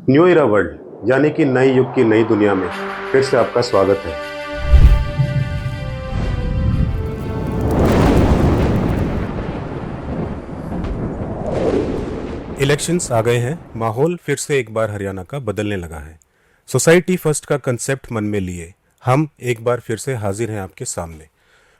New इरा world यानी कि नए युग की नई दुनिया में फिर से आपका स्वागत है। इलेक्शंस आ गए हैं, माहौल फिर से एक बार हरियाणा का बदलने लगा है। सोसाइटी फर्स्ट का कंसेप्ट मन में लिए हम एक बार फिर से हाजिर हैं आपके सामने।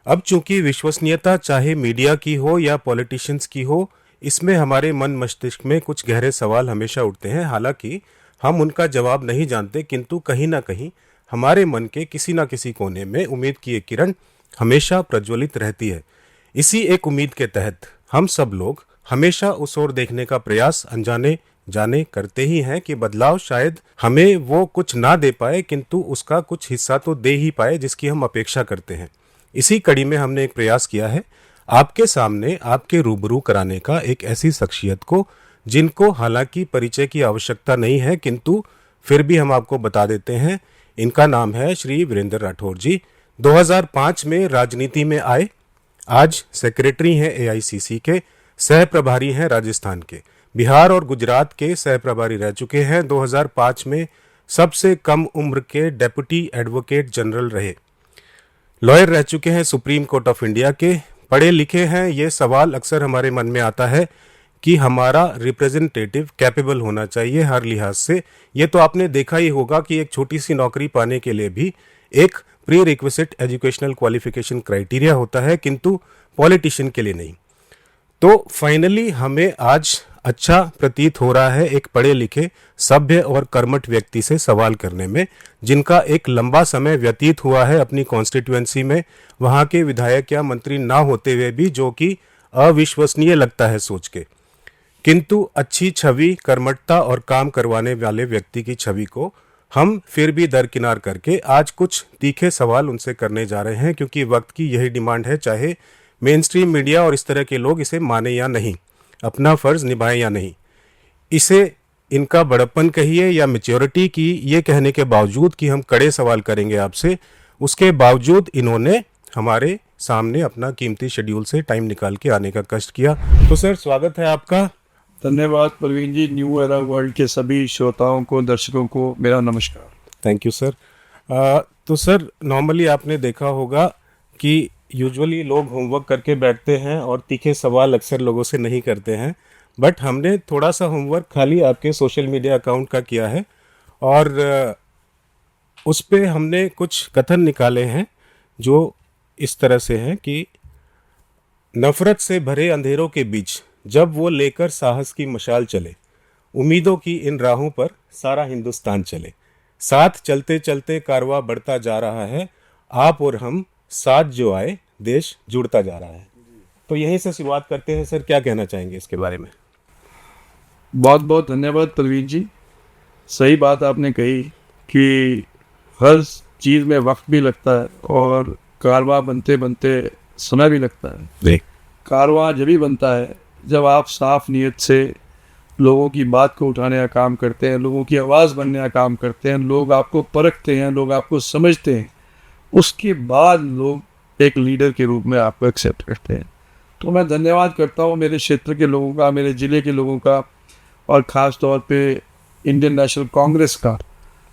अब चूंकि विश्वसनीयता चाहे मीडिया की हो या पॉलिटिशियंस की हो, इसमें हमारे मन मस्तिष्क में कुछ गहरे सवाल हमेशा उठते हैं। हालांकि हम उनका जवाब नहीं जानते, किंतु कहीं ना कहीं हमारे मन के किसी न किसी कोने में उम्मीद की एक किरण हमेशा प्रज्वलित रहती है। इसी एक उम्मीद के तहत हम सब लोग हमेशा उस ओर देखने का प्रयास अनजाने जाने करते ही हैं कि बदलाव शायद हमें वो कुछ ना दे पाए, किंतु उसका कुछ हिस्सा तो दे ही पाए जिसकी हम अपेक्षा करते हैं। इसी कड़ी में हमने एक प्रयास किया है आपके सामने आपके रूबरू कराने का एक ऐसी शख्सियत को जिनको हालांकि परिचय की आवश्यकता नहीं है, किंतु फिर भी हम आपको बता देते हैं। इनका नाम है श्री वीरेंद्र राठौर जी। 2005 में राजनीति में आए, आज सेक्रेटरी हैं एआईसीसी के, सह प्रभारी हैं राजस्थान के, बिहार और गुजरात के सह प्रभारी रह चुके हैं। 2005 में सबसे कम उम्र के डेप्यूटी एडवोकेट जनरल रहे, लॉयर रह चुके हैं सुप्रीम कोर्ट ऑफ इंडिया के, पढ़े लिखे हैं। ये सवाल अक्सर हमारे मन में आता है कि हमारा रिप्रेजेंटेटिव कैपेबल होना चाहिए हर लिहाज से। ये तो आपने देखा ही होगा कि एक छोटी सी नौकरी पाने के लिए भी एक pre requisite educational qualification criteria होता है, किंतु पॉलिटिशियन के लिए नहीं। तो फाइनली हमें आज अच्छा प्रतीत हो रहा है एक पढ़े लिखे सभ्य और कर्मठ व्यक्ति से सवाल करने में, जिनका एक लंबा समय व्यतीत हुआ है अपनी कॉन्स्टिट्यूएंसी में, वहां के विधायक या मंत्री ना होते हुए भी, जो कि अविश्वसनीय लगता है सोच के। किंतु अच्छी छवि, कर्मठता और काम करवाने वाले व्यक्ति की छवि को हम फिर भी दरकिनार करके आज कुछ तीखे सवाल उनसे करने जा रहे हैं, क्योंकि वक्त की यही डिमांड है, चाहे मेन स्ट्रीम मीडिया और इस तरह के लोग इसे माने या नहीं, अपना फर्ज निभाएं या नहीं। इसे इनका बड़प्पन कहिए या मैच्योरिटी की, ये कहने के बावजूद कि हम कड़े सवाल करेंगे आपसे, उसके बावजूद इन्होंने हमारे सामने अपना कीमती शेड्यूल से टाइम निकाल के आने का कष्ट किया। तो सर, स्वागत है आपका। धन्यवाद प्रवीण जी। न्यू एरा वर्ल्ड के सभी श्रोताओं को, दर्शकों को मेरा नमस्कार। Thank you sir. तो सर, नॉर्मली आपने देखा होगा कि यूजुअली लोग होमवर्क करके बैठते हैं और तीखे सवाल अक्सर लोगों से नहीं करते हैं, बट हमने थोड़ा सा होमवर्क खाली आपके सोशल मीडिया अकाउंट का किया है और उस पे हमने कुछ कथन निकाले हैं जो इस तरह से हैं कि नफरत से भरे अंधेरों के बीच जब वो लेकर साहस की मशाल चले, उम्मीदों की इन राहों पर सारा हिंदुस्तान चले, साथ चलते चलते कारवां बढ़ता जा रहा है, आप और हम साथ जो आए देश जुड़ता जा रहा है। तो यहीं से शुरुआत करते हैं सर, क्या कहना चाहेंगे इसके बारे में? बहुत बहुत धन्यवाद प्रवीण जी। सही बात आपने कही कि हर चीज़ में वक्त भी लगता है और कारवां बनते बनते समय भी लगता है। कारवां जब भी बनता है जब आप साफ नीयत से लोगों की बात को उठाने का काम करते हैं, लोगों की आवाज़ बनने का काम करते हैं, लोग आपको परखते हैं, लोग आपको समझते हैं, उसके बाद लोग एक लीडर के रूप में आपको एक्सेप्ट करते हैं। तो मैं धन्यवाद करता हूँ मेरे क्षेत्र के लोगों का, मेरे ज़िले के लोगों का, और ख़ास तौर पे इंडियन नेशनल कांग्रेस का,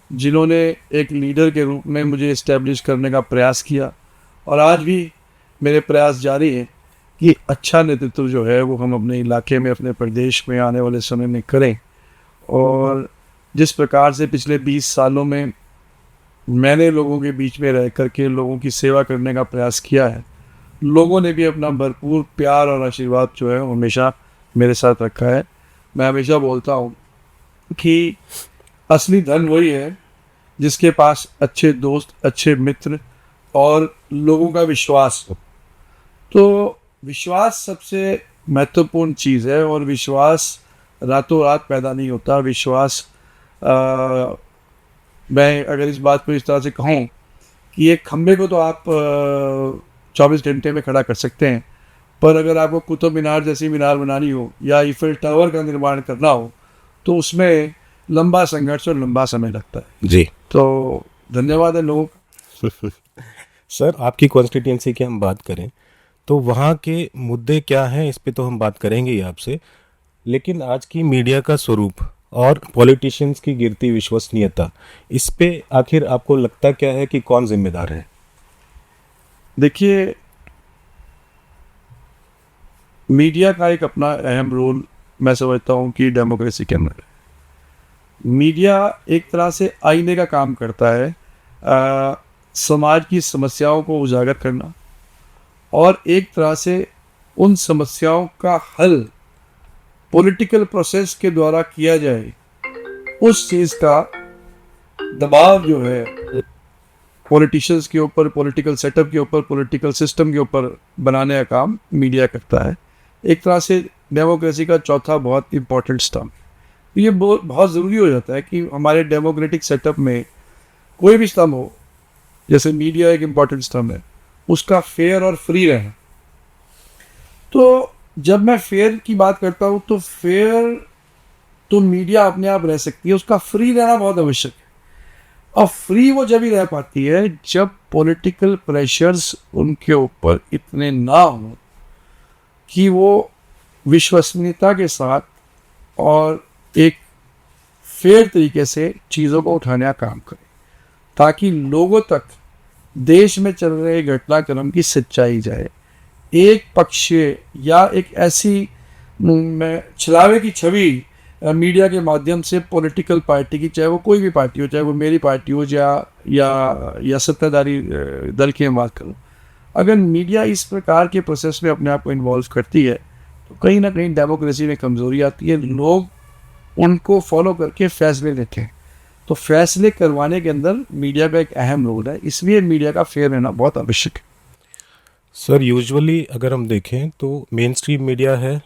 जिन्होंने एक लीडर के रूप में मुझे इस्टेब्लिश करने का प्रयास किया। और आज भी मेरे प्रयास जारी हैं कि अच्छा नेतृत्व जो है वो हम अपने इलाके में, अपने प्रदेश में आने वाले समय में करें। और जिस प्रकार से पिछले 20 सालों में मैंने लोगों के बीच में रह करके लोगों की सेवा करने का प्रयास किया है, लोगों ने भी अपना भरपूर प्यार और आशीर्वाद जो है हमेशा मेरे साथ रखा है। मैं हमेशा बोलता हूँ कि असली धन वही है जिसके पास अच्छे दोस्त, अच्छे मित्र और लोगों का विश्वास हो। तो विश्वास सबसे महत्वपूर्ण चीज़ है, और विश्वास रातों रात पैदा नहीं होता। विश्वास मैं अगर इस बात को इस तरह से कहूँ कि एक खंबे को तो आप 24 घंटे में खड़ा कर सकते हैं, पर अगर आपको कुतुब मीनार जैसी मीनार बनानी हो या ईफिल टावर का निर्माण करना हो तो उसमें लंबा संघर्ष और लंबा समय लगता है जी। तो धन्यवाद है लोगों का। सर, आपकी कॉन्स्टिट्यूंसी की हम बात करें तो वहाँ के मुद्दे क्या हैं, इस पे तो हम बात करेंगे ही आपसे, लेकिन आज की मीडिया का स्वरूप और पॉलिटिशियंस की गिरती विश्वसनीयता, इस पे आखिर आपको लगता क्या है कि कौन जिम्मेदार है? देखिए, मीडिया का एक अपना अहम रोल मैं समझता हूँ कि डेमोक्रेसी के अंदर मीडिया एक तरह से आईने का काम करता है। समाज की समस्याओं को उजागर करना और एक तरह से उन समस्याओं का हल पॉलिटिकल प्रोसेस के द्वारा किया जाए, उस चीज़ का दबाव जो है पॉलिटिशियंस के ऊपर, पॉलिटिकल सेटअप के ऊपर, पॉलिटिकल सिस्टम के ऊपर बनाने का काम मीडिया करता है। एक तरह से डेमोक्रेसी का चौथा बहुत इंपॉर्टेंट स्तंभ। ये बहुत ज़रूरी हो जाता है कि हमारे डेमोक्रेटिक सेटअप में कोई भी स्तंभ हो, जैसे मीडिया एक इम्पॉर्टेंट स्तंभ है, उसका फेयर और फ्री रहना। तो जब मैं फेयर की बात करता हूँ तो फेयर तो मीडिया अपने आप रह सकती है, उसका फ्री रहना बहुत आवश्यक है। और फ्री वो जब ही रह पाती है जब पॉलिटिकल प्रेशर्स उनके ऊपर इतने ना हो कि वो विश्वसनीयता के साथ और एक फेयर तरीके से चीज़ों को उठाने का काम करें, ताकि लोगों तक देश में चल रहे घटनाक्रम की सच्चाई जाए। एक पक्ष या एक ऐसी छलावे की छवि मीडिया के माध्यम से पॉलिटिकल पार्टी की, चाहे वो कोई भी पार्टी हो, चाहे वो मेरी पार्टी हो या सत्ताधारी दल की हम बात करूँ, अगर मीडिया इस प्रकार के प्रोसेस में अपने आप को इन्वॉल्व करती है तो कहीं ना कहीं डेमोक्रेसी में कमज़ोरी आती है। लोग उनको फॉलो करके फैसले लेते हैं, तो फैसले करवाने के अंदर मीडिया का एक अहम रोल है, इसलिए मीडिया का फेयर रहना बहुत आवश्यक है। सर, यूजुअली अगर हम देखें तो मेन स्ट्रीम मीडिया है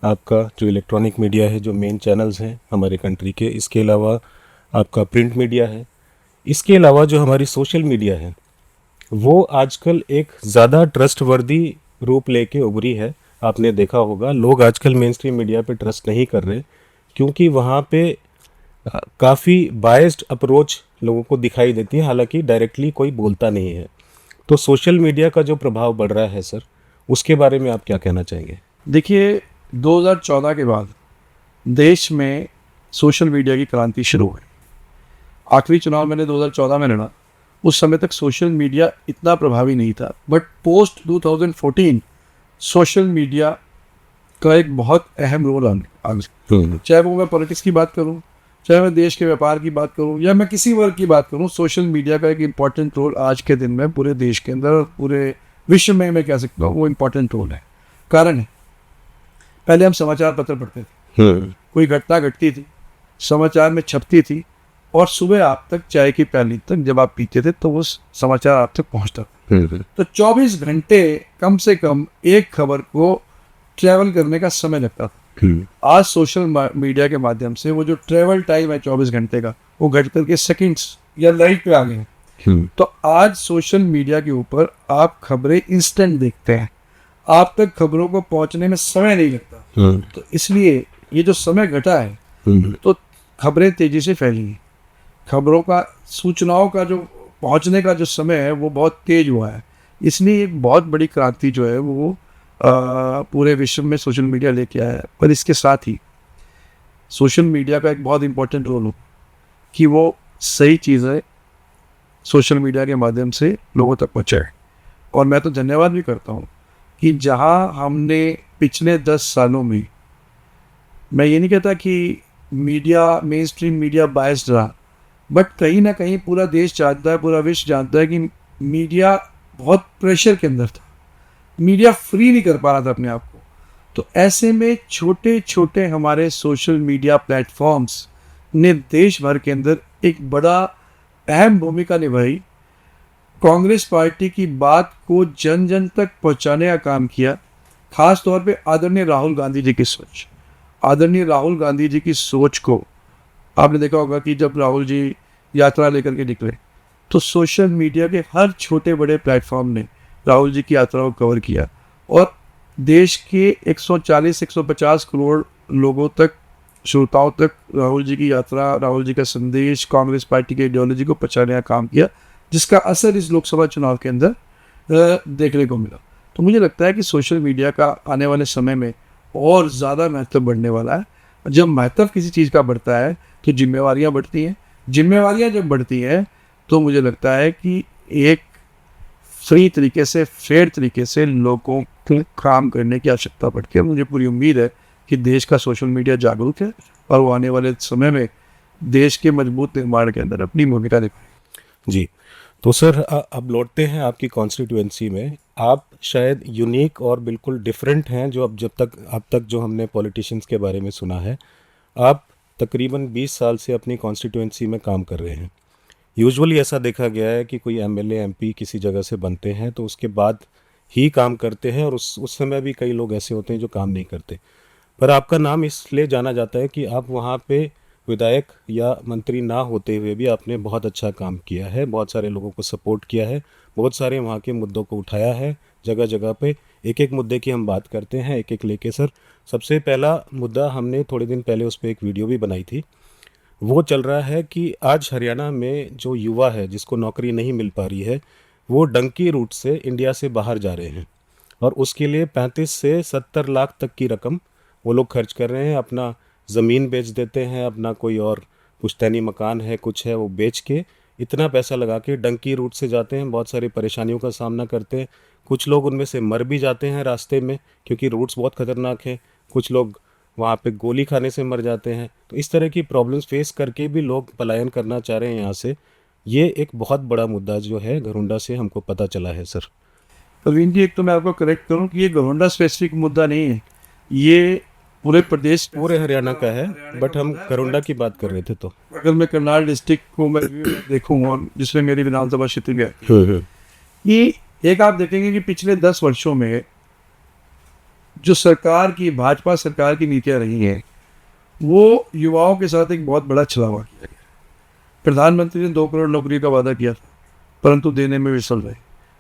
आपका, जो इलेक्ट्रॉनिक मीडिया है, जो मेन चैनल्स हैं हमारे कंट्री के, इसके अलावा आपका प्रिंट मीडिया है, इसके अलावा जो हमारी सोशल मीडिया है वो आजकल एक ज़्यादा ट्रस्टवर्दी रूप लेके उभरी है। आपने देखा होगा लोग आजकल मेन स्ट्रीम मीडिया पे ट्रस्ट नहीं कर रहे, क्योंकि वहाँ पे काफ़ी बायस्ड अप्रोच लोगों को दिखाई देती है, हालांकि डायरेक्टली कोई बोलता नहीं है। तो सोशल मीडिया का जो प्रभाव बढ़ रहा है सर, उसके बारे में आप क्या कहना चाहेंगे? देखिए, 2014 के बाद देश में सोशल मीडिया की क्रांति शुरू हुई। आखिरी चुनाव मैंने 2014 में लड़ा, उस समय तक सोशल मीडिया इतना प्रभावी नहीं था, बट पोस्ट 2014 सोशल मीडिया का एक बहुत अहम रोल आ गया। चाहे वो मैं पॉलिटिक्स की बात करूं, चाहे मैं देश के व्यापार की बात करूं, या मैं किसी वर्ग की बात करूं, सोशल मीडिया का एक इम्पॉर्टेंट रोल आज के दिन में पूरे देश के अंदर और पूरे विश्व में मैं कह सकता हूँ वो इम्पॉर्टेंट रोल है। कारण है, पहले हम समाचार पत्र पढ़ते थे, कोई घटना घटती थी, समाचार में छपती थी, और सुबह आप तक चाय की प्याली तक जब आप पीते थे तो वो समाचार आप तक पहुंचता था। तो 24 घंटे कम से कम एक खबर को ट्रैवल करने का समय लगता था। आज सोशल मीडिया के माध्यम से वो जो ट्रैवल टाइम है 24 घंटे का, वो घट करके सेकंड्स या लाइट पे आ गए हैं। तो आज सोशल मीडिया के ऊपर आप खबरें इंस्टेंट देखते हैं, आप तक खबरों को पहुंचने में समय नहीं लगता। तो इसलिए ये जो समय घटा है तो खबरें तेजी से फैली हैं, खबरों का, सूचनाओं का जो पहुंचने का जो समय है वो बहुत तेज हुआ है। इसलिए एक बहुत बड़ी क्रांति जो है वो पूरे विश्व में सोशल मीडिया लेके आया है। पर इसके साथ ही सोशल मीडिया का एक बहुत इम्पोर्टेंट रोल हो कि वो सही चीज़ें सोशल मीडिया के माध्यम से लोगों तक पहुँचाए। और मैं तो धन्यवाद भी करता हूँ कि जहाँ हमने पिछले 10 सालों में, मैं ये नहीं कहता कि media, main stream media biased रहा, बट कहीं ना कहीं पूरा देश जानता है, पूरा विश्व जानता है कि मीडिया बहुत प्रेशर के अंदर था, मीडिया फ्री नहीं कर पा रहा था अपने आप को। तो ऐसे में छोटे छोटे हमारे सोशल मीडिया प्लेटफॉर्म्स ने देश भर के अंदर एक बड़ा अहम भूमिका निभाई, कांग्रेस पार्टी की बात को जन जन तक पहुंचाने का काम किया। खास तौर पे आदरणीय राहुल गांधी जी की सोच, आदरणीय राहुल गांधी जी की सोच को आपने देखा होगा कि जब राहुल जी यात्रा लेकर के निकले तो सोशल मीडिया के हर छोटे बड़े प्लेटफॉर्म ने राहुल जी की यात्रा को कवर किया, और देश के 140-150 करोड़ लोगों तक, श्रोताओं तक राहुल जी की यात्रा, राहुल जी का संदेश, कांग्रेस पार्टी की आइडियोलॉजी को पहुंचाने का काम किया, जिसका असर इस लोकसभा चुनाव के अंदर देखने को मिला। तो मुझे लगता है कि सोशल मीडिया का आने वाले समय में और ज़्यादा महत्व बढ़ने वाला है। जब महत्व किसी चीज़ का बढ़ता है तो जिम्मेवारियां बढ़ती हैं। जिम्मेवारियां जब बढ़ती हैं तो मुझे लगता है कि एक सही तरीके से, फेयर तरीके से लोगों को काम करने की आवश्यकता पड़ती है। मुझे पूरी उम्मीद है कि देश का सोशल मीडिया जागरूक है और वो आने वाले समय में देश के मजबूत निर्माण के अंदर अपनी भूमिका निभाए। जी, तो सर अब लौटते हैं आपकी कॉन्स्टिट्यूएंसी में। आप शायद यूनिक और बिल्कुल डिफरेंट हैं जो अब तक जो हमने पॉलिटिशियंस के बारे में सुना है। आप तकरीबन 20 साल से अपनी कॉन्स्टिट्यूएंसी में काम कर रहे हैं। यूजुअली ऐसा देखा गया है कि कोई एमएलए एमपी किसी जगह से बनते हैं तो उसके बाद ही काम करते हैं, और उस समय भी कई लोग ऐसे होते हैं जो काम नहीं करते। पर आपका नाम इसलिए जाना जाता है कि आप वहाँ पे विधायक या मंत्री ना होते हुए भी आपने बहुत अच्छा काम किया है, बहुत सारे लोगों को सपोर्ट किया है, बहुत सारे वहाँ के मुद्दों को उठाया है। जगह जगह पे एक एक मुद्दे की हम बात करते हैं, एक एक लेके। सर, सबसे पहला मुद्दा हमने थोड़े दिन पहले उस पर एक वीडियो भी बनाई थी। वो चल रहा है कि आज हरियाणा में जो युवा है जिसको नौकरी नहीं मिल पा रही है, वो डंकी रूट से इंडिया से बाहर जा रहे हैं, और उसके लिए 35 से 70 लाख तक की रकम वो लोग खर्च कर रहे हैं। अपना ज़मीन बेच देते हैं, अपना कोई और पुश्तैनी मकान है, कुछ है, वो बेच के इतना पैसा लगा के डंकी रूट से जाते हैं। बहुत सारी परेशानियों का सामना करते हैं। कुछ लोग उनमें से मर भी जाते हैं रास्ते में, क्योंकि रूट्स बहुत ख़तरनाक हैं। कुछ लोग वहाँ पे गोली खाने से मर जाते हैं। तो इस तरह की प्रॉब्लम्स फेस करके भी लोग पलायन करना चाह रहे हैं यहाँ से। ये एक बहुत बड़ा मुद्दा जो है घरौंडा से हमको पता चला है सर। प्रवीण जी, एक तो मैं आपको करेक्ट करूं कि ये घरौंडा स्पेसिफिक मुद्दा नहीं है, ये पूरे प्रदेश, पूरे हरियाणा का है, बट हम घरौंडा की बात कर रहे थे। तो अगर मैं करनाल डिस्ट्रिक्ट को मैं देखूँ और जिसमें मेरी विधानसभा क्षेत्र है, ये एक आप देखेंगे कि पिछले 10 वर्षों में जो सरकार की, भाजपा सरकार की नीतियां रही हैं, वो युवाओं के साथ एक बहुत बड़ा छलावा किया गया। प्रधानमंत्री ने 2 करोड़ नौकरी का वादा किया था, परंतु देने में विफल रहे।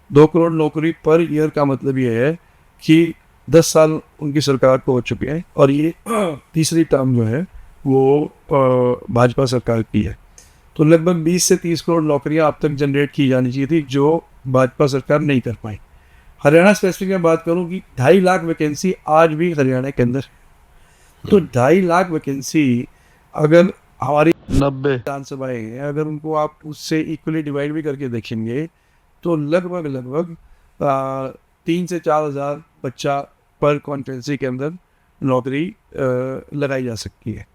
2 करोड़ नौकरी पर ईयर का मतलब ये है कि 10 साल उनकी सरकार को हो चुके हैं और ये तीसरी टर्म जो है वो भाजपा सरकार की है। तो लगभग 20 से 30 करोड़ नौकरियां अब तक जनरेट की जानी चाहिए थी, जो भाजपा सरकार नहीं कर पाई। हरियाणा स्पेसिफिक में बात करूं कि 2.5 लाख वैकेंसी आज भी हरियाणा के अंदर, तो 2.5 लाख वैकेंसी अगर हमारी 90 विधानसभाएं हैं, अगर उनको आप उससे इक्वली डिवाइड भी करके देखेंगे तो लगभग 3 से 4 हज़ार बच्चा पर कॉन्स्टिट्यूंसी के अंदर नौकरी लगाई जा सकती है,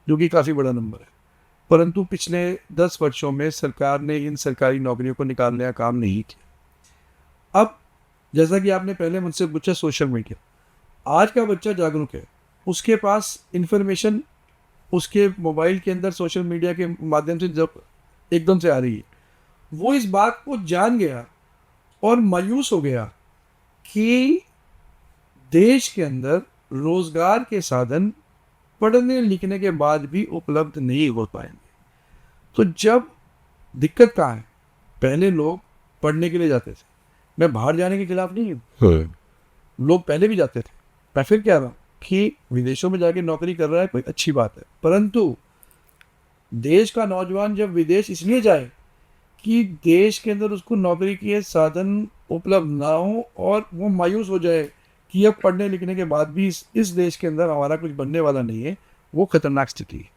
जो कि काफ़ी बड़ा नंबर है। परंतु पिछले 10 वर्षों में सरकार ने इन सरकारी नौकरियों को निकालने का काम नहीं किया। अब जैसा कि आपने पहले मुझसे पूछा, सोशल मीडिया, आज का बच्चा जागरूक है, उसके पास इंफॉर्मेशन उसके मोबाइल के अंदर सोशल मीडिया के माध्यम से जब एकदम से आ रही है, वो इस बात को जान गया और मायूस हो गया कि देश के अंदर रोजगार के साधन पढ़ने लिखने के बाद भी उपलब्ध नहीं हो पाएंगे। तो जब दिक्कत कहाँ है, पहले लोग पढ़ने के लिए जाते थे, मैं बाहर जाने के खिलाफ नहीं हूँ, लोग पहले भी जाते थे। मैं फिर कह रहा हूँ कि विदेशों में जाके नौकरी कर रहा है, कोई अच्छी बात है, परंतु देश का नौजवान जब विदेश इसलिए जाए कि देश के अंदर उसको नौकरी के साधन उपलब्ध ना हो और वो मायूस हो जाए कि अब पढ़ने लिखने के बाद भी इस देश के अंदर हमारा कुछ बनने वाला नहीं है, वो खतरनाक स्थिति है।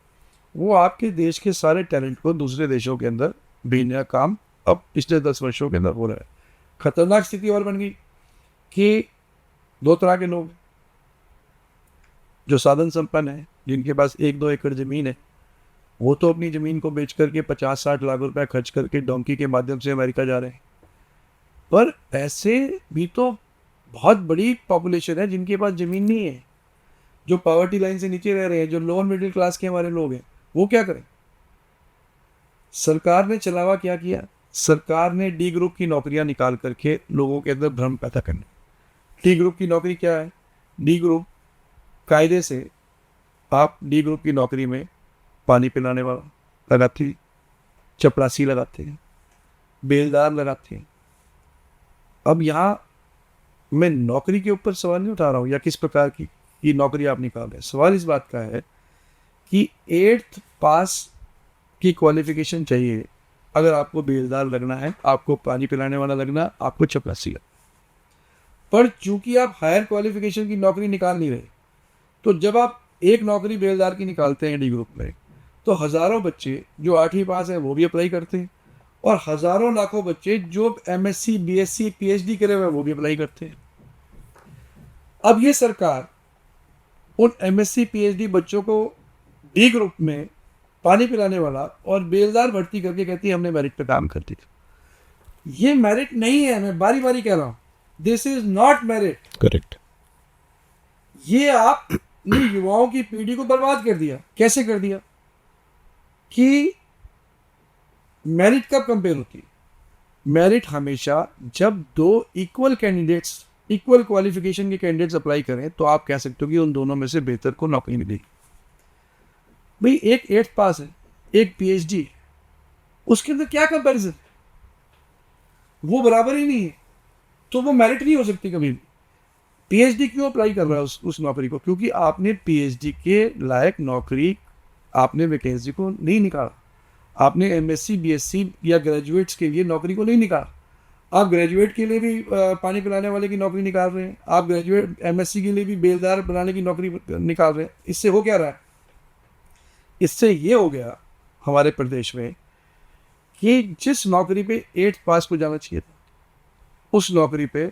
वो आपके देश के सारे टैलेंट को दूसरे देशों के अंदर भेजने का काम अब पिछले 10 वर्षों के अंदर हो रहा है। खतरनाक स्थिति और बन गई कि 2 तरह के लोग, जो साधन संपन्न है, जिनके पास 1-2 एकड़ ज़मीन है, वो तो अपनी ज़मीन को बेच करके 50-60 लाख रुपए खर्च करके डोंकी के माध्यम से अमेरिका जा रहे हैं। पर ऐसे भी तो बहुत बड़ी पॉपुलेशन है जिनके पास ज़मीन नहीं है, जो पॉवर्टी लाइन से नीचे रह रहे हैं, जो लोअर मिडिल क्लास के हमारे लोग हैं। वो क्या करें? सरकार ने चलावा क्या किया? सरकार ने डी ग्रुप की नौकरियां निकाल करके लोगों के अंदर भ्रम पैदा करने। डी ग्रुप की नौकरी क्या है? डी ग्रुप कायदे से आप डी ग्रुप की नौकरी में पानी पिलाने वाला लगाते हैं, चपरासी लगाते हैं, बेलदार लगाते हैं। अब यहाँ मैं नौकरी के ऊपर सवाल नहीं उठा रहा हूँ या किस प्रकार की नौकरी आप निकाल रहे हैं। सवाल इस बात का है कि 8th पास की क्वालिफिकेशन चाहिए अगर आपको बेलदार लगना है, आपको पानी पिलाने वाला लगना, आपको चपरासी लगना। पर चूंकि आप हायर क्वालिफिकेशन की नौकरी निकाल नहीं रहे, तो जब आप एक नौकरी बेलदार की निकालते हैं डी ग्रुप में, तो हज़ारों बच्चे जो 8वीं पास हैं वो भी अप्लाई करते हैं, और हज़ारों लाखों बच्चे जो MSc BSc PhD करे हुए हैं वो भी अप्लाई करते हैं। अब ये सरकार उन MSc PhD बच्चों को डी ग्रुप में पानी पिलाने वाला और बेलदार भर्ती करके कहती है हमने मेरिट पे काम कर दिया। ये मेरिट नहीं है, मैं बारी बारी कह रहा हूं, this is not merit. Correct. ये आपने युवाओं की पीढ़ी को बर्बाद कर दिया। कैसे कर दिया? कि मेरिट कब कंपेयर होती है? मेरिट हमेशा जब दो इक्वल कैंडिडेट्स, इक्वल क्वालिफिकेशन के कैंडिडेट्स अप्लाई करें तो आप कह सकते हो कि उन दोनों में से बेहतर को नौकरी मिलेगी। भाई एक 8th पास है, एक PhD, उसके अंदर क्या कंपैरिजन? वो बराबर ही नहीं है, तो वो मेरिट नहीं हो सकती कभी भी। PhD क्यों अप्लाई कर रहा है उस नौकरी को? क्योंकि आपने PhD के लायक नौकरी, आपने वैकेंसी को नहीं निकाला। आपने MSc BSc या ग्रेजुएट्स के लिए नौकरी को नहीं निकाला। आप ग्रेजुएट के लिए भी पानी पिलाने वाले की नौकरी निकाल रहे हैं, आप ग्रेजुएट MSc के लिए भी बेलदार बनाने की नौकरी निकाल रहे हैं। इससे हो क्या रहा है? इससे ये हो गया हमारे प्रदेश में कि जिस नौकरी पे 8th पास को जाना चाहिए था, उस नौकरी पे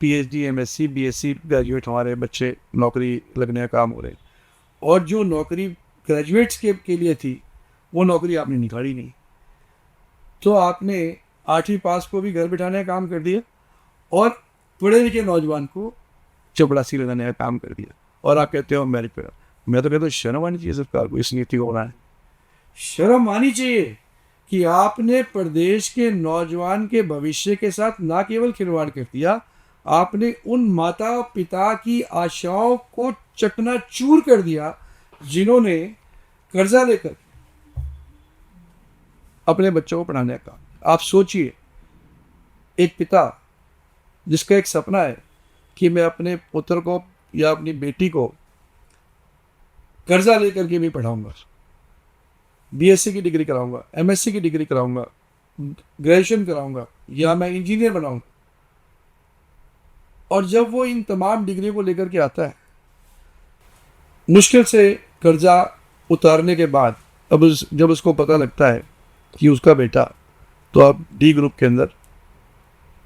PhD MSc BSc ग्रेजुएट हमारे बच्चे नौकरी लगने का काम हो रहे हैं, और जो नौकरी ग्रेजुएट्स के लिए थी वो नौकरी आपने निकाली नहीं। तो आपने 8वीं पास को भी घर बिठाने का काम कर दिया और पढ़े लिखे नौजवान को चपड़ासी लगाने का काम कर दिया, और आप कहते हो मेरिट पे। मैं तो कहता हूँ शर्म आनी चाहिए सरकार को इस नीति को बनाने। शर्म आनी चाहिए कि आपने प्रदेश के नौजवान के भविष्य के साथ ना केवल खिलवाड़ कर दिया, आपने उन माता पिता की आशाओं को चकनाचूर कर दिया जिन्होंने कर्जा लेकर अपने बच्चों को पढ़ाने का। आप सोचिए, एक पिता जिसका एक सपना है कि मैं अपने पुत्र को या अपनी बेटी को कर्जा लेकर के भी पढ़ाऊंगा, BSc की डिग्री कराऊंगा, MSc की डिग्री कराऊंगा, ग्रेजुएशन कराऊंगा, या मैं इंजीनियर बनाऊंगा, और जब वो इन तमाम डिग्री को लेकर के आता है, मुश्किल से कर्जा उतारने के बाद, अब जब उसको पता लगता है कि उसका बेटा तो अब डी ग्रुप के अंदर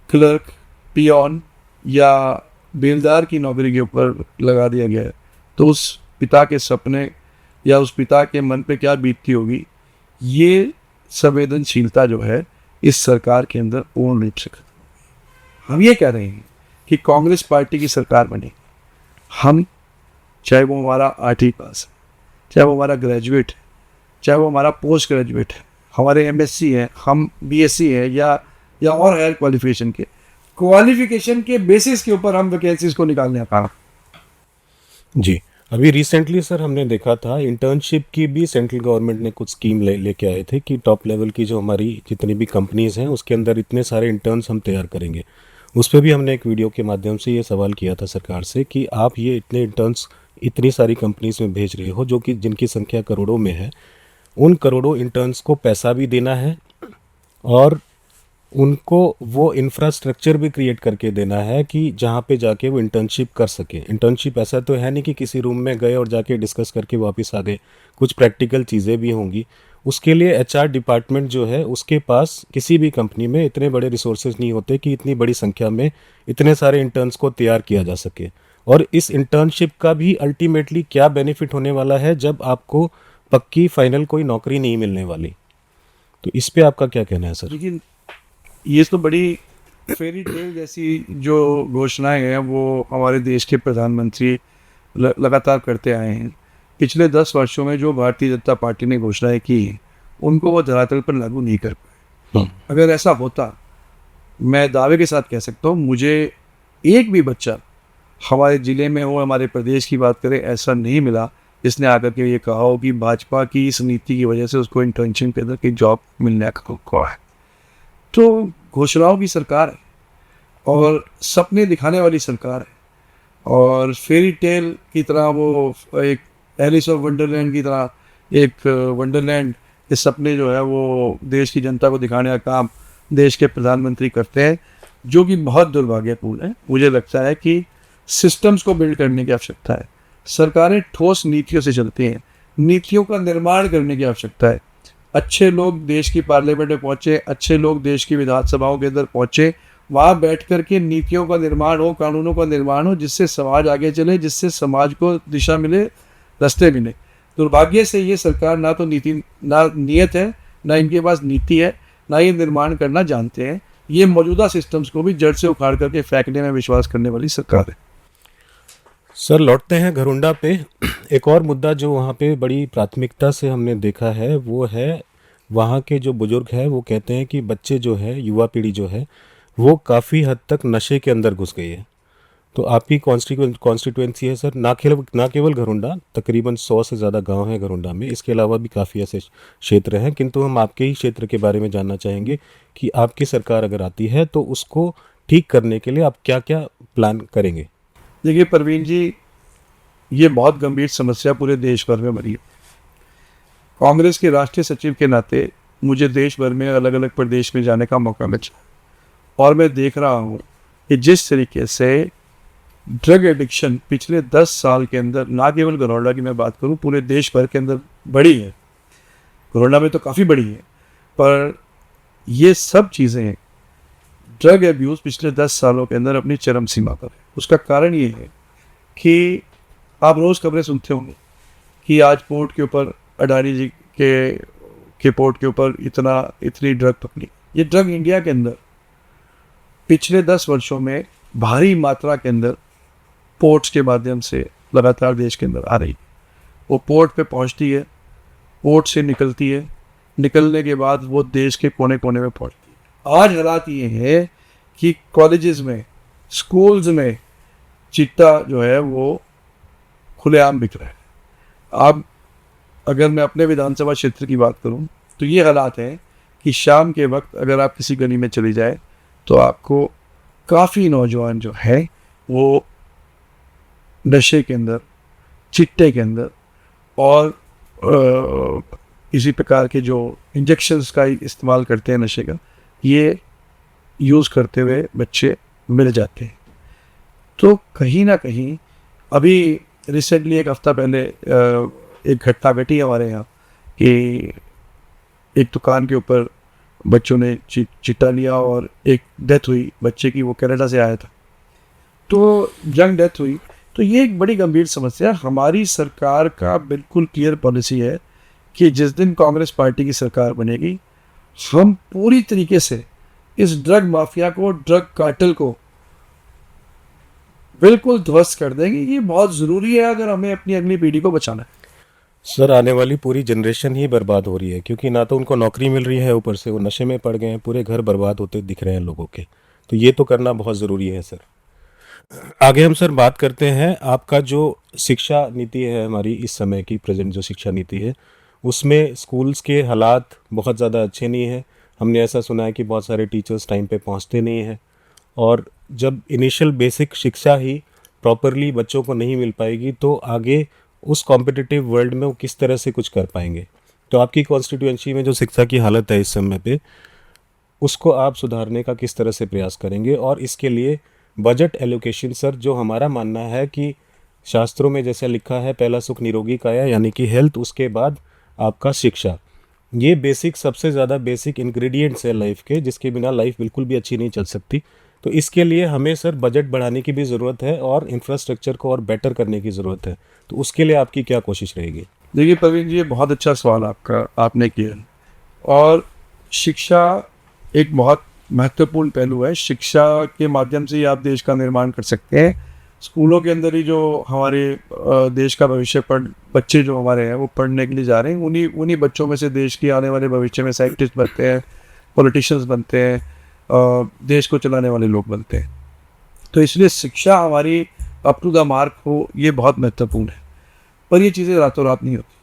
क्लर्क, पियोन या बेलदार की नौकरी के ऊपर लगा दिया गया है, तो उस पिता के सपने या उस पिता के मन पे क्या बीतती होगी। ये संवेदनशीलता जो है इस सरकार के अंदर पूर्ण रूप से खत्म। हम ये कह रहे हैं कि कांग्रेस पार्टी की सरकार बने, हम चाहे वो हमारा 8वीं पास है, चाहे वो हमारा ग्रेजुएट है, चाहे वो हमारा पोस्ट ग्रेजुएट है, हमारे MSc है, हम BSc है, या और हायर क्वालिफिकेशन के बेसिस के ऊपर हम वैकेंसीज को निकालने का काम। जी, अभी रिसेंटली सर हमने देखा था इंटर्नशिप की भी सेंट्रल गवर्नमेंट ने कुछ स्कीम लेके आए थे कि टॉप लेवल की जो हमारी जितनी भी कंपनीज़ हैं उसके अंदर इतने सारे इंटर्न्स हम तैयार करेंगे। उस पर भी हमने एक वीडियो के माध्यम से ये सवाल किया था सरकार से कि आप ये इतने इंटर्न्स इतनी सारी कंपनीज में भेज रहे हो जो कि जिनकी संख्या करोड़ों में है, उन करोड़ों इंटर्न्स को पैसा भी देना है और उनको वो इंफ्रास्ट्रक्चर भी क्रिएट करके देना है कि जहाँ पे जाके वो इंटर्नशिप कर सके। इंटर्नशिप ऐसा तो है नहीं कि किसी रूम में गए और जाके डिस्कस करके वापस आ गए, कुछ प्रैक्टिकल चीज़ें भी होंगी। उसके लिए HR डिपार्टमेंट जो है उसके पास किसी भी कंपनी में इतने बड़े रिसोर्सेज नहीं होते कि इतनी बड़ी संख्या में इतने सारे इंटर्न्स को तैयार किया जा सके। और इस इंटर्नशिप का भी अल्टीमेटली क्या बेनिफिट होने वाला है जब आपको पक्की फाइनल कोई नौकरी नहीं मिलने वाली। तो इस पे आपका क्या कहना है सर? लेकिन ये तो बड़ी फेरी टेल जैसी जो घोषणाएं हैं वो हमारे देश के प्रधानमंत्री लगातार करते आए हैं। पिछले 10 वर्षों में जो भारतीय जनता पार्टी ने घोषणाएं की उनको वो धरातल पर लागू नहीं कर पाए। अगर ऐसा होता, मैं दावे के साथ कह सकता हूँ, मुझे एक भी बच्चा हमारे ज़िले में हो, हमारे प्रदेश की बात करें, ऐसा नहीं मिला जिसने आकर के ये कहा हो कि भाजपा की इस नीति की वजह से उसको इंटर्नशिप के अंदर की जॉब मिलने का है। तो घोषणाओं की सरकार है और सपने दिखाने वाली सरकार है और फेरी टेल की तरह वो एक एलिस ऑफ वंडरलैंड की तरह एक वंडरलैंड के सपने जो है वो देश की जनता को दिखाने का काम देश के प्रधानमंत्री करते हैं, जो कि बहुत दुर्भाग्यपूर्ण है। मुझे लगता है कि सिस्टम्स को बिल्ड करने की आवश्यकता है, सरकारें ठोस नीतियों से चलती हैं। नीतियों का निर्माण करने की आवश्यकता है। अच्छे लोग देश की पार्लियामेंट में पहुँचे, अच्छे लोग देश की विधानसभाओं के अंदर पहुँचे, वहाँ बैठ कर के नीतियों का निर्माण हो, कानूनों का निर्माण हो, जिससे समाज आगे चले, जिससे समाज को दिशा मिले, रास्ते मिले। दुर्भाग्य से ये सरकार ना तो नीयत है, ना इनके पास नीति है, ना ये निर्माण करना जानते हैं। ये मौजूदा सिस्टम्स को भी जड़ से उखाड़ करके फेंकने में विश्वास करने वाली सरकार है। सर लौटते हैं घरुंडा पे। एक और मुद्दा जो वहाँ पे बड़ी प्राथमिकता से हमने देखा है वो है वहाँ के जो बुजुर्ग हैं वो कहते हैं कि बच्चे जो है, युवा पीढ़ी जो है, वो काफ़ी हद तक नशे के अंदर घुस गई है। तो आपकी कॉन्स्टिट्यूएंसी है सर, ना केवल घरुंडा, तकरीबन 100 से ज़्यादा गांव हैं घरुंडा में, इसके अलावा भी काफ़ी ऐसे क्षेत्र हैं, किंतु हम आपके ही क्षेत्र के बारे में जानना चाहेंगे कि आपकी सरकार अगर आती है तो उसको ठीक करने के लिए आप क्या क्या प्लान करेंगे। देखिए परवीन जी, ये बहुत गंभीर समस्या पूरे देश भर में बनी है। कांग्रेस के राष्ट्रीय सचिव के नाते मुझे देश भर में अलग अलग प्रदेश में जाने का मौका मिला और मैं देख रहा हूँ कि जिस तरीके से ड्रग एडिक्शन पिछले 10 साल के अंदर, ना केवल घरौंडा की मैं बात करूँ, पूरे देश भर के अंदर बढ़ी है। घरौंडा में तो काफ़ी बढ़ी है, पर ये सब चीज़ें, ड्रग एब्यूज़ पिछले 10 सालों के अंदर अपनी चरम सीमा पर है। उसका कारण ये है कि आप रोज़ खबरें सुनते होंगे कि आज पोर्ट के ऊपर, अडानी जी के पोर्ट के ऊपर इतनी ड्रग पकड़ी। ये ड्रग इंडिया के अंदर पिछले 10 वर्षों में भारी मात्रा के अंदर पोर्ट्स के माध्यम से लगातार देश के अंदर आ रही है। वो पोर्ट पे पहुंचती है, पोर्ट से निकलती है, निकलने के बाद वो देश के कोने कोने में पहुंचती है। आज हालात ये है कि कॉलेजेस में, स्कूल्स में चिट्टा जो है वो खुलेआम बिक रहा है। अब अगर मैं अपने विधानसभा क्षेत्र की बात करूं तो ये हालात है कि शाम के वक्त अगर आप किसी गली में चली जाए तो आपको काफ़ी नौजवान जो है वो नशे के अंदर, चिट्टे के अंदर और इसी प्रकार के जो इंजेक्शंस का इस्तेमाल करते हैं नशे का, ये यूज़ करते हुए बच्चे मिल जाते हैं। तो कहीं ना कहीं अभी रिसेंटली एक हफ्ता पहले एक घटना घटी हमारे यहाँ कि एक दुकान के ऊपर बच्चों ने चिट्टा लिया और एक डेथ हुई बच्चे की। वो कनाडा से आया था, तो यंग डेथ हुई। तो ये एक बड़ी गंभीर समस्या। हमारी सरकार का बिल्कुल क्लियर पॉलिसी है कि जिस दिन कांग्रेस पार्टी की सरकार बनेगी, हम पूरी तरीके से इस ड्रग माफिया को, ड्रग कार्टेल को बिल्कुल ध्वस्त कर देंगे। ये बहुत ज़रूरी है अगर हमें अपनी अगली पीढ़ी को बचाना है। सर आने वाली पूरी जनरेशन ही बर्बाद हो रही है, क्योंकि ना तो उनको नौकरी मिल रही है, ऊपर से वो नशे में पड़ गए हैं, पूरे घर बर्बाद होते दिख रहे हैं लोगों के। तो ये तो करना बहुत ज़रूरी है सर। आगे हम सर बात करते हैं, आपका जो शिक्षा नीति है, हमारी इस समय की प्रेजेंट जो शिक्षा नीति है, उसमें स्कूल्स के हालात बहुत ज़्यादा अच्छे नहीं है। हमने ऐसा सुना है कि बहुत सारे टीचर्स टाइम पे पहुंचते नहीं हैं, और जब इनिशियल बेसिक शिक्षा ही प्रॉपरली बच्चों को नहीं मिल पाएगी तो आगे उस कॉम्पिटिटिव वर्ल्ड में वो किस तरह से कुछ कर पाएंगे। तो आपकी कॉन्स्टिट्यूएंसी में जो शिक्षा की हालत है इस समय पे, उसको आप सुधारने का किस तरह से प्रयास करेंगे, और इसके लिए बजट एलोकेशन सर, जो हमारा मानना है कि शास्त्रों में जैसा लिखा है, पहला सुख निरोगी काया यानी कि हेल्थ, उसके बाद आपका शिक्षा, ये बेसिक, सबसे ज़्यादा बेसिक इंग्रेडिएंट्स है लाइफ के, जिसके बिना लाइफ बिल्कुल भी अच्छी नहीं चल सकती। तो इसके लिए हमें सर बजट बढ़ाने की भी ज़रूरत है और इंफ्रास्ट्रक्चर को और बेटर करने की ज़रूरत है। तो उसके लिए आपकी क्या कोशिश रहेगी? देखिए प्रवीण जी, ये बहुत अच्छा सवाल आपने किया। और शिक्षा एक बहुत महत्वपूर्ण पहलू है। शिक्षा के माध्यम से ही आप देश का निर्माण कर सकते हैं। स्कूलों के अंदर ही जो हमारे देश का भविष्य बच्चे जो हमारे हैं वो पढ़ने के लिए जा रहे हैं, उन्हीं बच्चों में से देश के आने वाले भविष्य में साइंटिस्ट बनते हैं, पॉलिटिशियंस बनते हैं, देश को चलाने वाले लोग बनते हैं। तो इसलिए शिक्षा हमारी अप टू द मार्क हो, ये बहुत महत्वपूर्ण है। पर ये चीज़ें रातों रात नहीं होती।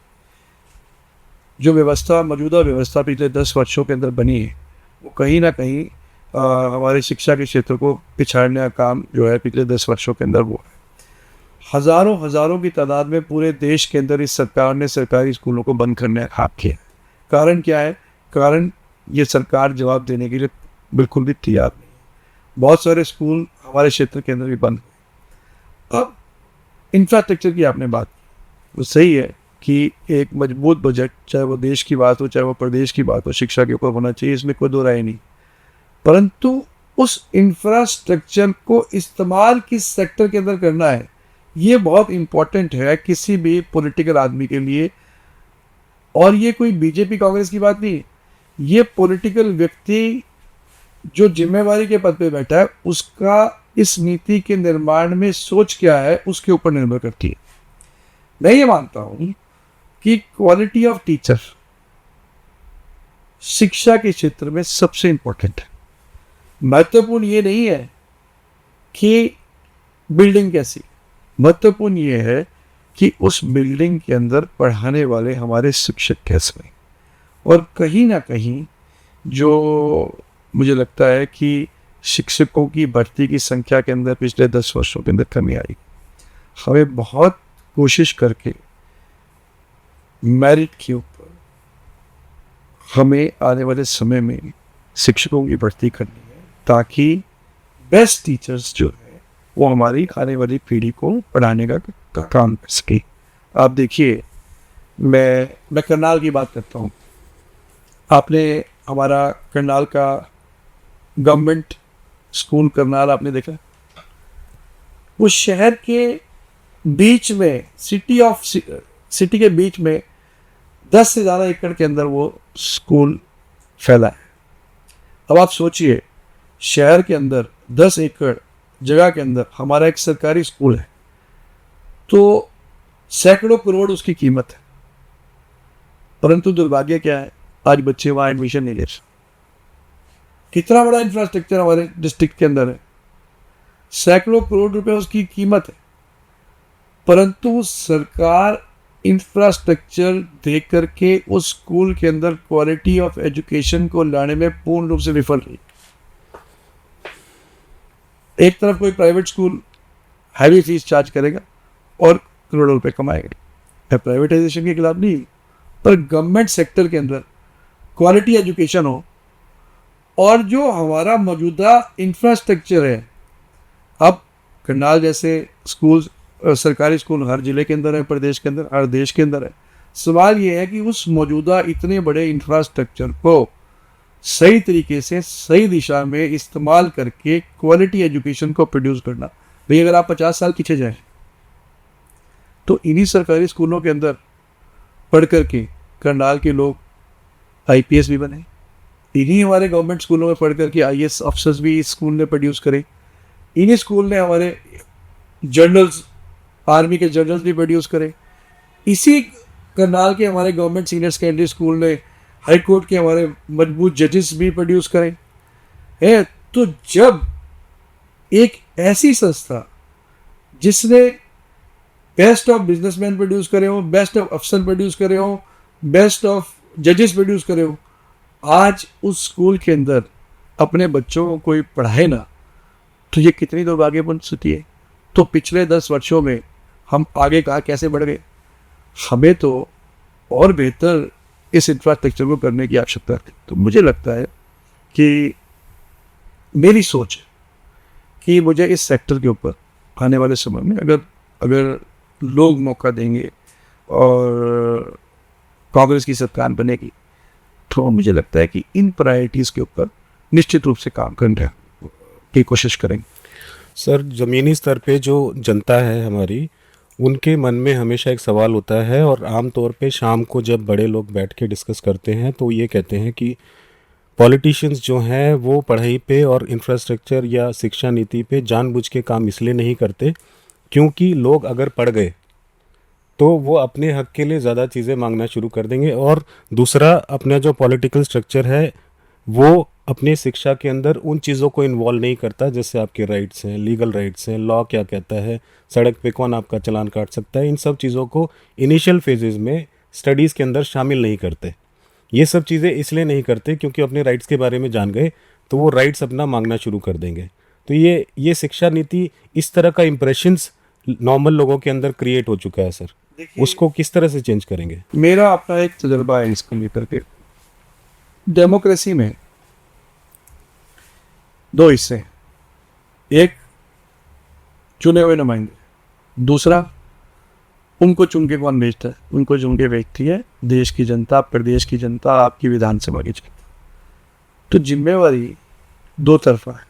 जो व्यवस्था, मौजूदा व्यवस्था पिछले 10 वर्षों के अंदर बनी है, वो कहीं ना कहीं हमारे शिक्षा के क्षेत्र को पिछाड़ने का काम जो है पिछले 10 वर्षों के अंदर वो है। हज़ारों की तादाद में पूरे देश के अंदर इस सरकार ने सरकारी स्कूलों को बंद करने का काम किया। कारण क्या है? कारण ये सरकार जवाब देने के लिए बिल्कुल भी तैयार नहीं। बहुत सारे स्कूल हमारे क्षेत्र के अंदर भी बंद हुए। अब इंफ्रास्ट्रक्चर की आपने बात की, वो सही है कि एक मजबूत बजट, चाहे वो देश की बात हो चाहे वो प्रदेश की बात हो, शिक्षा के ऊपर होना चाहिए, इसमें कोई दो राय नहीं। परंतु उस इंफ्रास्ट्रक्चर को इस्तेमाल किस सेक्टर के अंदर करना है, ये बहुत इंपॉर्टेंट है किसी भी पॉलिटिकल आदमी के लिए। और ये कोई बीजेपी कांग्रेस की बात नहीं, ये पॉलिटिकल व्यक्ति जो जिम्मेवारी के पद पे बैठा है उसका इस नीति के निर्माण में सोच क्या है उसके ऊपर निर्भर करती है। मैं ये मानता हूं कि क्वालिटी ऑफ टीचर शिक्षा के क्षेत्र में सबसे इंपॉर्टेंट है। महत्वपूर्ण ये नहीं है कि बिल्डिंग कैसी, महत्वपूर्ण ये है कि उस बिल्डिंग के अंदर पढ़ाने वाले हमारे शिक्षक कैसे हैं। और कहीं ना कहीं जो मुझे लगता है कि शिक्षकों की भर्ती की संख्या के अंदर पिछले 10 वर्षों के अंदर कमी आई। हमें बहुत कोशिश करके मेरिट के ऊपर हमें आने वाले समय में शिक्षकों की भर्ती करनी है, ताकि बेस्ट टीचर्स जो है वो हमारी आने वाली पीढ़ी को पढ़ाने का काम कर सके। आप देखिए, मैं करनाल की बात करता हूँ। आपने हमारा करनाल का गवर्नमेंट स्कूल करनाल आपने देखा, वो शहर के बीच में, सिटी के बीच में 10 से ज़्यादा एकड़ के अंदर वो स्कूल फैला है। अब आप सोचिए, शहर के अंदर 10 एकड़ जगह के अंदर हमारा एक सरकारी स्कूल है, तो सैकड़ों करोड़ उसकी कीमत है। परंतु दुर्भाग्य क्या है, आज बच्चे वहाँ एडमिशन नहीं ले सकते। कितना बड़ा इंफ्रास्ट्रक्चर हमारे डिस्ट्रिक्ट के अंदर है, सैकड़ों करोड़ रुपए उसकी कीमत है, परंतु सरकार इंफ्रास्ट्रक्चर दे करके उस स्कूल के अंदर क्वालिटी ऑफ एजुकेशन को लाने में पूर्ण रूप से विफल रही। एक तरफ कोई private school heavy fees charge करेगा और करोड़ों रुपए कमाएगा। मैं प्राइवेटाइजेशन के खिलाफ नहीं, पर गवर्नमेंट सेक्टर के अंदर क्वालिटी एजुकेशन हो, और जो हमारा मौजूदा इंफ्रास्ट्रक्चर है, अब करनाल जैसे स्कूल, सरकारी स्कूल हर जिले के अंदर है, प्रदेश के अंदर, हर देश के अंदर है। सवाल ये है कि उस मौजूदा इतने बड़े इंफ्रास्ट्रक्चर को सही तरीके से सही दिशा में इस्तेमाल करके क्वालिटी एजुकेशन को प्रोड्यूस करना। भाई अगर आप 50 साल पीछे जाएं तो इन्हीं सरकारी स्कूलों के अंदर पढ़ करके करनाल के लोग IPS भी बने, इन्हीं हमारे गवर्नमेंट स्कूलों में पढ़ करके IAS अफसर्स भी इस स्कूल ने प्रोड्यूस करे, इन्हीं स्कूल ने हमारे जनरल्स, आर्मी के जनरल्स भी प्रोड्यूस करे, इसी करनाल के हमारे गवर्नमेंट सीनियर सेकेंडरी स्कूल ने हाई कोर्ट के हमारे मजबूत जजेस भी प्रोड्यूस करें है। तो जब एक ऐसी संस्था जिसने बेस्ट ऑफ बिजनेसमैन प्रोड्यूस करे हो, बेस्ट ऑफ अफसर प्रोड्यूस करे हो, बेस्ट ऑफ जजेस प्रोड्यूस करे हो, आज उस स्कूल के अंदर अपने बच्चों को कोई पढ़ाए ना, तो ये कितनी दुर्भाग्यपूर्ण स्थिति है। तो पिछले 10 वर्षों में हम आगे कहाँ कैसे बढ़ गए। हमें तो और बेहतर इस इंफ्रास्ट्रक्चर को करने की आवश्यकता है। तो मुझे लगता है कि मेरी सोच है कि मुझे इस सेक्टर के ऊपर आने वाले समय में अगर लोग मौका देंगे और कांग्रेस की सरकार बनेगी, तो मुझे लगता है कि इन प्रायोरिटीज़ के ऊपर निश्चित रूप से काम करने की कोशिश करेंगे। सर, ज़मीनी स्तर पे जो जनता है हमारी, उनके मन में हमेशा एक सवाल होता है, और आम तौर पे शाम को जब बड़े लोग बैठ के डिस्कस करते हैं तो ये कहते हैं कि पॉलिटिशियंस जो हैं वो पढ़ाई पे और इंफ्रास्ट्रक्चर या शिक्षा नीति पे जानबूझ के काम इसलिए नहीं करते क्योंकि लोग अगर पढ़ गए तो वो अपने हक के लिए ज़्यादा चीज़ें मांगना शुरू कर देंगे, और दूसरा अपना जो पॉलिटिकल स्ट्रक्चर है वो अपनी शिक्षा के अंदर उन चीज़ों को इन्वॉल्व नहीं करता, जैसे आपके राइट्स हैं, लीगल राइट्स हैं, लॉ क्या कहता है, सड़क पे कौन आपका चालान काट सकता है, इन सब चीज़ों को इनिशियल फेजेस में स्टडीज़ के अंदर शामिल नहीं करते। ये सब चीज़ें इसलिए नहीं करते क्योंकि अपने राइट्स के बारे में जान गए तो वो राइट्स अपना मांगना शुरू कर देंगे। तो ये शिक्षा नीति, इस तरह का इम्प्रेशंस नॉर्मल लोगों के अंदर क्रिएट हो चुका है सर, उसको किस तरह से चेंज करेंगे? मेरा अपना एक तजुर्बा है इसको लेकर के। डेमोक्रेसी में 2 हिस्से, एक चुने हुए नुमाइंदे, दूसरा उनको चुन के कौन भेजता है? उनको चुन के भेजती है देश की जनता, प्रदेश की जनता, आपकी विधानसभा की जनता। तो जिम्मेवारी दो तरफा है।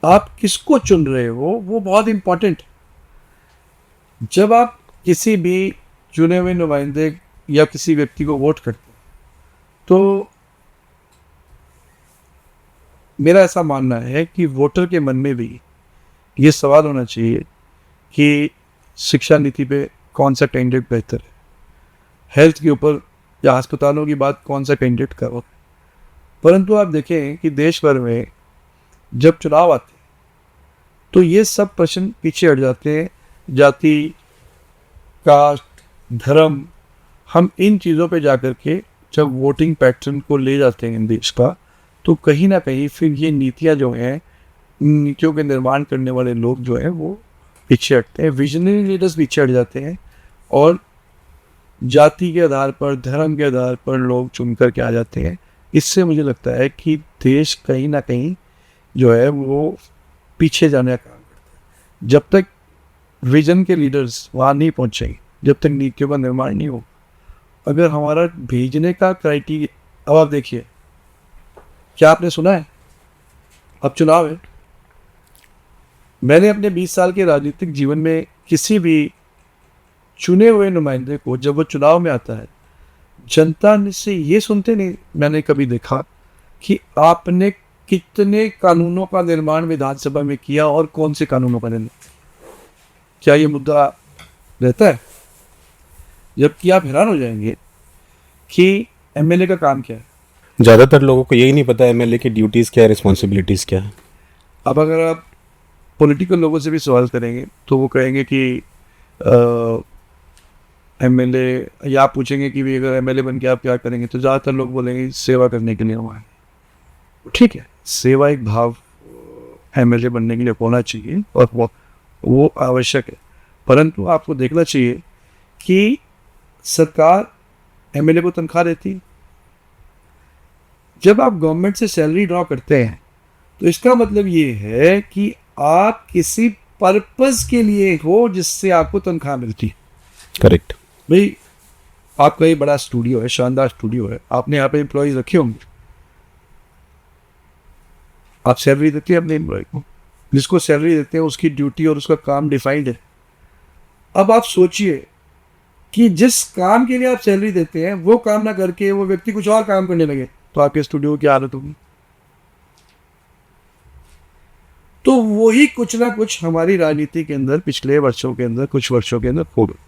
आप किसको चुन रहे हो वो बहुत इंपॉर्टेंट है। जब आप किसी भी चुने हुए नुमाइंदे या किसी व्यक्ति को वोट करते हैं तो मेरा ऐसा मानना है कि वोटर के मन में भी ये सवाल होना चाहिए कि शिक्षा नीति पे कौन सा कैंडिडेट बेहतर है, हेल्थ के ऊपर या अस्पतालों की बात कौन सा कैंडिडेट करो। परंतु आप देखें कि देश भर में जब चुनाव आते हैं तो ये सब प्रश्न पीछे हट जाते हैं। जाति, कास्ट, धर्म, हम इन चीज़ों पे जाकर के जब वोटिंग पैटर्न को ले जाते हैं देश का, तो कहीं ना कहीं फिर ये नीतियाँ जो हैं, नीतियों के निर्माण करने वाले लोग जो हैं वो पीछे हटते हैं, विजनरी लीडर्स पीछे हट जाते हैं और जाति के आधार पर, धर्म के आधार पर लोग चुन कर के आ जाते हैं। इससे मुझे लगता है कि देश कहीं ना कहीं जो है वो पीछे जाने का काम करता है। जब तक विजन के लीडर्स वहाँ नहीं पहुँचेंगे, जब तक नीतियों का निर्माण नहीं हो, अगर हमारा भेजने का क्राइटेरिया, अब आप देखिए, क्या आपने सुना है अब चुनाव है? मैंने अपने 20 साल के राजनीतिक जीवन में किसी भी चुने हुए नुमाइंदे को जब वो चुनाव में आता है, जनता से ये सुनते नहीं मैंने कभी देखा कि आपने कितने कानूनों का निर्माण विधानसभा में किया और कौन से कानूनों का निर्माण। क्या ये मुद्दा रहता है? जबकि आप हैरान हो जाएंगे कि एमएलए का काम क्या है। ज़्यादातर लोगों को यही नहीं पता एमएलए की ड्यूटीज़ क्या है, रिस्पॉन्सिबिलिटीज़ क्या है। अब अगर आप पॉलिटिकल लोगों से भी सवाल करेंगे तो वो कहेंगे कि एमएलए, या आप पूछेंगे कि भी अगर एमएलए बन के आप क्या करेंगे, तो ज़्यादातर लोग बोलेंगे सेवा करने के लिए हुआ है। ठीक है, सेवा एक भाव एमएलए बनने के लिए होना चाहिए और वो आवश्यक है। परंतु आपको देखना चाहिए कि सरकार एमएलए को तनख्वाह देती है। जब आप गवर्नमेंट से सैलरी ड्रॉ करते हैं तो इसका मतलब ये है कि आप किसी पर्पस के लिए हो जिससे आपको तनख्वाह मिलती है। करेक्ट। भाई, आपका ये बड़ा स्टूडियो है, शानदार स्टूडियो है, आपने यहाँ पे एम्प्लॉयज रखे होंगे, आप सैलरी देते हैं अपने एम्प्लॉय को, जिसको सैलरी देते हैं उसकी ड्यूटी और उसका काम डिफाइंड है। अब आप सोचिए कि जिस काम के लिए आप सैलरी देते हैं वो काम ना करके वो व्यक्ति कुछ और काम करने लगे तो आपके स्टूडियो की हालत होगी। तो वही कुछ ना कुछ हमारी राजनीति के अंदर पिछले वर्षों के अंदर, कुछ वर्षों के अंदर हो गया।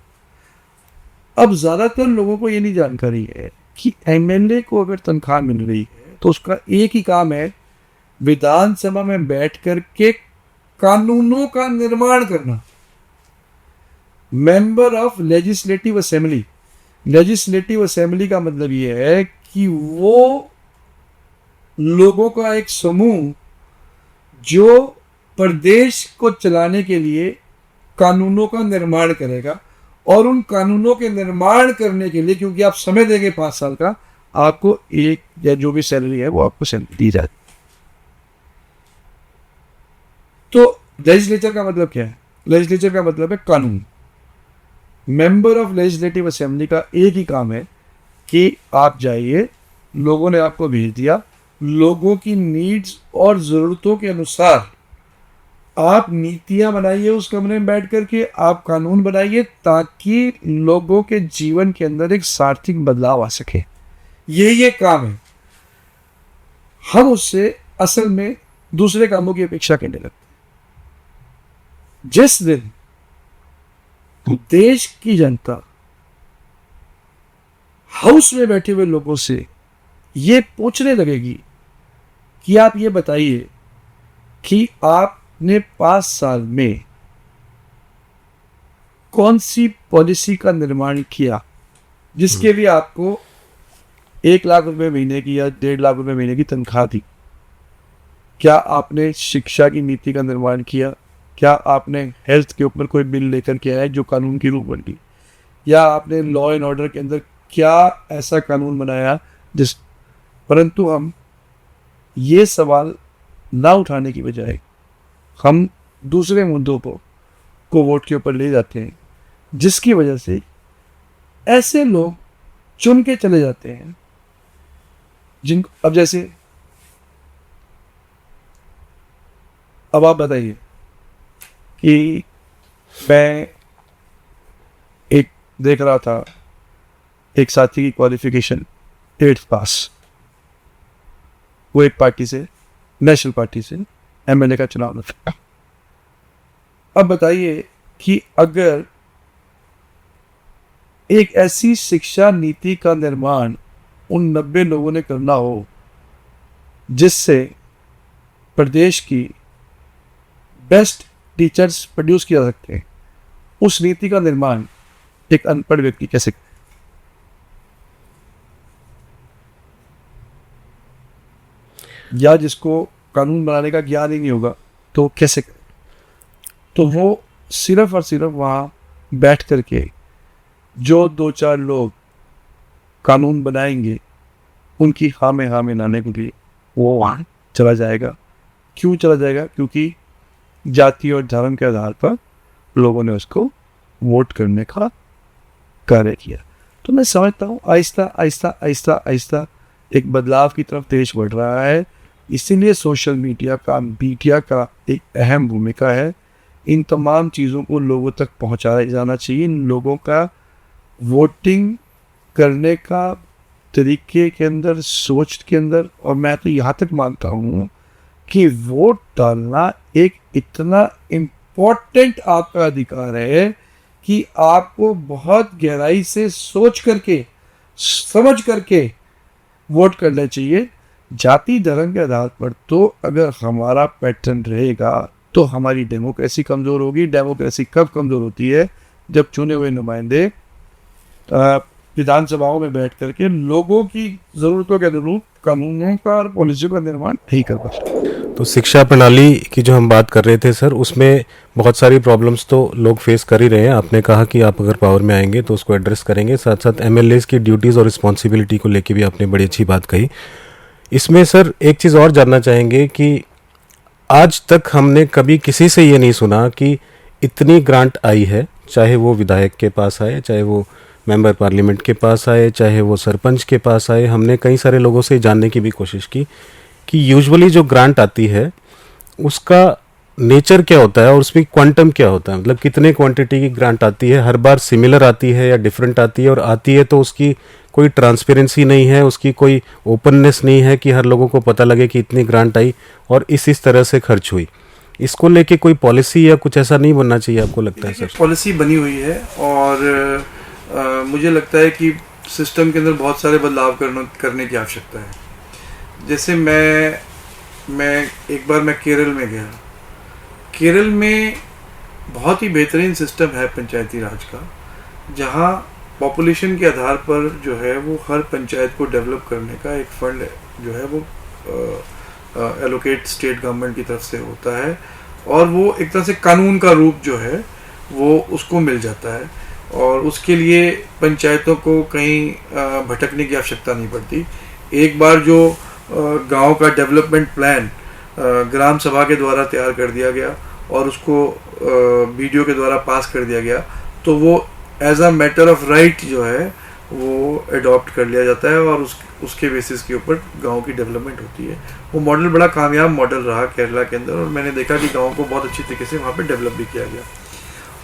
अब ज्यादातर लोगों को ये नहीं जानकारी है कि एमएलए को अगर तनख्वाह मिल रही है तो उसका एक ही काम है, विधानसभा में बैठ कर के कानूनों का निर्माण करना। Member of legislative assembly, legislative assembly का मतलब ये है कि वो लोगों का एक समूह जो प्रदेश को चलाने के लिए कानूनों का निर्माण करेगा, और उन कानूनों के निर्माण करने के लिए, क्योंकि आप समय देंगे 5 साल का, आपको एक या जो भी सैलरी है वो आपको सैलरी दी जाती। तो लेजिस्लेचर का मतलब क्या है? लेजिस्लेचर का मतलब है कानून। मेंबर ऑफ लेजिस्लेटिव असेंबली का एक ही काम है कि आप जाइए, लोगों ने आपको भेज दिया, लोगों की नीड्स और ज़रूरतों के अनुसार आप नीतियां बनाइए, उस कमरे में बैठ करके आप कानून बनाइए ताकि लोगों के जीवन के अंदर एक सार्थक बदलाव आ सके। ये काम है। हम उससे असल में दूसरे कामों की अपेक्षा करने लगते हैं। जिस दिन देश की जनता हाउस में बैठे हुए लोगों से ये पूछने लगेगी कि आप ये बताइए कि आपने 5 साल में कौन सी पॉलिसी का निर्माण किया जिसके लिए आपको 1 लाख रुपए महीने की या 1.5 लाख रुपए महीने की तनख्वाह थी? क्या आपने शिक्षा की नीति का निर्माण किया? क्या आपने हेल्थ के ऊपर कोई बिल लेकर के आया जो कानून की रूप बनी? या आपने लॉ एंड ऑर्डर के अंदर क्या ऐसा कानून बनाया जिस, परंतु हम ये सवाल ना उठाने की बजाय हम दूसरे मुद्दों को वोट के ऊपर ले जाते हैं, जिसकी वजह से ऐसे लोग चुन के चले जाते हैं जिनको, अब जैसे अब आप बताइए कि मैं एक देख रहा था, एक साथी की क्वालिफिकेशन 8th पास, वो एक पार्टी से, नेशनल पार्टी से एमएलए का चुनाव लड़ा। अब बताइए कि अगर एक ऐसी शिक्षा नीति का निर्माण उन 90 लोगों ने करना हो जिससे प्रदेश की बेस्ट टीचर्स प्रोड्यूस किया सकते हैं, उस नीति का निर्माण एक अनपढ़ व्यक्ति कैसे करे? या जिसको कानून बनाने का ज्ञान ही नहीं होगा तो वो कैसे करे? तो वो सिर्फ और सिर्फ वहाँ बैठ करके जो 2-4 लोग कानून बनाएंगे उनकी हाँ में लाने के लिए वो वहाँ चला जाएगा। क्यों चला जाएगा? क्योंकि जाति और धर्म के आधार पर लोगों ने उसको वोट करने का कार्य किया। तो मैं समझता हूँ आहिस्ता आहिस्ता आहिस्ता आहिस्ता एक बदलाव की तरफ देश बढ़ रहा है। इसीलिए सोशल मीडिया का एक अहम भूमिका है। इन तमाम चीज़ों को लोगों तक पहुँचाया जाना चाहिए। इन लोगों का वोटिंग करने का तरीके के अंदर, सोच के अंदर, और मैं तो यहाँ तक मानता हूँ कि वोट डालना एक इतना इम्पोर्टेंट आपका अधिकार है कि आपको बहुत गहराई से सोच करके, समझ करके वोट करना चाहिए। जाति धर्म के आधार पर तो अगर हमारा पैटर्न रहेगा तो हमारी डेमोक्रेसी कमज़ोर होगी। डेमोक्रेसी कब कमज़ोर होती है? जब चुने हुए नुमाइंदे विधानसभाओं में बैठ करके लोगों की ज़रूरतों के अनुरूप कानूनों का और पॉलिसियों का निर्माण नहीं कर पाते। तो शिक्षा प्रणाली की जो हम बात कर रहे थे सर, उसमें बहुत सारी प्रॉब्लम्स तो लोग फेस कर ही रहे हैं। आपने कहा कि आप अगर पावर में आएंगे तो उसको एड्रेस करेंगे। साथ साथ एमएलएस की ड्यूटीज़ और रिस्पॉन्सिबिलिटी को लेके भी आपने बड़ी अच्छी बात कही। इसमें सर एक चीज़ और जानना चाहेंगे कि आज तक हमने कभी किसी से ये नहीं सुना कि इतनी ग्रांट आई है, चाहे वो विधायक के पास आए, चाहे वो मेंबर पार्लियामेंट के पास आए, चाहे वो सरपंच के पास आए। हमने कई सारे लोगों से जानने की भी कोशिश की कि यूजुअली जो ग्रांट आती है उसका नेचर क्या होता है और उसमें क्वांटम क्या होता है, मतलब कितने क्वांटिटी की ग्रांट आती है, हर बार सिमिलर आती है या डिफरेंट आती है, और आती है तो उसकी कोई ट्रांसपेरेंसी नहीं है, उसकी कोई ओपननेस नहीं है कि हर लोगों को पता लगे कि इतनी ग्रांट आई और इस तरह से खर्च हुई। इसको लेके कोई पॉलिसी या कुछ ऐसा नहीं बनना चाहिए आपको लगता है सर? पॉलिसी बनी हुई है और मुझे लगता है कि सिस्टम के अंदर बहुत सारे बदलाव करने की आवश्यकता है। जैसे मैं एक बार मैं केरल में गया। केरल में बहुत ही बेहतरीन सिस्टम है पंचायती राज का, जहाँ पॉपुलेशन के आधार पर जो है वो हर पंचायत को डेवलप करने का एक फंड जो है वो एलोकेट स्टेट गवर्नमेंट की तरफ से होता है और वो एक तरह से कानून का रूप जो है वो उसको मिल जाता है और उसके लिए पंचायतों को कहीं भटकने की आवश्यकता नहीं पड़ती। एक बार जो गांव का डेवलपमेंट प्लान ग्राम सभा के द्वारा तैयार कर दिया गया और उसको वीडियो के द्वारा पास कर दिया गया तो वो as a matter of right जो है वो अडॉप्ट कर लिया जाता है और उसके बेसिस के ऊपर गांव की डेवलपमेंट होती है। वो मॉडल बड़ा कामयाब मॉडल रहा केरला के अंदर और मैंने देखा कि गाँव को बहुत अच्छी तरीके से वहाँ पर डेवलप भी किया गया।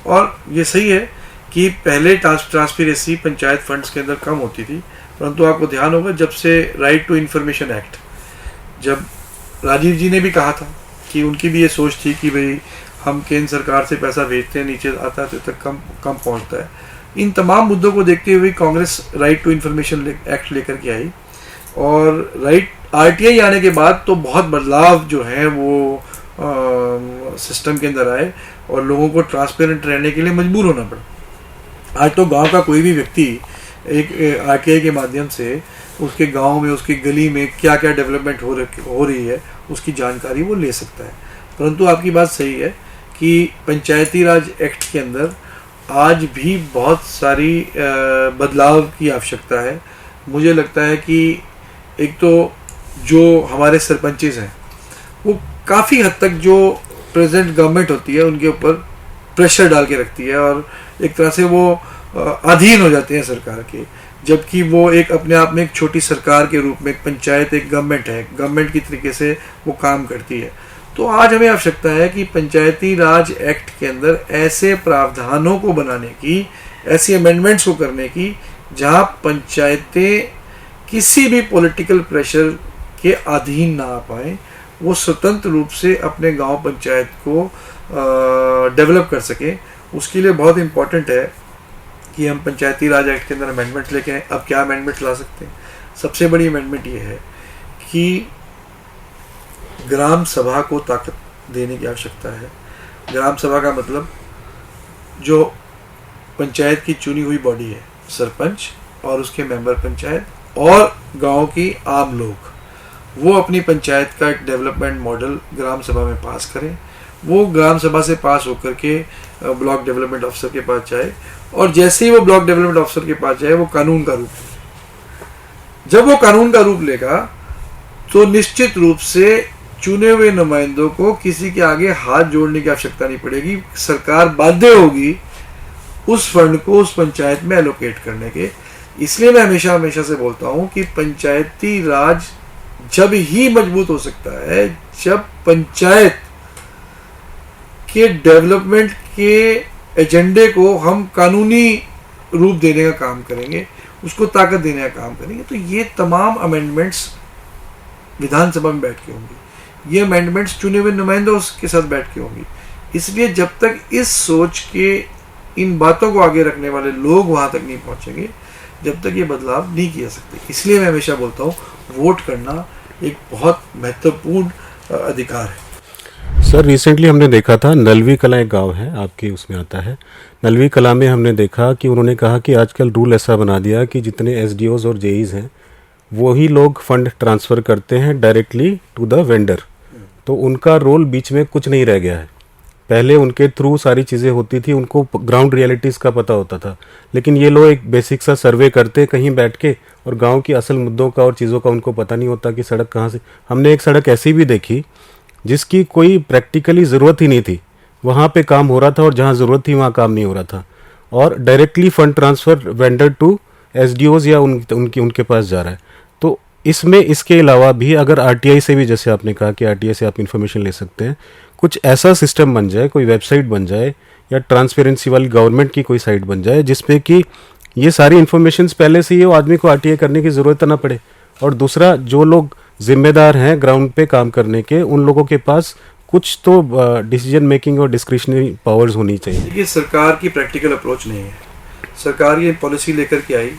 और ये सही है कि पहले ट्रांसपेरेंसी पंचायत फंड्स के अंदर कम होती थी, परंतु आपको ध्यान होगा जब से राइट टू इंफॉर्मेशन एक्ट, जब राजीव जी ने भी कहा था कि उनकी भी ये सोच थी कि भाई हम केंद्र सरकार से पैसा भेजते हैं, नीचे आता है तो तक कम पहुंचता है। इन तमाम मुद्दों को देखते हुए Congress right to information act लेकर के आई और राइट आरटीआई आने के बाद तो बहुत बदलाव जो है वो सिस्टम के अंदर आए और लोगों को ट्रांसपेरेंट रहने के लिए मजबूर होना पड़ा। आज तो गांव का कोई भी व्यक्ति एक आरटीआई के माध्यम से उसके गांव में, उसकी गली में क्या क्या डेवलपमेंट हो रही है उसकी जानकारी वो ले सकता है। परंतु आपकी बात सही है कि पंचायती राज एक्ट के अंदर आज भी बहुत सारी बदलाव की आवश्यकता है। मुझे लगता है कि एक तो जो हमारे सरपंचेस हैं वो काफ़ी हद तक जो प्रेजेंट गवर्नमेंट होती है उनके ऊपर प्रेशर डाल के रखती है और एक तरह से वो अधीन हो जाते हैं सरकार के, जबकि वो एक अपने आप में एक छोटी सरकार के रूप में, एक पंचायत एक गवर्नमेंट है, गवर्नमेंट की तरीके से वो काम करती है। तो आज हमें आवश्यकता है कि पंचायती राज एक्ट के अंदर ऐसे प्रावधानों को बनाने की, ऐसी अमेंडमेंट्स को करने की जहां पंचायतें किसी भी पॉलिटिकल प्रेशर के अधीन ना आ पाए, वो स्वतंत्र रूप से अपने गांव पंचायत को डेवलप कर सके। उसके लिए बहुत इम्पोर्टेंट है कि हम पंचायती राज एक्ट के अंदर अमेंडमेंट लेके आए। अब क्या अमेंडमेंट ला सकते हैं? सबसे बड़ी अमेंडमेंट ये है कि ग्राम सभा को ताकत देने की आवश्यकता है। ग्राम सभा का मतलब जो पंचायत की चुनी हुई बॉडी है, सरपंच और उसके मेंबर पंचायत और गांव की आम लोग, वो अपनी पंचायत का एक डेवलपमेंट मॉडल ग्राम सभा में पास करें। वो ग्राम सभा से पास होकर के ब्लॉक डेवलपमेंट ऑफिसर के पास जाए और जैसे ही वो ब्लॉक डेवलपमेंट ऑफिसर के पास जाए वो कानून का रूप ले। जब वो कानून का रूप लेगा तो निश्चित रूप से चुने हुए नुमाइंदों को किसी के आगे हाथ जोड़ने की आवश्यकता नहीं पड़ेगी। सरकार बाध्य होगी उस फंड को उस पंचायत में एलोकेट करने के। इसलिए मैं हमेशा से बोलता हूं कि पंचायती राज जब ही मजबूत हो सकता है जब पंचायत के डेवलपमेंट के एजेंडे को हम कानूनी रूप देने का काम करेंगे, उसको ताकत देने का काम करेंगे। तो ये तमाम अमेंडमेंट्स विधानसभा में बैठ के होंगी, ये अमेंडमेंट्स चुने हुए नुमाइंदों के साथ बैठ के होंगी। इसलिए जब तक इस सोच के, इन बातों को आगे रखने वाले लोग वहां तक नहीं पहुंचेंगे, जब तक ये बदलाव नहीं किया सकते। इसलिए मैं हमेशा बोलता हूँ वोट करना एक बहुत महत्वपूर्ण अधिकार है। सर, रिसेंटली हमने देखा था, नलवी कला एक गांव है आपके उसमें आता है, नलवी कला में हमने देखा कि उन्होंने कहा कि आजकल रूल ऐसा बना दिया कि जितने एसडीओज और जेईज हैं वही लोग फंड ट्रांसफ़र करते हैं डायरेक्टली टू द वेंडर। तो उनका रोल बीच में कुछ नहीं रह गया है। पहले उनके थ्रू सारी चीज़ें होती थी, उनको ग्राउंड रियलिटीज़ का पता होता था, लेकिन ये लोग एक बेसिक सा सर्वे करते कहीं बैठ के और गांव की असल मुद्दों का और चीज़ों का उनको पता नहीं होता कि सड़क कहाँ से। हमने एक सड़क ऐसी भी देखी जिसकी कोई प्रैक्टिकली ज़रूरत ही नहीं थी, वहाँ पे काम हो रहा था और जहाँ ज़रूरत थी वहाँ काम नहीं हो रहा था, और directly fund transfer vendor to SDOs या उनके पास जा रहा है। तो इसमें इसके अलावा भी अगर आरटीआई से भी, जैसे आपने कहा कि आरटीआई से आप इन्फॉर्मेशन ले सकते हैं, कुछ ऐसा सिस्टम बन जाए, कोई वेबसाइट बन जाए या ट्रांसपेरेंसी वाली गवर्नमेंट की कोई साइट बन जाए जिसपे कि ये सारी इन्फॉर्मेशन पहले से ही हो, आदमी को आरटीआई करने की ज़रूरत ना पड़े। और दूसरा, जो लोग जिम्मेदार हैं ग्राउंड पे काम करने के, उन लोगों के पास कुछ तो डिसीजन मेकिंग और डिस्क्रिशनरी पावर्स होनी चाहिए। ये सरकार की प्रैक्टिकल अप्रोच नहीं है। सरकार ये पॉलिसी लेकर के आई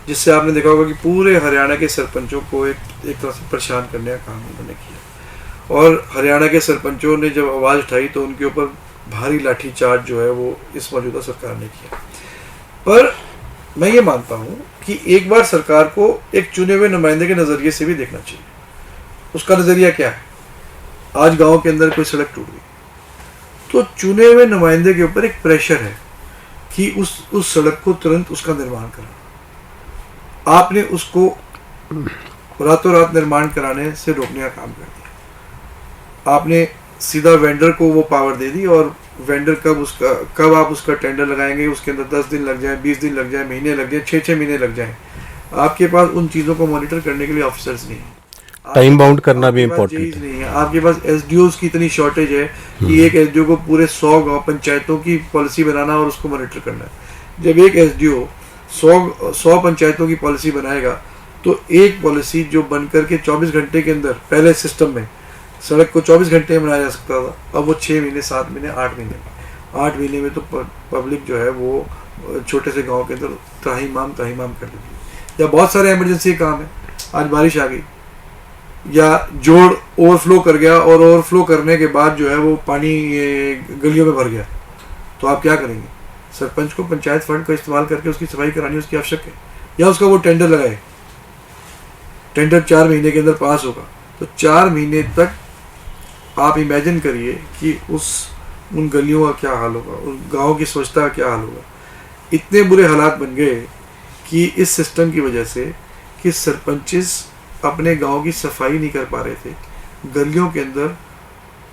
जिससे आपने देखा होगा कि पूरे हरियाणा के सरपंचों को एक तरह से परेशान करने का काम उन्होंने किया, और हरियाणा के सरपंचों ने जब आवाज़ उठाई तो उनके ऊपर भारी लाठीचार्ज जो है वो इस मौजूदा सरकार ने किया। पर मैं ये मानता हूँ कि एक बार सरकार को एक चुने हुए नुमाइंदे के नज़रिए से भी देखना चाहिए। उसका नज़रिया क्या है? आज गांव के अंदर कोई सड़क टूट गई तो चुने हुए नुमाइंदे के ऊपर एक प्रेशर है कि उस सड़क को तुरंत उसका निर्माण करना। आपने उसको रातों रात निर्माण कराने से रोकने का काम कर दिया। आपने सीधा वेंडर को वो पावर दे दी, और वेंडर कब आप उसका टेंडर लगाएंगे, उसके अंदर 10 दिन लग जाए, 20 दिन लग जाए, महीने लग जाए, 6 महीने लग जाए। आपके पास उन चीज़ों को मॉनिटर करने के लिए ऑफिसर्स नहीं है, टाइम बाउंड करना भी इम्पोर्टेंट है। नहीं है। आपके पास एसडीओज की इतनी शॉर्टेज है कि एक एसडीओ को पूरे 100 गाँव पंचायतों की पॉलिसी बनाना और उसको मॉनिटर करना है। जब एक एसडीओ 100 पंचायतों की पॉलिसी बनाएगा तो एक पॉलिसी जो बनकर के 24 घंटे के अंदर, पहले सिस्टम में सड़क को 24 घंटे में बनाया जा सकता था, अब वो 6 महीने, 7 महीने, 8 महीने में तो पब्लिक जो है वो छोटे से गांव के अंदर त्राहिमाम कर देती है। या बहुत सारे इमरजेंसी काम है, आज बारिश आ गई या जोड़ ओवरफ्लो कर गया और ओवरफ्लो करने के बाद जो है वो पानी गलियों में भर गया, तो आप क्या करेंगे? सरपंच को पंचायत फंड का इस्तेमाल करके उसकी सफाई करानी उसकी आवश्यक है, या उसका वो टेंडर लगाए। टेंडर 4 महीने के अंदर पास होगा, तो 4 महीने तक आप इमेजिन करिए कि उन गलियों का क्या हाल होगा, उन गाँव की स्वच्छता का क्या हाल होगा। इतने बुरे हालात बन गए कि इस सिस्टम की वजह से कि सरपंचेस अपने गांव की सफाई नहीं कर पा रहे थे, गलियों के अंदर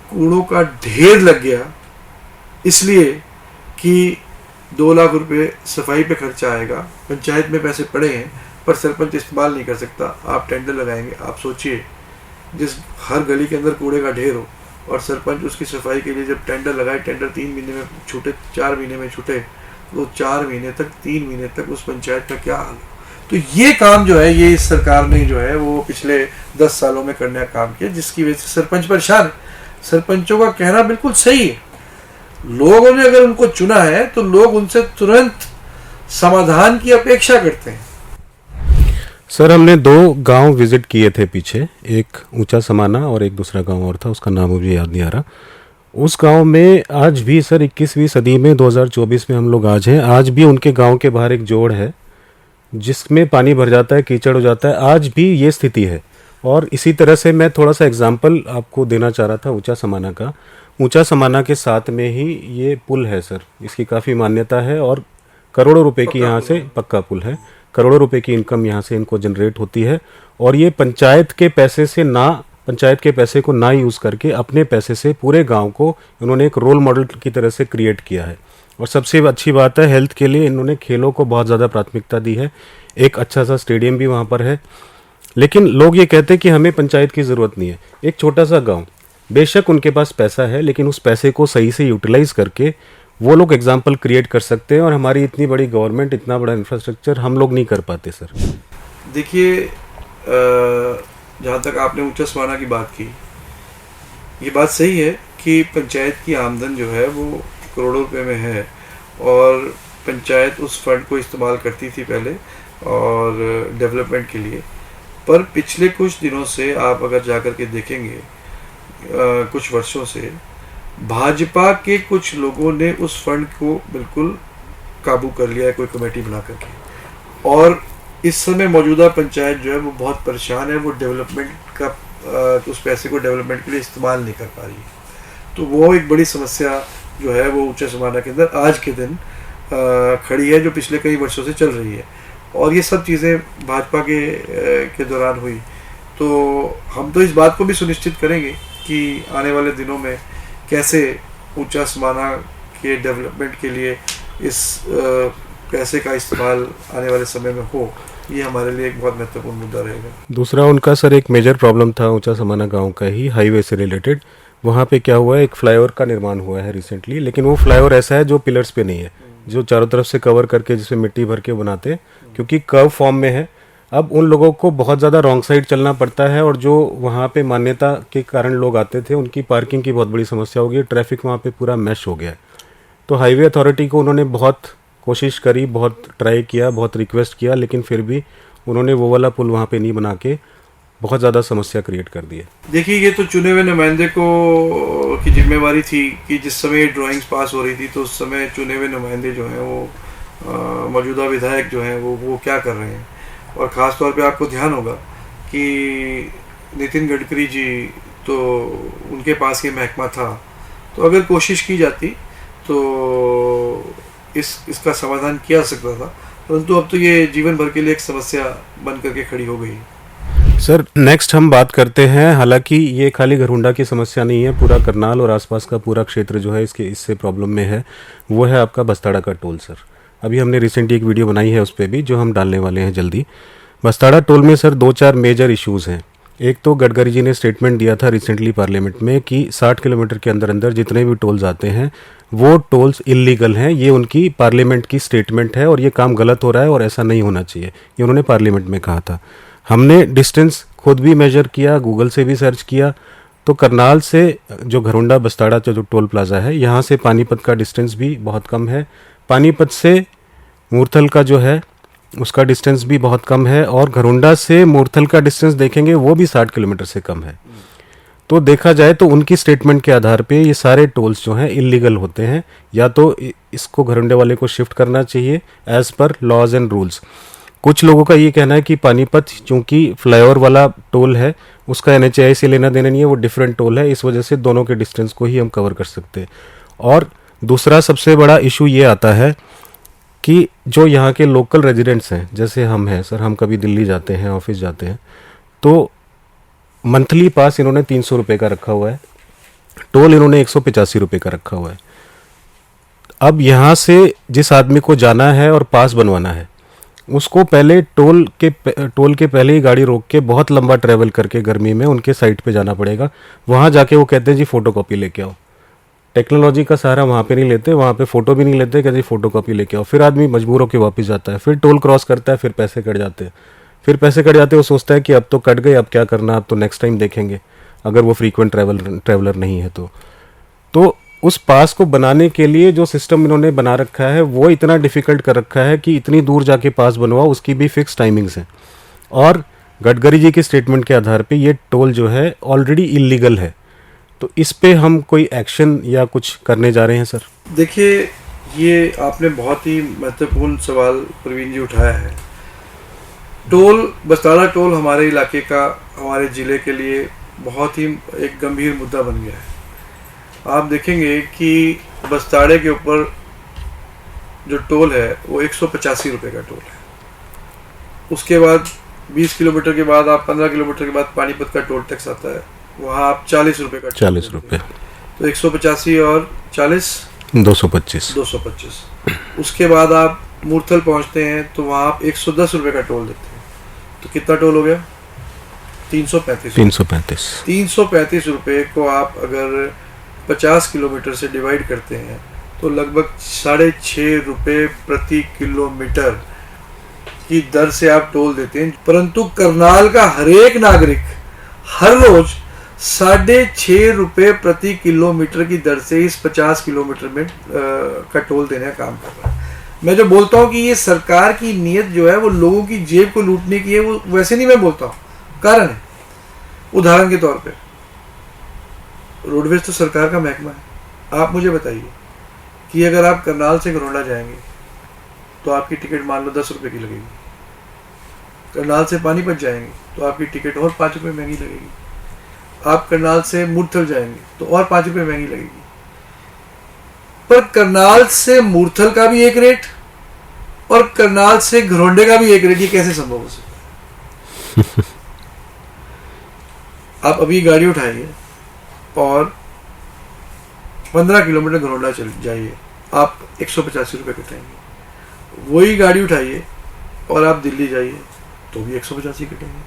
कूड़ों का ढेर लग गया, इसलिए कि 2 लाख रुपए सफाई पे खर्चा आएगा, पंचायत में पैसे पड़े हैं पर सरपंच इस्तेमाल नहीं कर सकता, आप टेंडर लगाएंगे। आप सोचिए, जिस हर गली के अंदर कूड़े का ढेर हो और सरपंच उसकी सफाई के लिए जब टेंडर लगाए, टेंडर 3 महीने में छूटे, 4 महीने में छूटे, तो 4 महीने तक, 3 महीने तक उस पंचायत का क्या हाल हो। तो ये काम जो है, ये इस सरकार ने जो है वो पिछले 10 सालों में करने का काम किया, जिसकी वजह से सरपंच परेशान है। सरपंचों का कहना बिल्कुल सही है, लोगों ने अगर उनको चुना है तो लोग उनसे तुरंत समाधान की अपेक्षा करते हैं। सर हमने 2 गांव विजिट किए थे पीछे, एक ऊंचा समाना और एक दूसरा गांव और था, उसका नाम मुझे याद नहीं आ रहा। उस गांव में आज भी सर 21वीं सदी में 2024 में हम लोग आज हैं, आज भी उनके गांव के बाहर एक जोड़ है जिसमें पानी भर जाता है, कीचड़ हो जाता है, आज भी ये स्थिति है। और इसी तरह से मैं थोड़ा सा एग्जांपल आपको देना चाह रहा था ऊंचा समाना का। ऊंचा समाना के साथ में ही ये पुल है सर, इसकी काफ़ी मान्यता है और करोड़ों रुपए की यहाँ से पक्का पुल है, करोड़ों रुपए की इनकम यहाँ से इनको जनरेट होती है। और ये पंचायत के पैसे से ना, पंचायत के पैसे को ना यूज़ करके अपने पैसे से पूरे गांव को इन्होंने एक रोल मॉडल की तरह से क्रिएट किया है। और सबसे अच्छी बात है, हेल्थ के लिए इन्होंने खेलों को बहुत ज़्यादा प्राथमिकता दी है, एक अच्छा सा स्टेडियम भी वहाँ पर है। लेकिन लोग ये कहते हैं कि हमें पंचायत की ज़रूरत नहीं है। एक छोटा सा गाँव, बेशक उनके पास पैसा है लेकिन उस पैसे को सही से यूटिलाइज करके वो लोग एग्जाम्पल क्रिएट कर सकते हैं। और हमारी इतनी बड़ी गवर्नमेंट, इतना बड़ा इंफ्रास्ट्रक्चर हम लोग नहीं कर पाते सर। देखिए, जहाँ तक आपने ऊंचा समाना की बात की, ये बात सही है कि पंचायत की आमदन जो है वो करोड़ों रुपए में है और पंचायत उस फंड को इस्तेमाल करती थी पहले और डेवलपमेंट के लिए। पर पिछले कुछ दिनों से आप अगर जाकर के देखेंगे, कुछ वर्षों से भाजपा के कुछ लोगों ने उस फंड को बिल्कुल काबू कर लिया है, कोई कमेटी बना करके। और इस समय मौजूदा पंचायत जो है वो बहुत परेशान है, वो डेवलपमेंट का उस पैसे को डेवलपमेंट के लिए इस्तेमाल नहीं कर पा रही है। तो वो एक बड़ी समस्या जो है वो ऊंचा समाना के अंदर आज के दिन खड़ी है, जो पिछले कई वर्षों से चल रही है। और ये सब चीज़ें भाजपा के दौरान हुई। तो हम तो इस बात को भी सुनिश्चित करेंगे कि आने वाले दिनों में कैसे ऊंचा समाना के डेवलपमेंट के लिए इस पैसे का इस्तेमाल आने वाले समय में हो, ये हमारे लिए एक बहुत महत्वपूर्ण मुद्दा रहेगा। दूसरा उनका सर एक मेजर प्रॉब्लम था ऊंचा समाना गांव का ही, हाईवे से रिलेटेड। वहाँ पे क्या हुआ है, एक फ्लाईओवर का निर्माण हुआ है रिसेंटली, लेकिन वो फ्लाईओवर ऐसा है जो पिलर्स पे नहीं है, जो चारों तरफ से कवर करके जिसमें मिट्टी भर के बनाते हैं, क्योंकि कर्व फॉर्म में है। अब उन लोगों को बहुत ज़्यादा रॉन्ग साइड चलना पड़ता है और जो वहाँ पे मान्यता के कारण लोग आते थे उनकी पार्किंग की बहुत बड़ी समस्या हो गई, ट्रैफिक वहाँ पे पूरा मैश हो गया है। तो हाईवे अथॉरिटी को उन्होंने बहुत कोशिश करी, बहुत ट्राई किया, बहुत रिक्वेस्ट किया, लेकिन फिर भी उन्होंने वो वाला पुल वहाँ पे नहीं बना के बहुत ज़्यादा समस्या क्रिएट कर दी है। देखिए, ये तो चुने हुए नुमाइंदे को की जिम्मेवारी थी कि जिस समय ड्राइंग्स पास हो रही थी तो उस समय चुने हुए नुमाइंदे जो हैं वो मौजूदा विधायक जो हैं वो क्या कर रहे हैं। और ख़ास तौर पे आपको ध्यान होगा कि नितिन गडकरी जी, तो उनके पास ये महकमा था, तो अगर कोशिश की जाती तो इसका समाधान किया जा सकता था, परंतु अब तो ये जीवन भर के लिए एक समस्या बन करके खड़ी हो गई। सर नेक्स्ट हम बात करते हैं, हालांकि ये खाली घरहुंडा की समस्या नहीं है, पूरा करनाल और आसपास का पूरा क्षेत्र जो है इससे प्रॉब्लम में है, वो है आपका बस्ताड़ा का टोल। सर अभी हमने रिसेंटली एक वीडियो बनाई है उस पर भी, जो हम डालने वाले हैं जल्दी। बस्ताड़ा टोल में सर 2-4 मेजर इश्यूज़ हैं। एक तो गडकरी जी ने स्टेटमेंट दिया था रिसेंटली पार्लियामेंट में कि 60 किलोमीटर के अंदर अंदर जितने भी टोल्स आते हैं वो टोल्स इलीगल हैं। ये उनकी पार्लियामेंट की स्टेटमेंट है और ये काम गलत हो रहा है और ऐसा नहीं होना चाहिए, ये उन्होंने पार्लियामेंट में कहा था। हमने डिस्टेंस खुद भी मेजर किया, गूगल से भी सर्च किया, तो करनाल से जो घरहुंडा बस्ताड़ा जो टोल प्लाजा है, यहाँ से पानीपत का डिस्टेंस भी बहुत कम है, पानीपत से मूर्थल का जो है उसका डिस्टेंस भी बहुत कम है, और घरहुंडा से मूर्थल का डिस्टेंस देखेंगे वो भी 60 किलोमीटर से कम है। तो देखा जाए तो उनकी स्टेटमेंट के आधार पे ये सारे टोल्स जो हैं इलीगल होते हैं, या तो इसको घरहुंडे वाले को शिफ्ट करना चाहिए as per laws and rules. कुछ लोगों का ये कहना है कि पानीपत चूंकि फ्लाईओवर वाला टोल है, उसका NHAI से लेना देना नहीं है, वो डिफरेंट टोल है, इस वजह से दोनों के डिस्टेंस को ही हम कवर कर सकते हैं। और दूसरा सबसे बड़ा इशू ये आता है कि जो यहाँ के लोकल रेजिडेंट्स हैं, जैसे हम हैं सर, हम कभी दिल्ली जाते हैं, ऑफिस जाते हैं, तो मंथली पास इन्होंने 300 रुपये का रखा हुआ है, टोल इन्होंने 185 रुपये का रखा हुआ है। अब यहाँ से जिस आदमी को जाना है और पास बनवाना है, उसको पहले टोल के पहले ही गाड़ी रोक के बहुत लंबा ट्रैवल करके गर्मी में उनके साइट पे जाना पड़ेगा। वहाँ जाके वो कहते हैं जी फ़ोटोकॉपी लेके आओ। टेक्नोलॉजी का सहारा वहाँ पे नहीं लेते, वहाँ पे फ़ोटो भी नहीं लेते, कहते जी फ़ोटोकॉपी लेके आओ। फिर आदमी मजबूर होकर वापस जाता है, फिर टोल क्रॉस करता है, फिर पैसे कट जाते हैं। फिर पैसे कट जाते हैं, वो सोचता है कि अब तो कट गए, अब क्या करना, अब तो नेक्स्ट टाइम देखेंगे, अगर वो फ्रीक्वेंट ट्रैवलर नहीं है तो उस पास को बनाने के लिए जो सिस्टम इन्होंने बना रखा है वो इतना डिफ़िकल्ट कर रखा है कि इतनी दूर जाके पास बनवाओ, उसकी भी फिक्स टाइमिंग्स हैं। और गडकरी जी के स्टेटमेंट के आधार पे ये टोल जो है ऑलरेडी इलीगल है। तो इस पे हम कोई एक्शन या कुछ करने जा रहे हैं सर? देखिए, ये आपने बहुत ही महत्वपूर्ण सवाल प्रवीण जी उठाया है। टोल, बस्ताड़ा टोल हमारे इलाके का, हमारे ज़िले के लिए बहुत ही एक गंभीर मुद्दा बन गया है। आप देखेंगे कि बस्ताड़े के ऊपर जो टोल है वो 185 रुपये का टोल है। उसके बाद 20 किलोमीटर के बाद, आप 15 किलोमीटर के बाद पानीपत का टोल टैक्स आता है, वहाँ आप 40 रुपये का 40 रुपये। तो 185 और 40 225। उसके बाद आप मूर्थल पहुँचते हैं तो वहाँ आप 110 रुपये का टोल देते हैं। तो कितना टोल हो गया? 335 रुपये को आप अगर 50 किलोमीटर से डिवाइड करते हैं तो लगभग 6.5 रुपये प्रति किलोमीटर की दर से आप टोल देते हैं। परंतु करनाल का हर एक नागरिक हर रोज 6.5 रुपये प्रति किलोमीटर की दर से इस 50 किलोमीटर में का टोल देने का काम कर रहा है। मैं जो बोलता हूँ कि ये सरकार की नीयत जो है वो लोगों की जेब को लूटने की है, वो वैसे नहीं मैं बोलता हूँ, कारण है। उदाहरण के तौर पे रोडवेज तो सरकार का महकमा है। आप मुझे बताइए कि अगर आप करनाल से घरौंडा जाएंगे तो आपकी टिकट मान लो 10 रुपये की लगेगी। करनाल से पानीपत जाएंगे तो आपकी टिकट और 5 रुपये महंगी लगेगी। आप करनाल से मूर्थल जाएंगे तो और 5 रुपये महंगी लगेगी। पर करनाल से मूर्थल का भी एक रेट और करनाल से घरौंडे का भी एक रेट, ये कैसे संभव हो सकता है? आप अभी गाड़ी उठाइए और 15 किलोमीटर घरौंडा चल जाइए, आप 185 रुपये कटेंगे। वही गाड़ी उठाइए और आप दिल्ली जाइए तो भी 185 कटेंगे।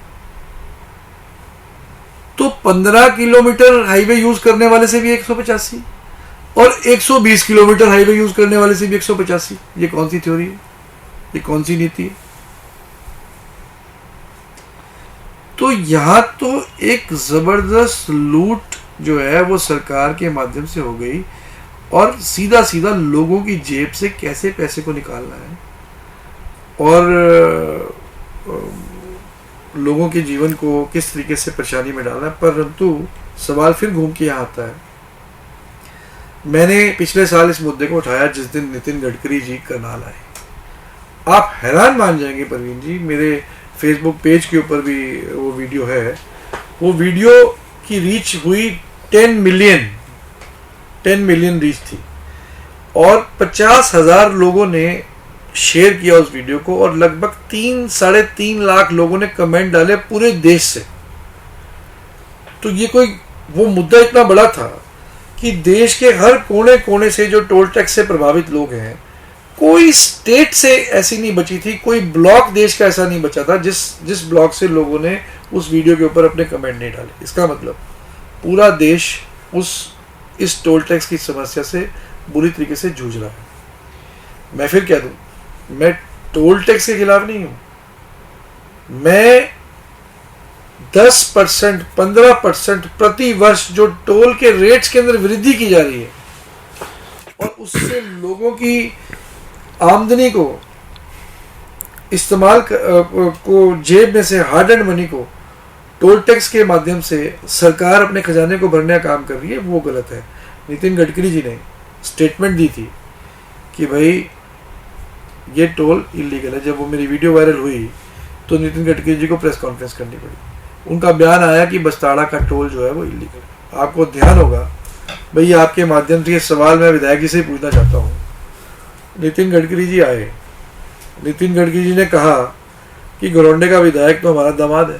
तो 15 किलोमीटर हाईवे यूज करने वाले से भी 185 और 120 किलोमीटर हाईवे यूज करने वाले से भी 185। ये कौन सी थ्योरी है? ये कौन सी नीति है? तो यहां तो एक जबरदस्त लूट जो है वो सरकार के माध्यम से हो गई और सीधा सीधा लोगों की जेब से कैसे पैसे को निकालना है और लोगों के जीवन को किस तरीके से परेशानी में डालना है। परंतु सवाल फिर घूम के यहाँ आता है। मैंने पिछले साल इस मुद्दे को उठाया जिस दिन नितिन गडकरी जी करनाल आए। आप हैरान मान जाएंगे प्रवीण जी, मेरे फेसबुक पेज के ऊपर भी वो वीडियो है। वो वीडियो की रीच हुई 10 मिलियन रीच थी और 50,000 लोगों ने शेयर किया उस वीडियो को और लगभग 3-3.5 लाख लोगों ने कमेंट डाले पूरे देश से। तो ये कोई वो मुद्दा इतना बड़ा था कि देश के हर कोने कोने से जो टोल टैक्स से प्रभावित लोग हैं, कोई स्टेट से ऐसी नहीं बची थी, कोई ब्लॉक देश का ऐसा नहीं बचा था जिस ब्लॉक से लोगों ने उस वीडियो के ऊपर अपने कमेंट नहीं डाले। इसका मतलब पूरा देश इस टोल टैक्स की समस्या से बुरी तरीके से जूझ रहा है। मैं फिर क्या दूं, मैं टोल टैक्स के खिलाफ नहीं हूं। मैं 10%, 15% प्रति वर्ष जो टोल के रेट्स के अंदर वृद्धि की जा रही है और उससे लोगों की आमदनी को इस्तेमाल को जेब में से हार्ड एंड मनी को टोल टैक्स के माध्यम से सरकार अपने खजाने को भरने का काम कर रही है, वो गलत है। नितिन गडकरी जी ने स्टेटमेंट दी थी कि भाई ये टोल इलीगल है। जब वो मेरी वीडियो वायरल हुई तो नितिन गडकरी जी को प्रेस कॉन्फ्रेंस करनी पड़ी। उनका बयान आया कि बस्ताड़ा का टोल जो है वो इलीगल है। आपको ध्यान होगा भाई, आपके माध्यम से ये सवाल मैं विधायक जी से ही पूछना चाहता हूँ। नितिन गडकरी जी आए, नितिन गडकरी जी ने कहा कि घरौंडे का विधायक तो हमारा दामाद है,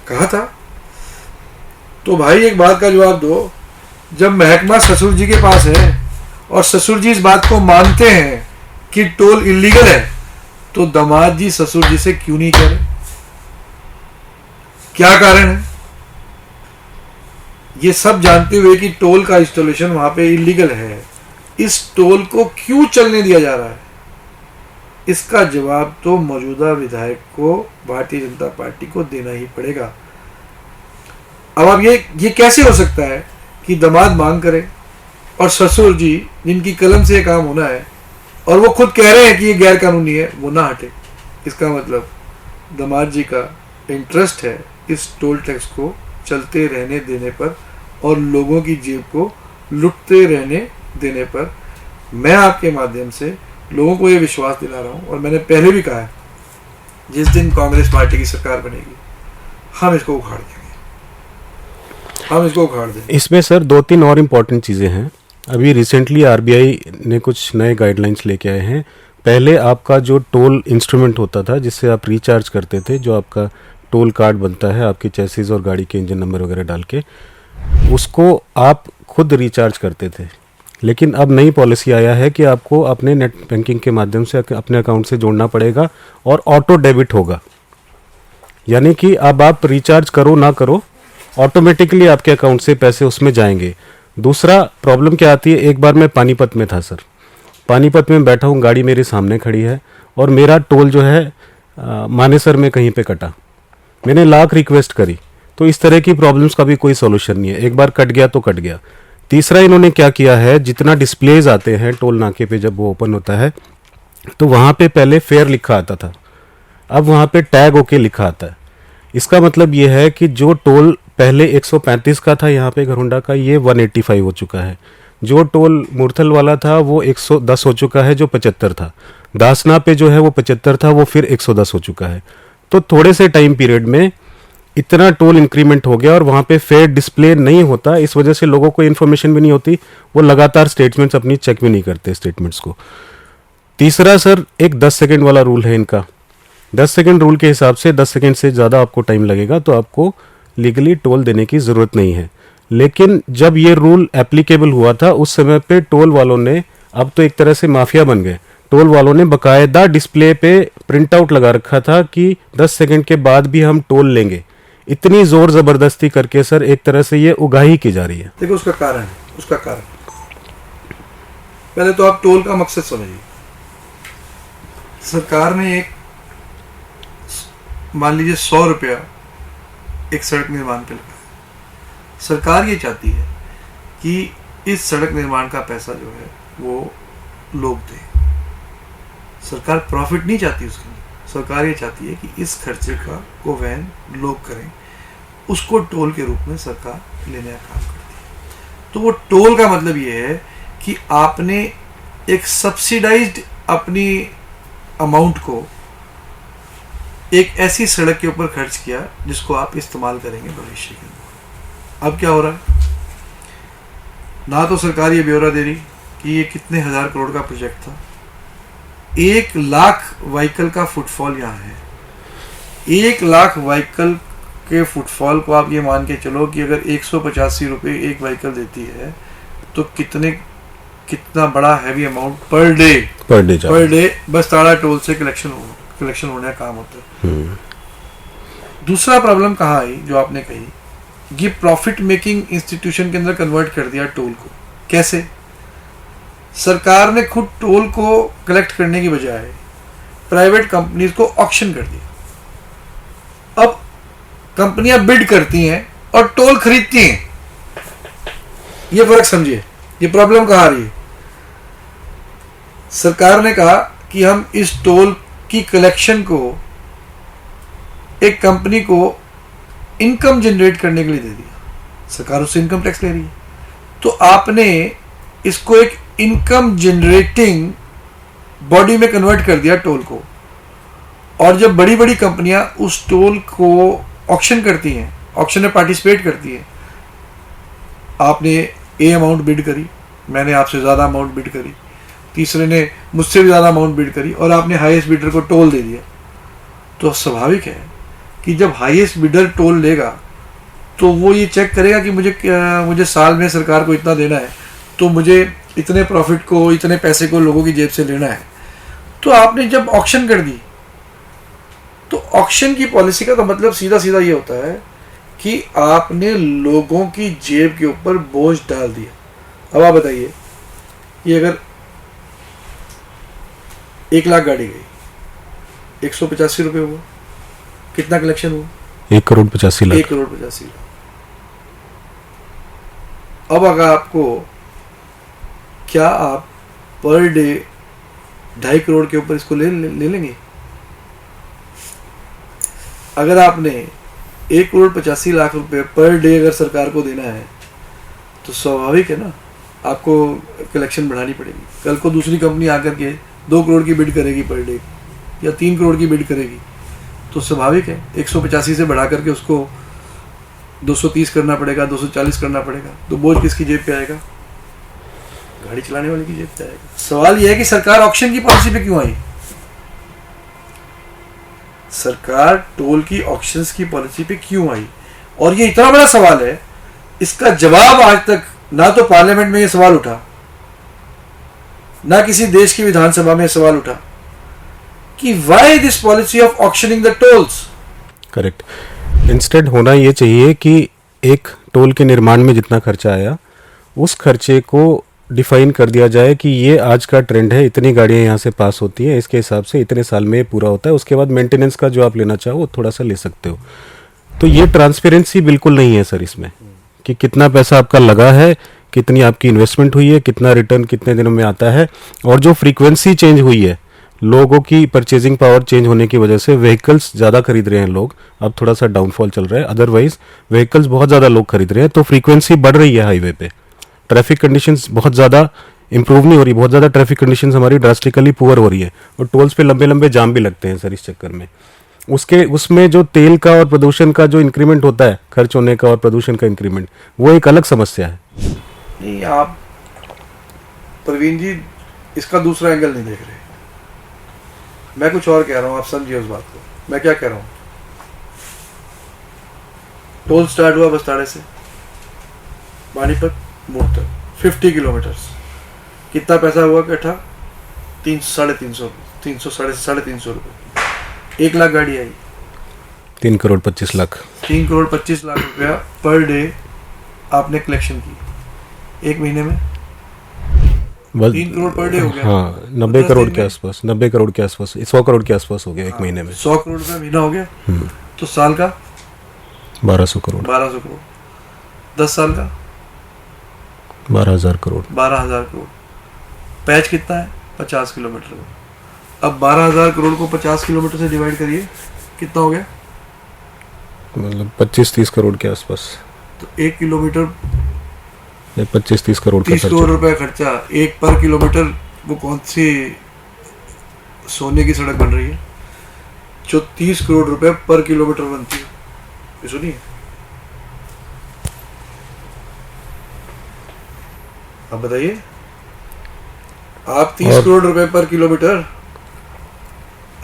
कहा था। तो भाई एक बात का जवाब दो जब महकमा ससुर जी के पास है और ससुर जी इस बात को मानते हैं कि टोल इलीगल है, तो दामाद जी ससुर जी से क्यों नहीं कह रहे? क्या कारण है? ये सब जानते हुए कि टोल का इंस्टॉलेशन वहां पे इलीगल है, इस टोल को क्यों चलने दिया जा रहा है? इसका जवाब तो मौजूदा विधायक को, भारतीय जनता पार्टी को देना ही पड़ेगा। अब ये कैसे हो सकता है कि दामाद मांग करे और ससुर जी जिनकी कलम से ये काम होना है और वो खुद कह रहे हैं कि ये गैर कानूनी है, वो ना हटे? इसका मतलब दामाद जी का इंटरेस्ट है इस टोल टैक्स को चलते रहने देने पर और लोगों की जेब को लुटते रहने देने पर। मैं आपके माध्यम से लोगों को ये विश्वास दिला रहा हूं, और मैंने पहले भी कहा है, जिस दिन कांग्रेस पार्टी की सरकार बनेगी हम इसको उखाड़ देंगे, हम इसको उखाड़ देंगे। इसमें सर 2-3 और इम्पोर्टेंट चीज़ें हैं। अभी रिसेंटली आरबीआई ने कुछ नए गाइडलाइंस लेके आए हैं। पहले आपका जो टोल इंस्ट्रूमेंट होता था जिससे आप रिचार्ज करते थे, जो आपका टोल कार्ड बनता है आपके चेसिस और गाड़ी के इंजन नंबर वगैरह डाल के, उसको आप खुद रिचार्ज करते थे। लेकिन अब नई पॉलिसी आया है कि आपको अपने नेट बैंकिंग के माध्यम से अपने अकाउंट से जोड़ना पड़ेगा और ऑटो डेबिट होगा। यानी कि अब आप रिचार्ज करो ना करो, ऑटोमेटिकली आपके अकाउंट से पैसे उसमें जाएंगे। दूसरा प्रॉब्लम क्या आती है, एक बार मैं पानीपत में था सर, पानीपत में बैठा हूँ, गाड़ी मेरे सामने खड़ी है और मेरा टोल जो है मानेसर में कहीं पे कटा। मैंने लाख रिक्वेस्ट करी, तो इस तरह की प्रॉब्लम्स का भी कोई सोल्यूशन नहीं है। एक बार कट गया तो कट गया। तीसरा इन्होंने क्या किया है, जितना डिस्प्लेज आते हैं टोल नाके पे जब वो ओपन होता है तो वहाँ पे पहले फेयर लिखा आता था, अब वहाँ पे टैग होके लिखा आता है। इसका मतलब ये है कि जो टोल पहले 135 का था यहाँ पे घरहुंडा का, ये 185 हो चुका है। जो टोल मुरथल वाला था वो 110 हो चुका है, जो 75 था। दासना पे जो है वो 75 था, वो फिर 110 हो चुका है। तो थोड़े से टाइम पीरियड में इतना टोल इंक्रीमेंट हो गया और वहाँ पे फेयर डिस्प्ले नहीं होता। इस वजह से लोगों को इन्फॉर्मेशन भी नहीं होती, वो लगातार स्टेटमेंट्स अपनी चेक भी नहीं करते स्टेटमेंट्स को। तीसरा सर, एक 10 सेकेंड वाला रूल है इनका। 10 सेकेंड रूल के हिसाब से 10 सेकेंड से ज़्यादा आपको टाइम लगेगा तो आपको लीगली टोल देने की ज़रूरत नहीं है। लेकिन जब ये रूल एप्लीकेबल हुआ था उस समय पे टोल वालों ने, अब तो एक तरह से माफिया बन गए, टोल वालों ने बकायदा डिस्प्ले पे प्रिंट आउट लगा रखा था कि 10 सेकेंड के बाद भी हम टोल लेंगे। इतनी जोर जबरदस्ती करके सर एक तरह से ये उगाही की जा रही है। देखो उसका कारण पहले तो आप टोल का मकसद समझिए। सरकार ने एक, मान लीजिए 100 रुपया एक सड़क निर्माण पे लगा। सरकार ये चाहती है कि इस सड़क निर्माण का पैसा जो है वो लोग दें। सरकार प्रॉफिट नहीं चाहती उसके लिए, सरकार ये चाहती है कि इस खर्चे को वहन लोग करें, उसको टोल के रूप में सरकार लेने का काम करती है। तो वो टोल का मतलब ये है कि आपने एक सब्सिडाइज्ड अपनी अमाउंट को एक ऐसी सड़क के ऊपर खर्च किया जिसको आप इस्तेमाल करेंगे भविष्य के अंदर। अब क्या हो रहा है, ना तो सरकार ये ब्यौरा दे रही कि ये कितने हजार करोड़ का प्रोजेक्ट था। 1 लाख व्हीकल का फुटफॉल यहाँ है। 1 लाख व्हीकल के फुटफॉल को आप ये मान के चलो कि अगर 185 रुपये एक व्हीकल देती है तो कितना बड़ा हैवी अमाउंट पर डे बस ताड़ा टोल से कलेक्शन होने का काम होता है। दूसरा प्रॉब्लम कहाँ आई जो आपने कही, ये प्रॉफिट मेकिंग इंस्टीट्यूशन के अंदर कन्वर्ट कर दिया टोल को। कैसे? सरकार ने खुद टोल को कलेक्ट करने की बजाय प्राइवेट कंपनीज को ऑक्शन कर दिया। अब कंपनियां बिड करती हैं और टोल खरीदती हैं। ये फर्क समझिए, ये प्रॉब्लम कहाँ आ रही है। सरकार ने कहा कि हम इस टोल की कलेक्शन को एक कंपनी को इनकम जनरेट करने के लिए दे दिया। सरकार उससे इनकम टैक्स ले रही है, तो आपने इसको एक इनकम जनरेटिंग बॉडी में कन्वर्ट कर दिया टोल को। और जब बड़ी बड़ी कंपनियां उस टोल को ऑक्शन करती हैं, ऑक्शन में पार्टिसिपेट करती हैं, आपने ए अमाउंट बिड करी, मैंने आपसे ज़्यादा अमाउंट बिड करी, तीसरे ने मुझसे भी ज़्यादा अमाउंट बिड करी और आपने हाईएस्ट बिडर को टोल दे दिया, तो स्वाभाविक है कि जब हाईएस्ट बिडर टोल लेगा तो वो ये चेक करेगा कि मुझे साल में सरकार को इतना देना है, तो मुझे इतने प्रॉफिट को, इतने पैसे को लोगों की जेब से लेना है। तो आपने जब ऑक्शन कर दी, तो ऑक्शन की पॉलिसी का तो मतलब सीधा सीधा ये होता है कि आपने लोगों की जेब के ऊपर बोझ डाल दिया। अब आप बताइए, ये अगर 1 लाख गाड़ी गई, 185 रुपये हुआ, कितना कलेक्शन हुआ? 1,85,00,000। 1,85,00,000। अब अगर आपको, क्या आप पर डे 2.5 करोड़ के ऊपर इसको ले लेंगे? अगर आपने 1,85,00,000 रुपए पर डे अगर सरकार को देना है, तो स्वाभाविक है ना, आपको कलेक्शन बढ़ानी पड़ेगी। कल को दूसरी कंपनी आकर के 2 करोड़ की बिड करेगी पर डे, या 3 करोड़ की बिड करेगी, तो स्वाभाविक है 185 से बढ़ा करके उसको 230 करना पड़ेगा, 240 करना पड़ेगा। तो बोझ किसकी जेब पे आएगा? गाड़ी चलाने वाले की जेब पे आएगा। सवाल यह है कि सरकार ऑक्शन की पॉलिसी पे क्यों आई? सरकार टोल की ऑक्शंस की पॉलिसी पे क्यों आई? और ये इतना बड़ा सवाल है, इसका जवाब आज तक ना तो पार्लियामेंट में ये सवाल उठा, ना किसी देश की विधानसभा में सवाल उठा कि why this policy of auctioning the tolls. Correct. Instead होना ये चाहिए कि एक टोल के निर्माण में जितना खर्चा आया, उस खर्चे को डिफाइन कर दिया जाए कि ये आज का ट्रेंड है, इतनी गाड़ियाँ यहाँ से पास होती हैं, इसके हिसाब से इतने साल में ये पूरा होता है। उसके बाद मेंटेनेंस का जो आप लेना चाहो वो थोड़ा सा ले सकते हो। तो ये ट्रांसपेरेंसी बिल्कुल नहीं है सर इसमें, कि कितना पैसा आपका लगा है, कितनी आपकी इन्वेस्टमेंट हुई है, कितना रिटर्न कितने दिनों में आता है। और जो फ्रीक्वेंसी चेंज हुई है, लोगों की परचेजिंग पावर चेंज होने की वजह से व्हीकल्स ज़्यादा खरीद रहे हैं लोग, अब थोड़ा सा डाउनफॉल चल रहा है, अदरवाइज व्हीकल्स बहुत ज़्यादा लोग खरीद रहे हैं, तो फ्रीक्वेंसी बढ़ रही है हाईवे पे। ट्रैफिक कंडीशंस बहुत ज़्यादा इंप्रूव नहीं हो रही, बहुत ज़्यादा ट्रैफिक कंडीशंस हमारी ड्रास्टिकली पुअर हो रही है, और टोल्स पे लंबे लंबे जाम भी लगते हैं सर इस चक्कर में। उसमें जो तेल का और प्रदूषण का जो इंक्रीमेंट होता है, खर्च होने का और प्रदूषण का इंक्रीमेंट, वो एक अलग समस्या है। नहीं, आप प्रवीण जी इसका दूसरा एंगल नहीं देख रहे। मैं कुछ और कह रहा हूँ, आप समझिए उस बात को। मैं क्या कह रहा हूँ, टोल स्टार्ट हुआ बस्ताड़े से पानीपत मोड़ तक 50 किलोमीटर्स, कितना पैसा हुआ इकट्ठा? 300-350 रुपये। 1 लाख गाड़ी आई, 3,25,00,000। 3,25,00,000 रुपया पर डे आपने कलेक्शन की। एक महीने में 3 करोड़ पर डे हो गया। हाँ, 90 करोड़ के आसपास, 90 करोड़ के आसपास, 100 करोड़ के आसपास हो गया एक महीने में। 100 करोड़ रुपया महीना हो गया, तो साल का 1200 करोड़। 1200 करोड़। 10 साल का 12,000 करोड़। 12,000 करोड़। पैच कितना है? 50 किलोमीटर का। अब 12,000 करोड़ को 50 किलोमीटर से डिवाइड करिए, कितना हो गया? मतलब 25-30 करोड़ के आसपास। तो 1 किलोमीटर 25-30 करोड़ का 30 करोड़ रुपए खर्चा। एक पर किलोमीटर वो कौन सी सोने की सड़क बन रही है जो 30 करोड़ रुपए पर किलोमीटर बनती है? ये सुनिए, अब बताइए, आप 30 करोड़ रुपए पर किलोमीटर,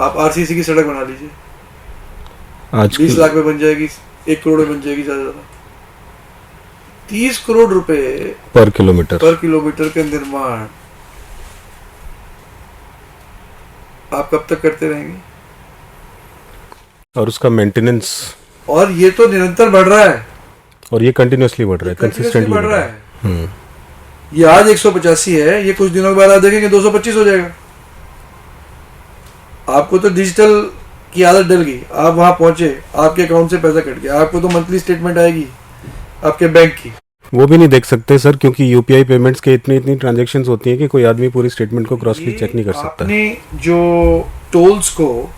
आप आरसीसी की सड़क बना लीजिए, आज 20 लाख में बन जाएगी, 1 करोड़ में बन जाएगी ज्यादा ज्यादा। 30 करोड़ रुपए पर किलोमीटर का निर्माण आप कब तक करते रहेंगे? और उसका मेंटेनेंस, और ये तो निरंतर बढ़ रहा है, और ये कंटिन्यूअसली बढ़ रहा है, कंसिस्टेंटली बढ़ रहा है। ये आज 185 है, ये कुछ दिनों के बाद आप देखेंगे 225 हो जाएगा। आपको तो डिजिटल की आदत डल गई, आप वहां पहुंचे, आपके अकाउंट से पैसा कट गया, आपको तो मंथली स्टेटमेंट आएगी आपके बैंक की, वो भी नहीं देख सकते सर, क्योंकि यूपीआई पेमेंट्स के इतनी ट्रांजैक्शंस होती हैं कि कोई आदमी पूरी स्टेटमेंट को क्रॉसली चेक नहीं कर सकता। आपने जो टोल्स को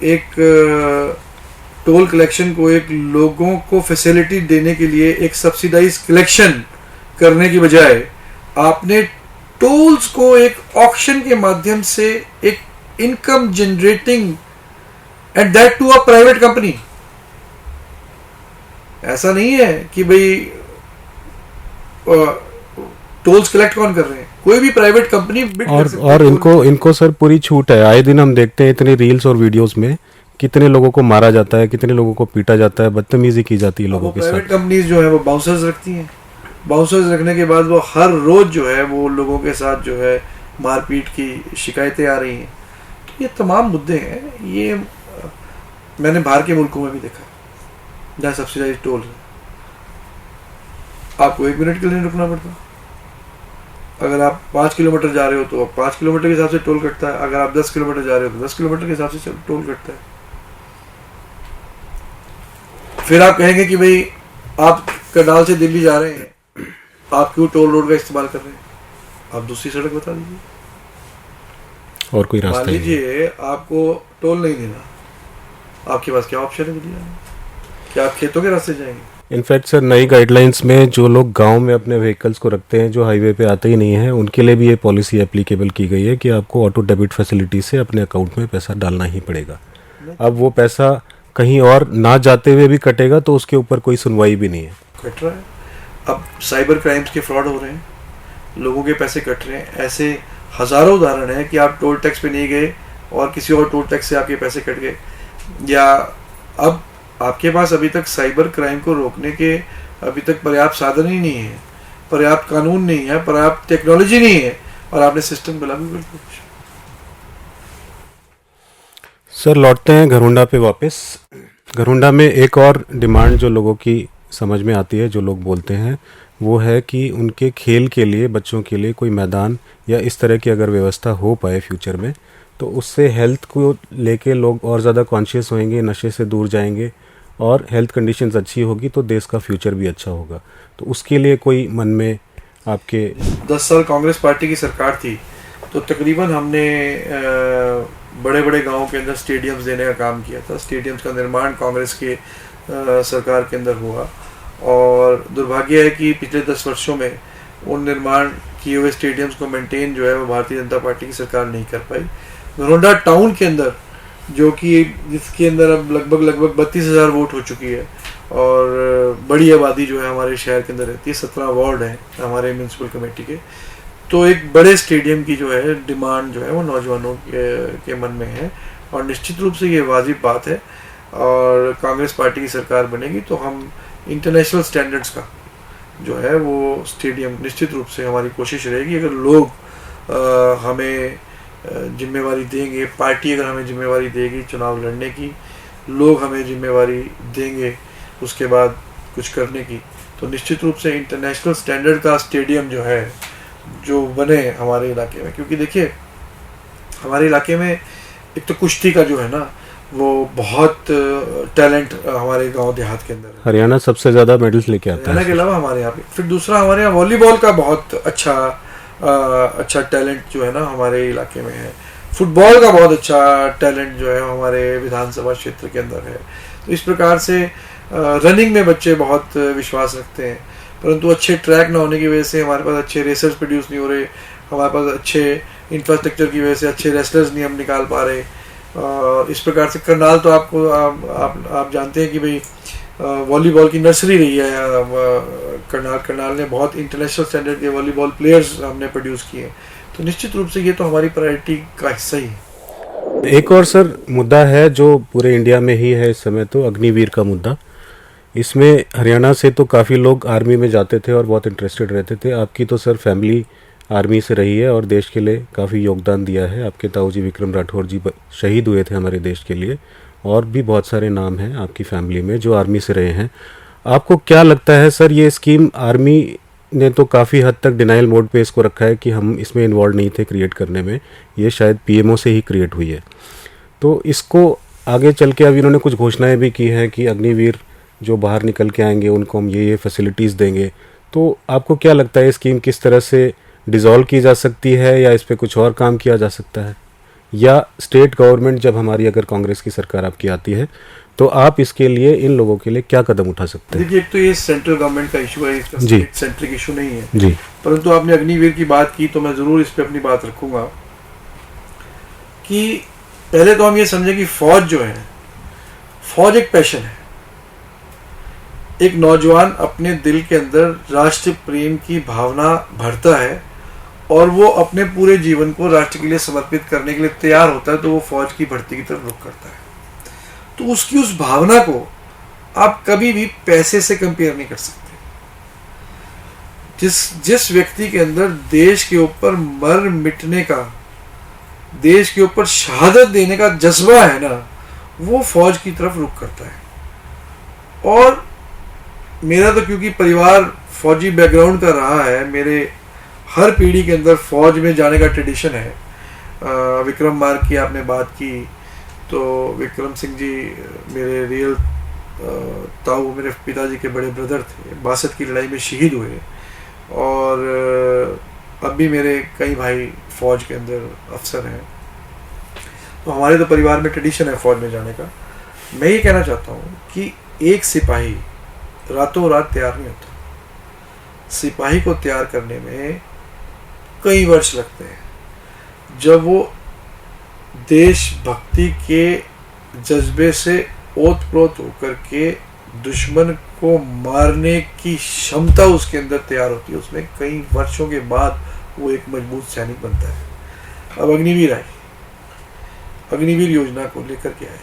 एक टोल कलेक्शन को एक लोगों को फैसिलिटी देने के लिए एक सब्सिडाइज कलेक्शन करने की बजाय आपने टोल्स को एक ऑक्शन के माध्यम से एक income generating, and that too a private company. ऐसा नहीं है कि भाई टोल्स कलेक्ट कौन कर रहे हैं, कोई भी प्राइवेट कंपनी बिड कर सकती है। और इनको सर पूरी छूट है। आए दिन हम देखते हैं इतनी रील्स और वीडियोस में कितने लोगों को मारा जाता है, कितने लोगों को पीटा जाता है, बदतमीजी की जाती है वो लोगों के प्राइवेट साथ। कंपनीज जो है वो बाउंसर्स रखती हैं, बाउंसर्स रखने के बाद वो हर रोज जो है वो लोगों के साथ जो है मारपीट की शिकायतें आ रही हैं। तो ये तमाम मुद्दे हैं, ये मैंने बाहर के मुल्कों में भी देखा जहाँ सब्सिडाइज टोल है, आपको 1 मिनट के लिए नहीं रुकना पड़ता। अगर आप 5 किलोमीटर जा रहे हो तो 5 किलोमीटर के हिसाब से टोल कटता है, अगर आप 10 किलोमीटर जा रहे हो तो 10 किलोमीटर के हिसाब से टोल कटता है। फिर आप कहेंगे कि भाई आप करनाल से दिल्ली जा रहे हैं, आप क्यों टोल रोड का इस्तेमाल कर रहे हैं, आप दूसरी सड़क बता दीजिए। और कोई मान रास्ता नहीं है। लीजिए आपको टोल नहीं देना, आपके पास क्या ऑप्शन है दिल्ली जाने? क्या आप खेतों के रास्ते जाएंगे? इनफैक्ट सर, नई गाइडलाइंस में जो लोग गांव में अपने व्हीकल्स को रखते हैं, जो हाईवे पे आते ही नहीं हैं, उनके लिए भी ये पॉलिसी एप्लीकेबल की गई है कि आपको ऑटो डेबिट फैसिलिटी से अपने अकाउंट में पैसा डालना ही पड़ेगा। अब वो पैसा कहीं और ना जाते हुए भी कटेगा तो उसके ऊपर कोई सुनवाई भी नहीं है। कट रहा है। अब साइबर क्राइम्स के फ्रॉड हो रहे हैं, लोगों के पैसे कट रहे हैं। ऐसे हजारों उदाहरण हैं कि आप टोल टैक्स पे नहीं गए और किसी और टोल टैक्स से आपके पैसे कट गए। या अब आपके पास अभी तक साइबर क्राइम को रोकने के अभी तक पर्याप्त साधन ही नहीं है, पर्याप्त कानून नहीं है, पर्याप्त टेक्नोलॉजी नहीं है, और आपने सिस्टम को लागू कर दिया। सर, लौटते हैं घरौंडा पे वापस। घरौंडा में एक और डिमांड जो लोगों की समझ में आती है, जो लोग बोलते हैं, वो है कि उनके खेल के लिए, बच्चों के लिए कोई मैदान या इस तरह की अगर व्यवस्था हो पाए फ्यूचर में, तो उससे हेल्थ को लेके लोग और ज़्यादा कॉन्शियस होंगे, नशे से दूर जाएंगे और हेल्थ कंडीशंस अच्छी होगी तो देश का फ्यूचर भी अच्छा होगा। तो उसके लिए कोई मन में आपके 10 साल कांग्रेस पार्टी की सरकार थी तो तकरीबन हमने बड़े बड़े गांवों के अंदर स्टेडियम्स देने का काम किया था। स्टेडियम्स का निर्माण कांग्रेस के सरकार के अंदर हुआ, और दुर्भाग्य है कि पिछले 10 वर्षों में उन निर्माण किए हुए स्टेडियम्स को मेंटेन जो है वो भारतीय जनता पार्टी की सरकार नहीं कर पाई। घरौंडा टाउन के अंदर, जो कि जिसके अंदर अब लगभग 32,000 वोट हो चुकी है और बड़ी आबादी जो है हमारे शहर के अंदर रहती है, 17 वार्ड हैं हमारे म्यूनसिपल कमेटी के, तो एक बड़े स्टेडियम की जो है डिमांड जो है वो नौजवानों के मन में है। और निश्चित रूप से ये वाजिब बात है, और कांग्रेस पार्टी की सरकार बनेगी तो हम इंटरनेशनल स्टैंडर्ड्स का जो है वो स्टेडियम, निश्चित रूप से हमारी कोशिश रहेगी। अगर लोग हमें जिम्मेवारी देंगे, पार्टी अगर हमें जिम्मेवारी देगी चुनाव लड़ने की, लोग हमें जिम्मेवारी देंगे उसके बाद कुछ करने की, तो निश्चित रूप से इंटरनेशनल स्टैंडर्ड का स्टेडियम जो है जो बने हमारे इलाके में। क्योंकि देखिए हमारे इलाके में एक तो कुश्ती का जो है ना वो बहुत टैलेंट हमारे गांव देहात के अंदर है। हरियाणा सबसे ज़्यादा मेडल्स लेके आता हरियाणा है। के अलावा हमारे यहाँ पे फिर दूसरा हमारे यहाँ वॉलीबॉल का बहुत अच्छा टैलेंट जो है ना हमारे इलाके में है। फुटबॉल का बहुत अच्छा टैलेंट जो है हमारे विधानसभा क्षेत्र के अंदर है। तो इस प्रकार से रनिंग में बच्चे बहुत विश्वास रखते हैं, परंतु अच्छे ट्रैक ना होने की वजह से हमारे पास अच्छे रेसर्स प्रोड्यूस नहीं हो रहे, हमारे पास अच्छे इंफ्रास्ट्रक्चर की वजह से अच्छे रेसलर्स नहीं हम निकाल पा रहे। इस प्रकार से करनाल तो आपको आप जानते हैं कि भाई वॉलीबॉल की नर्सरी रही है करनाल ने बहुत इंटरनेशनल स्टैंडर्ड के वॉलीबॉल प्लेयर्स हमने प्रोड्यूस किए। तो निश्चित रूप से ये तो हमारी प्रायोरिटी का हिस्सा ही है। एक और सर मुद्दा है जो पूरे इंडिया में ही है इस समय, तो अग्निवीर का मुद्दा। इसमें हरियाणा से तो काफ़ी लोग आर्मी में जाते थे और बहुत इंटरेस्टेड रहते थे। आपकी तो सर फैमिली आर्मी से रही है और देश के लिए काफ़ी योगदान दिया है। आपके ताऊजी विक्रम राठौर जी शहीद हुए थे हमारे देश के लिए, और भी बहुत सारे नाम हैं आपकी फैमिली में जो आर्मी से रहे हैं। आपको क्या लगता है सर, ये स्कीम आर्मी ने तो काफ़ी हद तक डिनाइल मोड पे इसको रखा है कि हम इसमें इन्वॉल्व नहीं थे क्रिएट करने में, ये शायद पीएमओ से ही क्रिएट हुई है। तो इसको आगे चल के अब इन्होंने कुछ घोषणाएं भी की हैं कि अग्निवीर जो बाहर निकल के आएंगे उनको हम ये फैसिलिटीज़ देंगे। तो आपको क्या लगता है स्कीम किस तरह से डिज़ोल्व की जा सकती है, या इस पर कुछ और काम किया जा सकता है, या स्टेट गवर्नमेंट जब हमारी अगर कांग्रेस की सरकार आपकी आती है तो आप इसके लिए इन लोगों के लिए क्या कदम उठा सकते हैं? देखिए एक तो ये सेंट्रल गवर्नमेंट का इशू है, इसका जी। सेंट्रिक इशू नहीं है जी। परंतु आपने अग्निवीर की बात की तो मैं ज़रूर इस पर अपनी बात रखूंगा कि पहले तो हम ये समझें कि फौज जो है, फौज एक पैशन है। एक नौजवान अपने दिल के अंदर राष्ट्र प्रेम की भावना भरता है और वो अपने पूरे जीवन को राष्ट्र के लिए समर्पित करने के लिए तैयार होता है, तो वो फौज की भर्ती की तरफ रुख करता है। तो उसकी उस भावना को आप कभी भी पैसे से कंपेयर नहीं कर सकते। जिस व्यक्ति के अंदर देश के ऊपर मर मिटने का, देश के ऊपर शहादत देने का जज्बा है ना, वो फौज की तरफ रुख करता है। और मेरा तो क्योंकि परिवार फौजी बैकग्राउंड का रहा है, मेरे हर पीढ़ी के अंदर फौज में जाने का ट्रेडिशन है। विक्रम मार्ग की आपने बात की, तो विक्रम सिंह जी मेरे रियल ताऊ, मेरे पिताजी के बड़े ब्रदर थे, 62 की लड़ाई में शहीद हुए। और अब भी मेरे कई भाई फौज के अंदर अफसर हैं। तो हमारे तो परिवार में ट्रेडिशन है फौज में जाने का। मैं ये कहना चाहता हूँ कि एक सिपाही रातों रात तैयार नहीं होता। सिपाही को तैयार करने में कई वर्ष लगते हैं। जब वो देशभक्ति के जज्बे से ओतप्रोत होकर के दुश्मन को मारने की क्षमता उसके अंदर तैयार होती है, उसमें कई वर्षों के बाद वो एक मजबूत सैनिक बनता है। अब अग्निवीर आए, अग्निवीर योजना को लेकर के आए,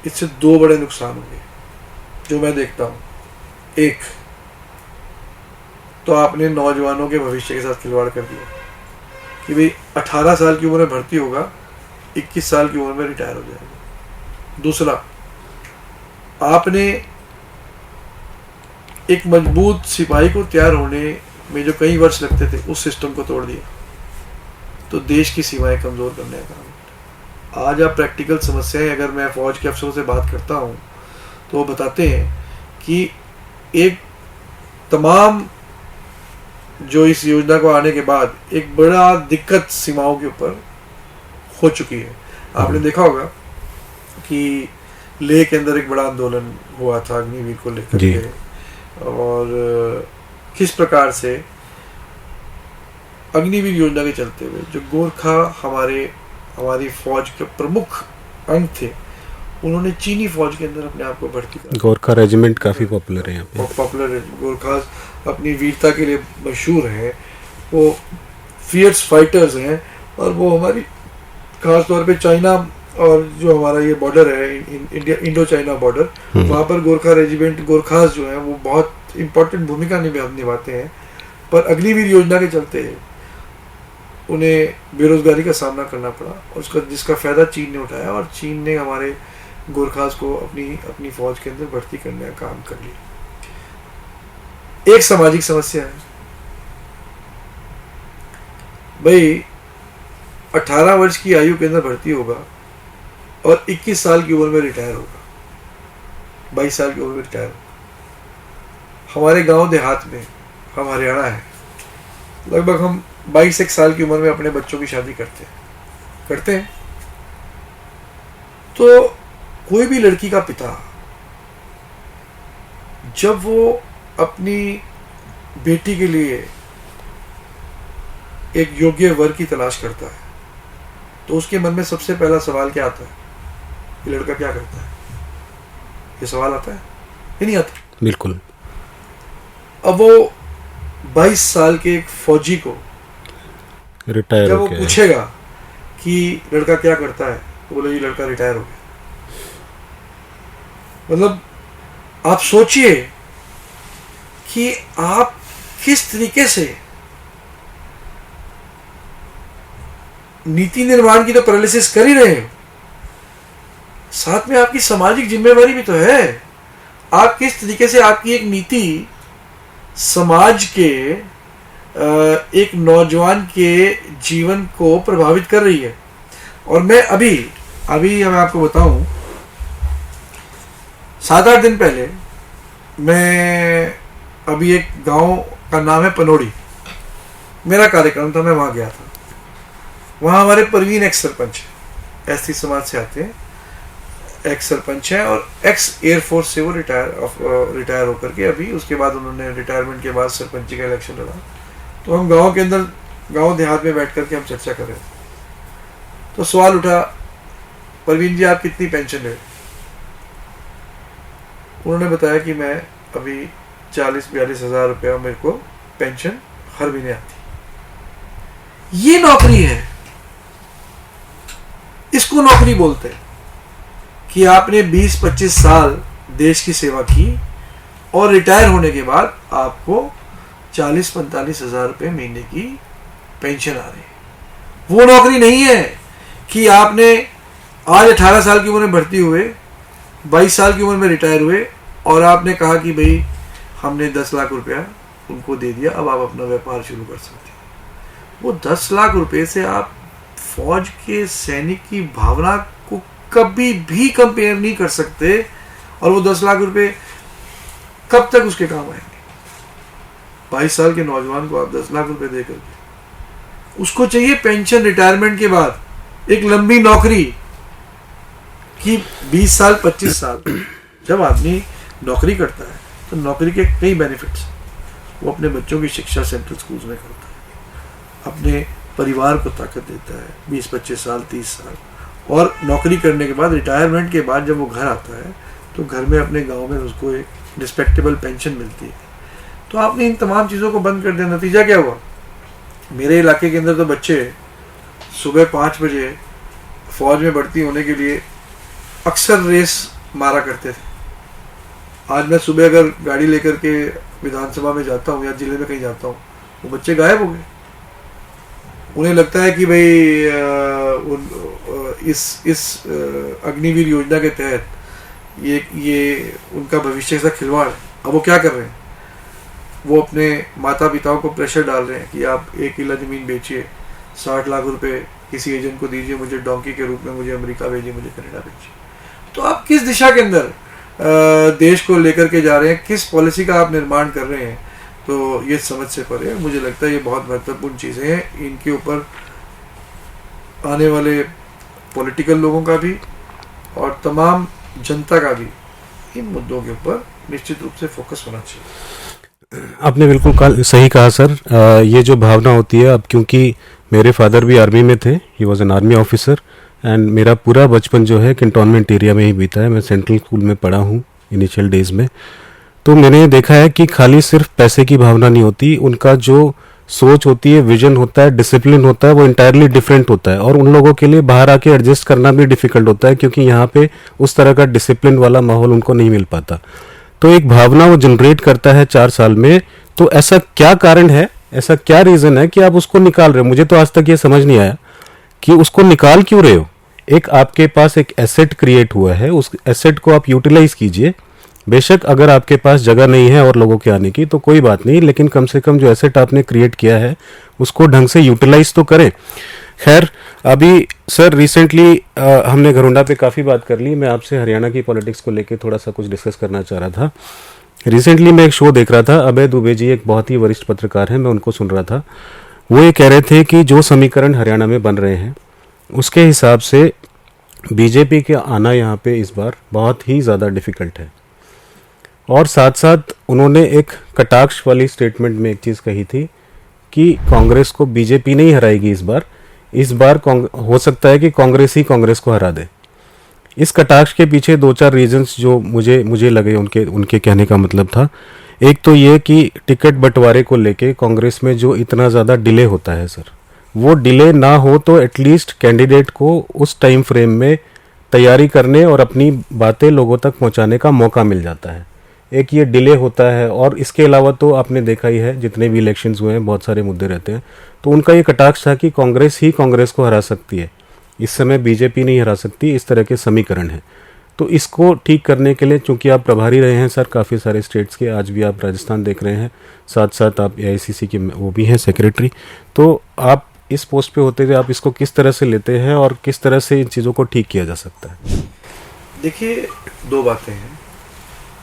इससे दो बड़े नुकसान हुए जो मैं देखता हूँ। एक तो आपने नौजवानों के भविष्य के साथ खिलवाड़ कर दिया कि भाई 18 साल की उम्र में भर्ती होगा, 21 साल की उम्र में रिटायर हो जाएगा। दूसरा, आपने एक मजबूत सिपाही को तैयार होने में जो कई वर्ष लगते थे, उस सिस्टम को तोड़ दिया, तो देश की सीमाएं कमजोर करने का काम। आज आप प्रैक्टिकल समस्याएं, अगर मैं फौज के अफसरों से बात करता हूं तो वो बताते हैं कि एक तमाम जो इस योजना को आने के बाद एक बड़ा दिक्कत सीमाओं के ऊपर हो चुकी है। आपने देखा होगा कि लेह के अंदर एक बड़ा आंदोलन हुआ था अग्निवीर को लेकर के, और किस प्रकार से अग्निवीर योजना के चलते हुए जो गोरखा हमारी फौज के प्रमुख अंग थे, उन्होंने चीनी फौज के अंदर अपने आप को भर्ती करा। गोरखा रेजिमेंट काफी पॉपुलर है यहाँ पे। पॉपुलर है। गोरखा अपनी वीरता के लिए मशहूर हैं, वो फियर्स फाइटर्स हैं, और वो हमारी खास तौर पे चाइना और जो हमारा ये बॉर्डर है इंडिया इंडो चाइना बॉर्डर, वहाँ पर गोरखा रेजिमेंट, गोरखास जो है वो बहुत इंपॉर्टेंट भूमिका निभाते हैं। पर अग्निवीर योजना के चलते उन्हें बेरोजगारी का सामना करना पड़ा, और उसका जिसका फायदा चीन ने उठाया, और चीन ने हमारे गोरखास को अपनी फौज के अंदर भर्ती करने का काम कर लिया। एक सामाजिक समस्या है भाई, 18 वर्ष की आयु के अंदर भर्ती होगा और 21 साल की उम्र में रिटायर होगा, 22 साल की उम्र में रिटायर होगा। हमारे गांव देहात में, हम हरियाणा है, लगभग हम 22 साल की उम्र में अपने बच्चों की शादी करते हैं। तो कोई भी लड़की का पिता जब वो अपनी बेटी के लिए एक योग्य वर की तलाश करता है, तो उसके मन में सबसे पहला सवाल क्या आता है? ये लड़का क्या करता है? ये सवाल आता है या नहीं आता? बिल्कुल। अब वो 22 साल के एक फौजी को रिटायर जब वो पूछेगा कि लड़का क्या करता है, तो बोले ये लड़का रिटायर हो गया। मतलब आप सोचिए कि आप किस तरीके से नीति निर्माण की तो पैरालिसिस कर ही रहे हो, साथ में आपकी सामाजिक जिम्मेवारी भी तो है। आप किस तरीके से आपकी एक नीति समाज के एक नौजवान के जीवन को प्रभावित कर रही है। और मैं अभी मैं आपको बताऊं, 7-8 दिन पहले मैं अभी एक गांव का नाम है पनोड़ी, मेरा कार्यक्रम था, मैं वहां गया था। वहाँ हमारे परवीन एक्स सरपंच एसटी समाज से आते हैं, एक्स सरपंच हैं, और एक्स एयरफोर्स से वो रिटायर होकर के अभी उसके बाद उन्होंने रिटायरमेंट के बाद सरपंची का इलेक्शन लड़ा। तो हम गांव के अंदर, गांव देहात में बैठ करके हम चर्चा कर रहे थे, तो सवाल उठा, परवीन जी आप कितनी पेंशन है? उन्होंने बताया कि मैं अभी 40-42 हज़ार रुपया मेरे को पेंशन हर महीने आती। ये नौकरी है, इसको नौकरी बोलते हैं कि आपने 20-25 साल देश की सेवा की और रिटायर होने के बाद आपको 40-45 हज़ार रुपये महीने की पेंशन आ रही है। वो नौकरी नहीं है कि आपने आज 18 साल की उम्र में भर्ती हुए, 22 साल की उम्र में रिटायर हुए और आपने कहा कि भाई हमने 10 लाख रुपया उनको दे दिया, अब आप अपना व्यापार शुरू कर सकते हैं। वो 10 लाख रुपए से आप फौज के सैनिक की भावना को कभी भी कंपेयर नहीं कर सकते। और वो 10 लाख रुपए कब तक उसके काम आएंगे? 22 साल के नौजवान को आप 10 लाख रुपए दे करके, उसको चाहिए पेंशन रिटायरमेंट के बाद एक लंबी नौकरी कि 20 साल 25 साल। जब आदमी नौकरी करता है तो नौकरी के कई बेनिफिट्स हैं। वो अपने बच्चों की शिक्षा सेंट्रल स्कूल्स में करता है, अपने परिवार को ताकत देता है 20-25 साल 30 साल, और नौकरी करने के बाद रिटायरमेंट के बाद जब वो घर आता है तो घर में अपने गांव में उसको एक रिस्पेक्टेबल पेंशन मिलती है। तो आपने इन तमाम चीज़ों को बंद कर दिया। नतीजा क्या हुआ? मेरे इलाके के अंदर तो बच्चे सुबह 5 बजे फौज में भर्ती होने के लिए अक्सर रेस मारा करते थे। आज मैं सुबह अगर गाड़ी लेकर के विधानसभा में जाता हूँ या जिले में कहीं जाता हूँ, वो बच्चे गायब हो गए। उन्हें लगता है कि भाई इस अग्निवीर योजना के तहत ये उनका भविष्य का खिलवाड़ है। अब वो क्या कर रहे हैं? वो अपने माता पिताओं को प्रेशर डाल रहे हैं कि आप 1 किला ज़मीन बेचिए, 60 लाख रुपए किसी एजेंट को दीजिए, मुझे डोंकी के रूप में मुझे अमेरिका भेजिए, मुझे कनाडा भेजिए। तो आप किस दिशा के अंदर देश को लेकर के जा रहे हैं, किस पॉलिसी का आप निर्माण कर रहे हैं? तो ये समझ से परे है। मुझे लगता है ये बहुत महत्वपूर्ण चीज़ें हैं। इनके ऊपर आने वाले पॉलिटिकल लोगों का भी और तमाम जनता का भी इन मुद्दों के ऊपर निश्चित रूप से फोकस होना चाहिए। आपने बिल्कुल सही कहा सर। ये जो भावना होती है, अब क्योंकि मेरे फादर भी आर्मी में थे, he was an army officer, and मेरा पूरा बचपन जो है कैंटोनमेंट एरिया में ही बीता है। मैं सेंट्रल स्कूल में पढ़ा हूँ इनिशियल डेज में। तो मैंने देखा है कि खाली सिर्फ पैसे की भावना नहीं होती, उनका जो सोच होती है, विजन होता है, डिसिप्लिन होता है, वो इंटायरली डिफरेंट होता है। और उन लोगों के लिए बाहर आके एडजस्ट करना भी डिफिकल्ट होता है, क्योंकि यहाँ पे उस तरह का डिसिप्लिन वाला माहौल उनको नहीं मिल पाता। तो एक भावना वो जनरेट करता है 4 साल में। तो ऐसा क्या कारण है, ऐसा क्या रीज़न है कि आप उसको निकाल रहे हो? मुझे तो आज तक ये समझ नहीं आया कि उसको निकाल क्यों रहे हो। एक आपके पास एक एसेट क्रिएट हुआ है, उस एसेट को आप यूटिलाइज कीजिए। बेशक अगर आपके पास जगह नहीं है और लोगों के आने की तो कोई बात नहीं, लेकिन कम से कम जो एसेट आपने क्रिएट किया है उसको ढंग से यूटिलाइज तो करें। खैर, अभी सर रिसेंटली हमने घरोंडा पे काफ़ी बात कर ली। मैं आपसे हरियाणा की पॉलिटिक्स को लेके थोड़ा सा कुछ डिस्कस करना चाह रहा था। रिसेंटली मैं एक शो देख रहा था, अभय दुबे जी एक बहुत ही वरिष्ठ पत्रकार हैं, मैं उनको सुन रहा था। वो ये कह रहे थे कि जो समीकरण हरियाणा में बन रहे हैं उसके हिसाब से बीजेपी के आना यहाँ पे इस बार बहुत ही ज़्यादा डिफ़िकल्ट है। और साथ साथ उन्होंने एक कटाक्ष वाली स्टेटमेंट में एक चीज़ कही थी कि कांग्रेस को बीजेपी नहीं हराएगी इस बार हो सकता है कि कांग्रेस ही कांग्रेस को हरा दे। इस कटाक्ष के पीछे 2-4 रीजंस जो मुझे लगे, उनके कहने का मतलब था। एक तो ये कि टिकट बंटवारे को लेके कांग्रेस में जो इतना ज़्यादा डिले होता है सर, वो डिले ना हो तो एटलीस्ट कैंडिडेट को उस टाइम फ्रेम में तैयारी करने और अपनी बातें लोगों तक पहुंचाने का मौका मिल जाता है। एक ये डिले होता है, और इसके अलावा तो आपने देखा ही है जितने भी इलेक्शंस हुए हैं बहुत सारे मुद्दे रहते हैं। तो उनका ये कटाक्ष था कि कांग्रेस ही कांग्रेस को हरा सकती है, इस समय बीजेपी नहीं हरा सकती, इस तरह के समीकरण हैं। तो इसको ठीक करने के लिए, चूंकि आप प्रभारी रहे हैं सर काफ़ी सारे स्टेट्स के, आज भी आप राजस्थान देख रहे हैं, साथ साथ आप AICC के वो भी हैं सेक्रेटरी, तो आप इस पोस्ट पे होते हुए आप इसको किस तरह से लेते हैं और किस तरह से इन चीज़ों को ठीक किया जा सकता है? देखिए, 2 बातें हैं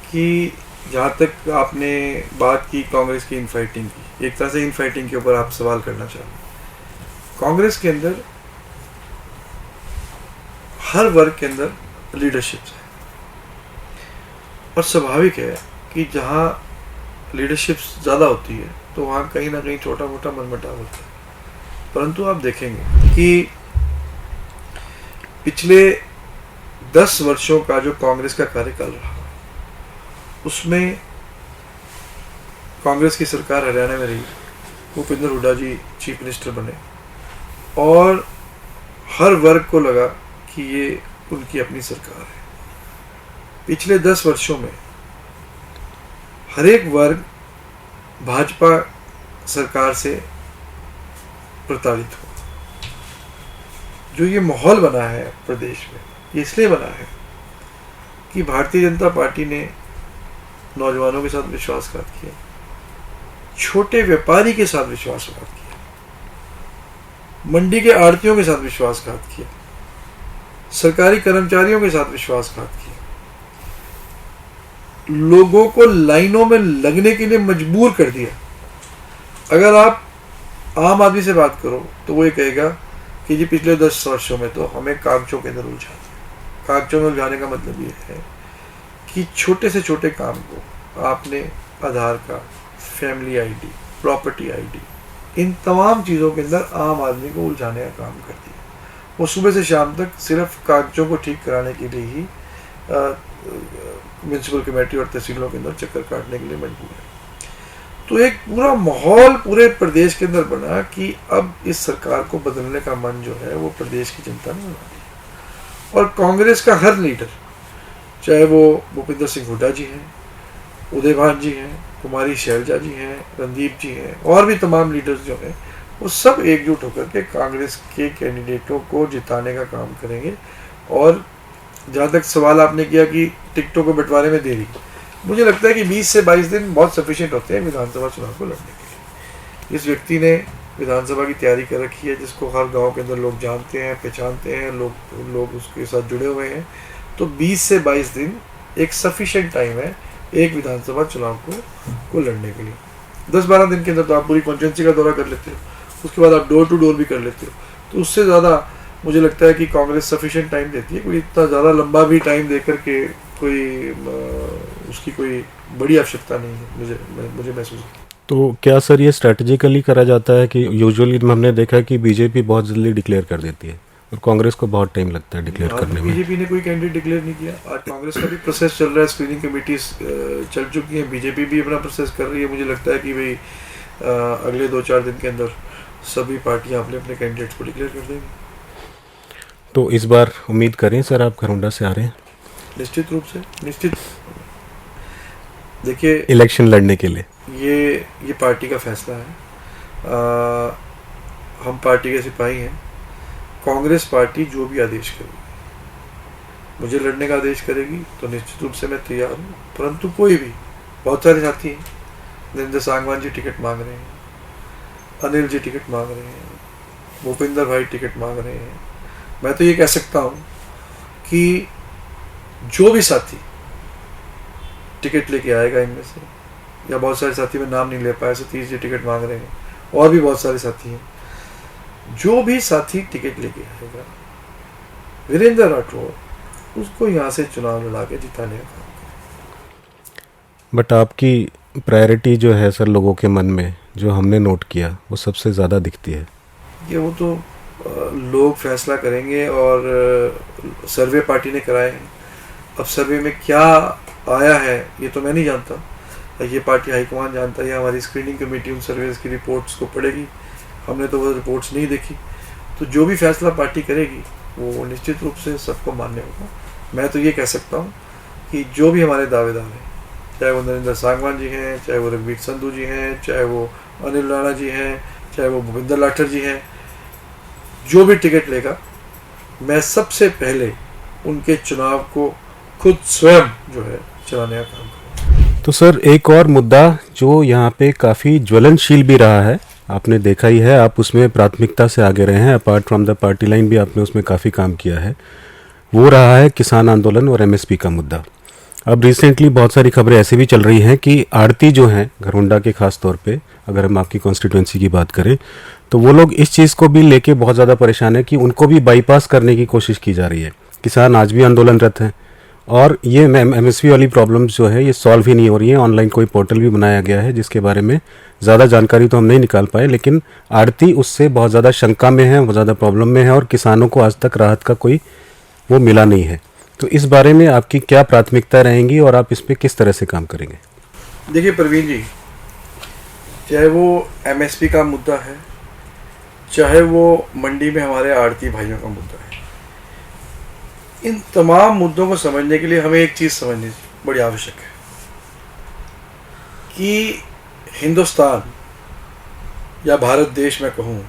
कि जहाँ तक आपने बात की कांग्रेस की इनफाइटिंग की, एक तरह से इनफाइटिंग के ऊपर आप सवाल करना चाह रहे हैं। कांग्रेस के अंदर हर वर्ग के अंदर लीडरशिप है, और स्वाभाविक है कि जहाँ लीडरशिप ज़्यादा होती है तो वहाँ कहीं ना कहीं छोटा मोटा मनमुटाव होता है। परंतु आप देखेंगे कि पिछले 10 वर्षों का जो कांग्रेस का कार्यकाल रहा, उसमें कांग्रेस की सरकार हरियाणा में रही, भूपेंद्र हुड्डा जी चीफ मिनिस्टर बने, और हर वर्ग को लगा कि ये उनकी अपनी सरकार है। पिछले 10 वर्षों में हर एक वर्ग भाजपा सरकार से प्रताड़ित हुआ। जो ये माहौल बना है प्रदेश में, ये इसलिए बना है कि भारतीय जनता पार्टी ने नौजवानों के साथ विश्वासघात किया, छोटे व्यापारी के साथ विश्वासघात किया, मंडी के आड़तियों के साथ विश्वासघात किया, सरकारी कर्मचारियों के साथ विश्वासघात किया, लोगों को लाइनों में लगने के लिए मजबूर कर दिया। अगर आप आम आदमी से बात करो तो वो ये कहेगा कि जी पिछले 10 वर्षों में तो हमें कागजों के अंदर उलझा दिया। कागजों में उलझाने का मतलब ये है कि छोटे से छोटे काम को आपने Aadhaar card, family ID, property ID, इन तमाम चीज़ों के अंदर आम आदमी को उलझाने का काम कर दिया। वो सुबह से शाम तक सिर्फ कागजों को ठीक कराने के लिए ही म्यूनसिपल कमेटी और तहसीलों के अंदर चक्कर काटने के लिए मजबूर है। तो एक पूरा माहौल पूरे प्रदेश के अंदर बना कि अब इस सरकार को बदलने का मन जो है वो प्रदेश की जनता ने बना दिया। और कांग्रेस का हर लीडर, चाहे वो भूपिंदर सिंह हुड्डा जी हैं, उदयभान जी हैं, कुमारी शैलजा जी हैं, रणदीप जी हैं, और भी तमाम लीडर्स जो हैं, वो सब एकजुट होकर के कांग्रेस के कैंडिडेटों को जिताने का काम करेंगे। और जहाँ तक सवाल आपने किया कि टिकटों को बंटवारे में देरी, मुझे लगता है कि 20 से 22 दिन बहुत सफिशिएंट होते हैं विधानसभा चुनाव को लड़ने के लिए। इस व्यक्ति ने विधानसभा की तैयारी कर रखी है, जिसको हर गांव के अंदर लोग जानते हैं, पहचानते हैं, लोग उसके साथ जुड़े हुए हैं। तो 20 से 22 दिन एक सफिशिएंट टाइम है एक विधानसभा चुनाव को लड़ने के लिए। 10-12 दिन के अंदर तो आप पूरी कॉन्स्टिट्यूंसी का दौरा कर लेते हो, उसके बाद आप डोर टू डोर भी कर लेते हो। तो उससे ज़्यादा मुझे लगता है कि कांग्रेस सफिशिएंट टाइम देती है। कोई इतना ज़्यादा लंबा भी टाइम देकर के कोई उसकी कोई बड़ी आवश्यकता नहीं है, मुझे महसूस होता है। तो क्या सर ये स्ट्रेटेजिकली करा जाता है कि यूजुअली हमने देखा है कि बीजेपी बहुत जल्दी डिक्लेयर कर देती है और कांग्रेस को बहुत टाइम लगता है डिक्लेयर करने में? बीजेपी ने कोई कैंडिडेट डिक्लेयर नहीं किया। आज कांग्रेस का भी प्रोसेस चल रहा है, स्क्रीनिंग कमेटीज चल चुकी हैं, बीजेपी भी अपना प्रोसेस कर रही है। मुझे लगता है कि भाई अगले 2-4 दिन के अंदर सभी पार्टियां अपने अपने कैंडिडेट्स को डिक्लेयर कर देंगी। तो इस बार उम्मीद करें सर आप घरौंडा से आ रहे हैं? निश्चित रूप से, निश्चित। देखिए, इलेक्शन लड़ने के लिए ये पार्टी का फैसला है। हम पार्टी के सिपाही हैं। कांग्रेस पार्टी जो भी आदेश करेगी, मुझे लड़ने का आदेश करेगी तो निश्चित रूप से मैं तैयार हूँ। परंतु कोई भी, बहुत सारे साथी हैं, नरेंद्र सांगवान जी टिकट मांग रहे हैं, अनिल जी टिकट मांग रहे हैं, भूपिंदर भाई टिकट मांग रहे हैं। मैं तो ये कह सकता हूँ कि जो भी साथी टिकट लेके आएगा इनमें से, या बहुत सारे साथी में नाम नहीं ले पाया, सतीश जी टिकट मांग रहे हैं, और भी बहुत सारे साथी हैं, जो भी साथी टिकट लेके आएगा, वीरेंद्र राठौर उसको यहाँ से चुनाव लड़ा के जिताने का काम करें। बट आपकी प्रायोरिटी जो है सर लोगों के मन में, जो हमने नोट किया, वो सबसे ज़्यादा दिखती है। ये वो तो लोग फैसला करेंगे, और सर्वे पार्टी ने कराए हैं। अब सर्वे में क्या आया है ये तो मैं नहीं जानता, ये पार्टी हाईकमान जानता है, या हमारी स्क्रीनिंग कमेटी उन सर्वेस की रिपोर्ट्स को पढ़ेगी। हमने तो वो रिपोर्ट्स नहीं देखी। तो जो भी फैसला पार्टी करेगी वो निश्चित रूप से सबको मान्य होगा। मैं तो ये कह सकता हूँ कि जो भी हमारे दावेदार हैं, चाहे वो नरेंद्र सांगवान जी हैं, चाहे वो रघुवीर संधू जी हैं, चाहे वो अनिल राणा जी हैं, चाहे वो भूपिंदर लाठर जी हैं, जो भी टिकट लेगा, मैं सबसे पहले उनके चुनाव को खुद स्वयं जो है चलाने का काम करूँगा। तो सर एक और मुद्दा जो यहाँ पे काफ़ी ज्वलनशील भी रहा है, आपने देखा ही है, आप उसमें प्राथमिकता से आगे रहे हैं, apart from the party line भी आपने उसमें काफ़ी काम किया है, वो रहा है किसान आंदोलन और एमएसपी का मुद्दा। अब रिसेंटली बहुत सारी खबरें ऐसी भी चल रही हैं कि आड़ती जो हैं घरौंडा के खास तौर पे, अगर हम आपकी कॉन्स्टिट्यूंसी की बात करें, तो वो लोग इस चीज़ को भी लेके बहुत ज़्यादा परेशान है कि उनको भी बाईपास करने की कोशिश की जा रही है। किसान आज भी आंदोलनरत हैं और ये एमएसपी वाली प्रॉब्लम्स जो है ये सॉल्व ही नहीं हो रही है। ऑनलाइन कोई पोर्टल भी बनाया गया है जिसके बारे में ज़्यादा जानकारी तो हम नहीं निकाल पाए, लेकिन आड़ती उससे बहुत ज़्यादा शंका में है, बहुत ज़्यादा प्रॉब्लम में है और किसानों को आज तक राहत का कोई वो मिला नहीं है। तो इस बारे में आपकी क्या प्राथमिकता रहेंगी और आप इस पर किस तरह से काम करेंगे? देखिए प्रवीण जी, चाहे वो एमएसपी का मुद्दा है, चाहे वो मंडी में हमारे आड़ती भाइयों का मुद्दा है, इन तमाम मुद्दों को समझने के लिए हमें एक चीज़ समझनी बड़ी आवश्यक है कि हिंदुस्तान या भारत देश में कहूँ,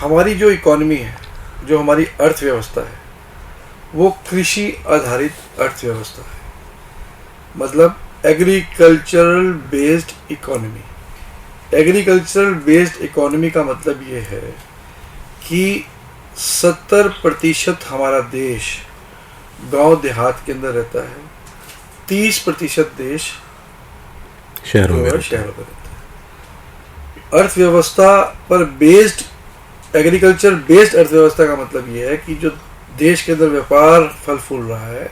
हमारी जो इकॉनमी है, जो हमारी अर्थव्यवस्था है, वो कृषि आधारित अर्थव्यवस्था है। मतलब agricultural based economy. Agricultural based economy का मतलब ये है कि 70% हमारा देश गांव देहात के अंदर रहता है, 30% देश शहरों में शहरों में रहता है। अर्थव्यवस्था पर बेस्ड, एग्रीकल्चर बेस्ड अर्थव्यवस्था का मतलब ये है कि जो देश के अंदर व्यापार फल फूल रहा है,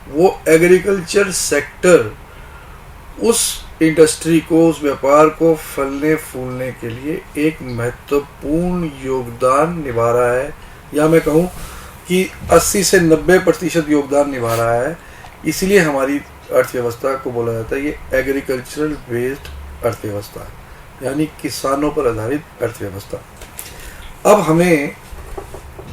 वो एग्रीकल्चर सेक्टर उस इंडस्ट्री को, उस व्यापार को फलने फूलने के लिए एक महत्वपूर्ण योगदान निभा रहा है, या मैं कहूँ कि 80 से 90% योगदान निभा रहा है। इसलिए हमारी अर्थव्यवस्था को बोला जाता है ये एग्रीकल्चरल बेस्ड अर्थव्यवस्था है, यानी किसानों पर आधारित अर्थव्यवस्था। अब हमें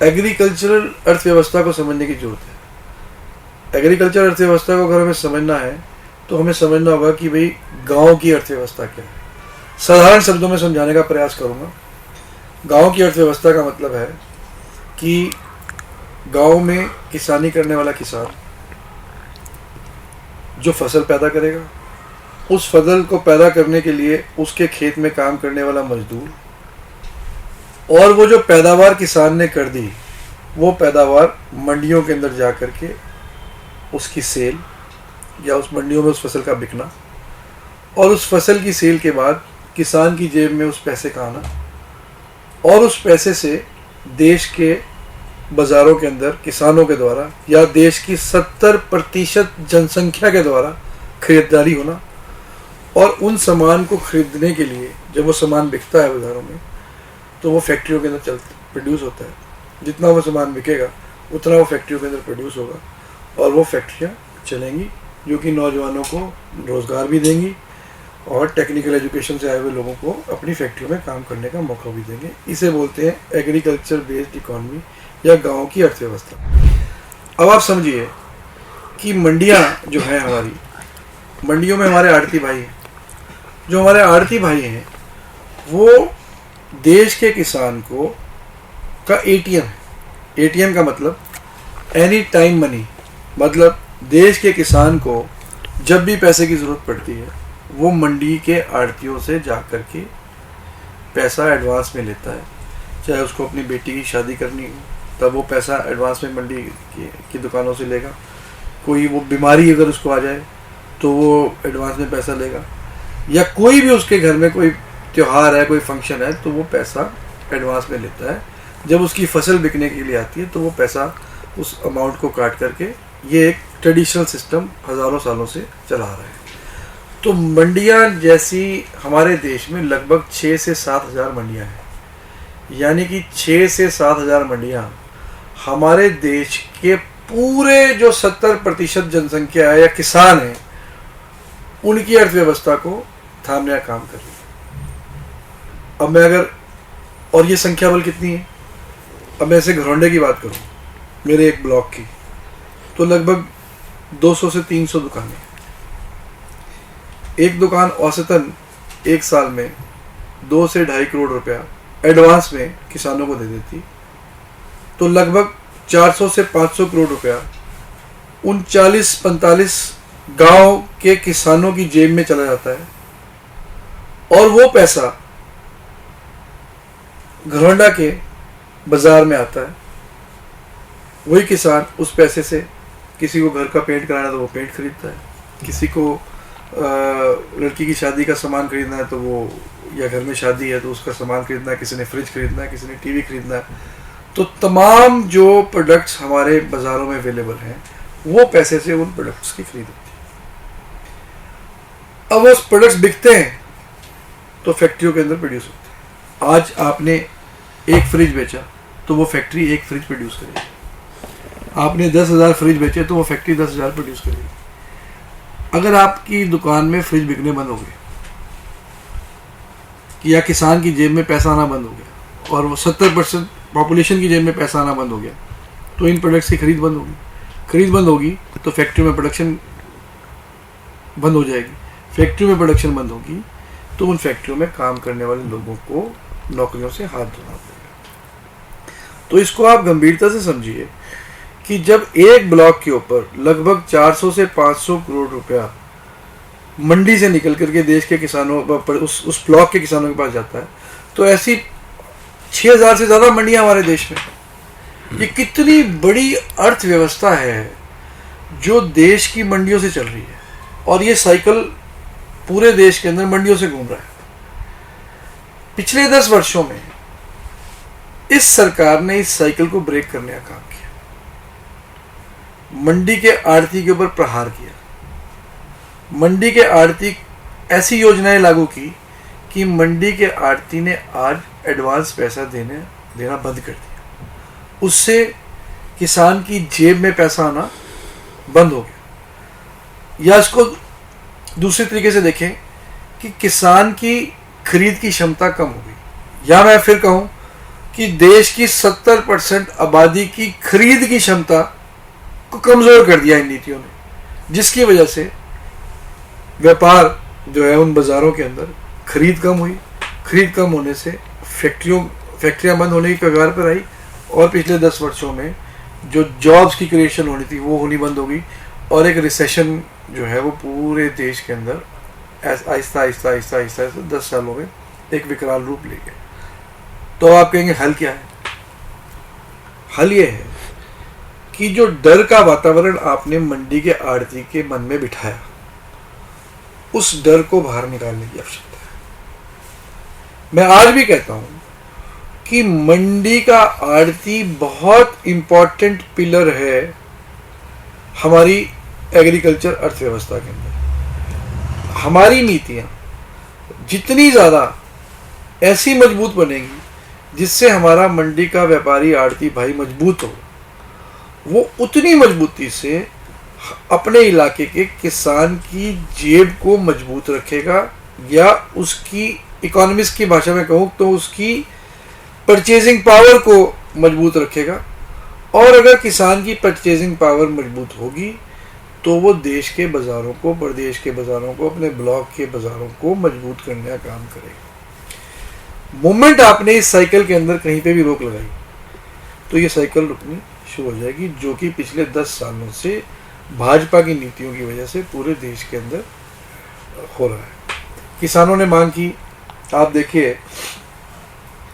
एग्रीकल्चरल अर्थव्यवस्था को समझने की जरूरत है। एग्रीकल्चर अर्थव्यवस्था को अगर हमें समझना है तो हमें समझना होगा कि भाई गांव की अर्थव्यवस्था क्या है। साधारण शब्दों में समझाने का प्रयास करूंगा। गांव की अर्थव्यवस्था का मतलब है कि गांव में किसानी करने वाला किसान जो फसल पैदा करेगा, उस फसल को पैदा करने के लिए उसके खेत में काम करने वाला मजदूर, और वो जो पैदावार किसान ने कर दी, वो पैदावार मंडियों के अंदर जा कर के उसकी सेल, या उस मंडियों में उस फसल का बिकना, और उस फसल की सेल के बाद किसान की जेब में उस पैसे का आना, और उस पैसे से देश के बाज़ारों के अंदर किसानों के द्वारा या देश की 70% जनसंख्या के द्वारा खरीदारी होना। और उन सामान को खरीदने के लिए जब वो सामान बिकता है बाज़ारों में, तो वो फैक्ट्रियों के अंदर प्रोड्यूस होता है। जितना वो सामान बिकेगा उतना वो फैक्ट्रियों के अंदर प्रोड्यूस होगा, और वो फैक्ट्रियाँ चलेंगी, जो कि नौजवानों को रोज़गार भी देंगी और टेक्निकल एजुकेशन से आए हुए लोगों को अपनी फैक्ट्रियों में काम करने का मौका भी देंगे। इसे बोलते हैं एग्रीकल्चर बेस्ड इकोनॉमी या गांव की अर्थव्यवस्था। अब आप समझिए कि मंडियां जो हैं हमारी, मंडियों में हमारे आड़ती भाई हैं। जो हमारे आड़ती भाई हैं वो देश के किसान को का एटीएम है। एटीएम का मतलब एनी टाइम मनी। मतलब देश के किसान को जब भी पैसे की ज़रूरत पड़ती है, वो मंडी के आड़तियों से जा कर के पैसा एडवांस में लेता है। चाहे उसको अपनी बेटी की शादी करनी हो, तब वो पैसा एडवांस में मंडी की दुकानों से लेगा। कोई वो बीमारी अगर उसको आ जाए तो वो एडवांस में पैसा लेगा, या कोई भी उसके घर में कोई त्यौहार है, कोई फंक्शन है, तो वो पैसा एडवांस में लेता है। जब उसकी फसल बिकने के लिए आती है तो वो पैसा उस अमाउंट को काट करके, ये एक ट्रेडिशनल सिस्टम हज़ारों सालों से चला रहा है। तो मंडियाँ जैसी हमारे देश में लगभग 6 से 7 हज़ार मंडियाँ हैं, यानी कि 6 से 7 हज़ार मंडियाँ हमारे देश के पूरे जो 70% जनसंख्या है या किसान हैं, उनकी अर्थव्यवस्था को थामने का काम कर रही है। अब मैं अगर, और ये संख्या बल कितनी है, अब मैं ऐसे घरौंडे की बात करूँ मेरे एक ब्लॉक की, तो लगभग 200 से 300 दुकानें। एक दुकान औसतन एक साल में 2 से 2.5 करोड़ रुपया एडवांस में किसानों को दे देती, तो लगभग 400 से 500 करोड़ रुपया उन 40-45 गांव के किसानों की जेब में चला जाता है, और वो पैसा घरौंडा के बाजार में आता है। वही किसान उस पैसे से किसी को घर का पेंट कराना तो वो पेंट खरीदता है, किसी को लड़की की शादी का सामान खरीदना है तो वो, या घर में शादी है तो उसका सामान खरीदना है, किसी ने फ्रिज खरीदना है, किसी ने टीवी खरीदना है। तो तमाम जो प्रोडक्ट्स हमारे बाज़ारों में अवेलेबल हैं, वो पैसे से उन प्रोडक्ट्स की खरीद होती है। अब वो प्रोडक्ट्स बिकते हैं तो फैक्ट्रियों के अंदर प्रोड्यूस होते हैं। आज आपने एक फ्रिज बेचा तो वो फैक्ट्री एक फ्रिज प्रोड्यूस करेगी। आपने 10,000 फ्रिज बेचे तो वो फैक्ट्री 10,000 प्रोड्यूस करेगी। अगर आपकी दुकान में फ्रिज बिकने बंद हो गए, या किसान की जेब में पैसा आना बंद हो गया, और वो 70% पॉपुलेशन की जेब में पैसा आना बंद हो गया, तो इन प्रोडक्ट्स की खरीद बंद होगी, खरीद बंद होगी तो फैक्ट्री में प्रोडक्शन बंद हो जाएगी, फैक्ट्री में प्रोडक्शन बंद होगी तो उन फैक्ट्रियों में काम करने वाले लोगों को नौकरियों से हाथ धोना पड़ेगा। तो इसको आप गंभीरता से समझिए कि जब एक ब्लॉक के ऊपर लगभग 400 से 500 करोड़ रुपया मंडी से निकल करके देश के किसानों उस ब्लॉक के किसानों के पास जाता है, तो ऐसी 6000 से ज़्यादा मंडियां हमारे देश में। ये कितनी बड़ी अर्थव्यवस्था है जो देश की मंडियों से चल रही है, और ये साइकिल पूरे देश के अंदर मंडियों से घूम रहा है। पिछले 10 वर्षों में इस सरकार ने इस साइकिल को ब्रेक करने का काम किया, मंडी के आड़ती के ऊपर प्रहार किया, मंडी के आड़ती ऐसी योजनाएं लागू की कि मंडी के आड़ती ने आज एडवांस पैसा देना बंद कर दिया। उससे किसान की जेब में पैसा आना बंद हो गया। या इसको दूसरे तरीके से देखें कि किसान की खरीद की क्षमता कम हो गई, या मैं फिर कहूं कि देश की 70% आबादी की खरीद की क्षमता को कमजोर कर दिया इन नीतियों ने, जिसकी वजह से व्यापार जो है उन बाजारों के अंदर खरीद कम हुई। खरीद कम होने से फैक्ट्रियां बंद होने की कगार पर आई, और पिछले 10 वर्षों में जो जॉब्स की क्रिएशन होनी थी वो होनी बंद हो गई, और एक रिसेशन जो है वो पूरे देश के अंदर आहिस्ता आहिस्ता आहिस्ता आहिस्ता 10 सालों में एक विकराल रूप ले गया। तो आप कहेंगे हल क्या है? हल ये है कि जो डर का वातावरण आपने मंडी के आड़ती के मन में बिठाया, उस डर को बाहर निकालने की आवश्यकता है। मैं आज भी कहता हूं कि मंडी का आड़ती बहुत इंपॉर्टेंट पिलर है हमारी एग्रीकल्चर अर्थव्यवस्था के अंदर। हमारी नीतियां जितनी ज़्यादा ऐसी मजबूत बनेगी जिससे हमारा मंडी का व्यापारी आड़ती भाई मजबूत हो, वो उतनी मजबूती से अपने इलाके के किसान की जेब को मजबूत रखेगा, या उसकी इकोनॉमिस्ट की भाषा में कहूँ तो उसकी परचेजिंग पावर को मजबूत रखेगा। और अगर किसान की परचेजिंग पावर मजबूत होगी तो वो देश के बाज़ारों को, प्रदेश के बाज़ारों को, अपने ब्लॉक के बाज़ारों को मजबूत करने का काम करेगा। मोमेंट आपने इस साइकिल के अंदर कहीं पे भी रोक लगाई तो ये साइकिल रुकनी शुरू हो जाएगी, जो कि पिछले 10 सालों से भाजपा की नीतियों की वजह से पूरे देश के अंदर हो रहा है। किसानों ने मांग की, आप देखिए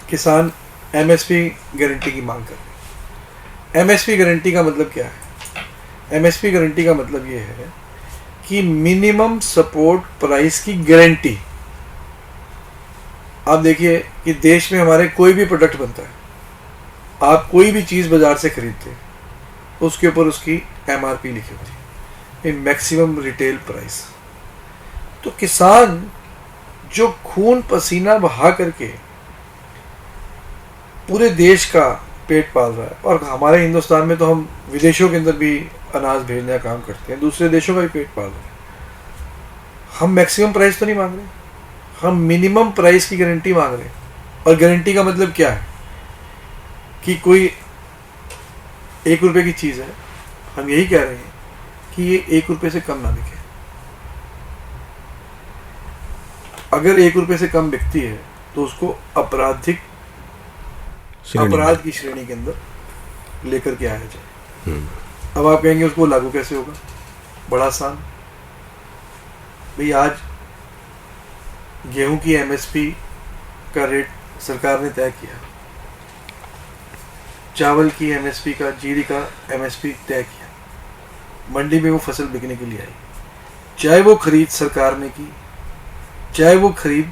किसान एमएसपी गारंटी की मांग कर रहे हैं। एमएसपी गारंटी का मतलब क्या है? एमएसपी गारंटी का मतलब ये है कि मिनिमम सपोर्ट प्राइस की गारंटी। आप देखिए कि देश में हमारे कोई भी प्रोडक्ट बनता है, आप कोई भी चीज़ बाजार से खरीदते हैं, उसके ऊपर उसकी एमआरपी लिखी होती है, मैक्सिमम रिटेल प्राइस। तो किसान जो खून पसीना बहा करके पूरे देश का पेट पाल रहा है, और हमारे हिंदुस्तान में तो हम विदेशों के अंदर भी अनाज भेजने का काम करते हैं, दूसरे देशों का भी पेट पाल रहे हैं। हम मैक्सिमम प्राइस तो नहीं मांग रहे, हम मिनिमम प्राइस की गारंटी मांग रहे हैं। और गारंटी का मतलब क्या है कि कोई 1 रुपए की चीज़ है, हम यही कह रहे हैं कि ये 1 रुपए से कम ना बिके। अगर 1 रुपए से कम बिकती है तो उसको अपराध की श्रेणी के अंदर लेकर के आया जाए। अब आप कहेंगे उसको लागू कैसे होगा? बड़ा आसान भाई, आज गेहूं की एमएसपी का रेट सरकार ने तय किया, चावल की एमएसपी का, जीरी का एमएसपी तय किया, मंडी में वो फसल बिकने के लिए आई। चाहे वो खरीद सरकार ने की, चाहे वो खरीद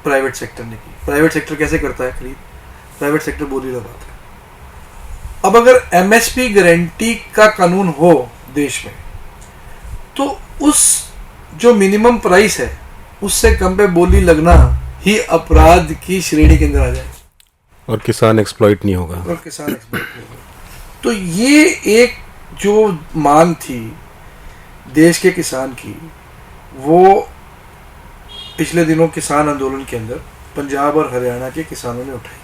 प्राइवेट सेक्टर ने की। प्राइवेट सेक्टर कैसे करता है खरीद? प्राइवेट सेक्टर बोली लगाता है। अब अगर एमएसपी गारंटी का कानून हो देश में, तो उस जो मिनिमम प्राइस है उससे कम पे बोली लगना ही अपराध की श्रेणी के अंदर आ जाए, और किसान एक्सप्लॉइट नहीं होगा। और किसान एक्सप्लॉइट नहीं होगा। तो ये एक जो मांग थी देश के किसान की, वो पिछले दिनों किसान आंदोलन के अंदर पंजाब और हरियाणा के किसानों ने उठाई।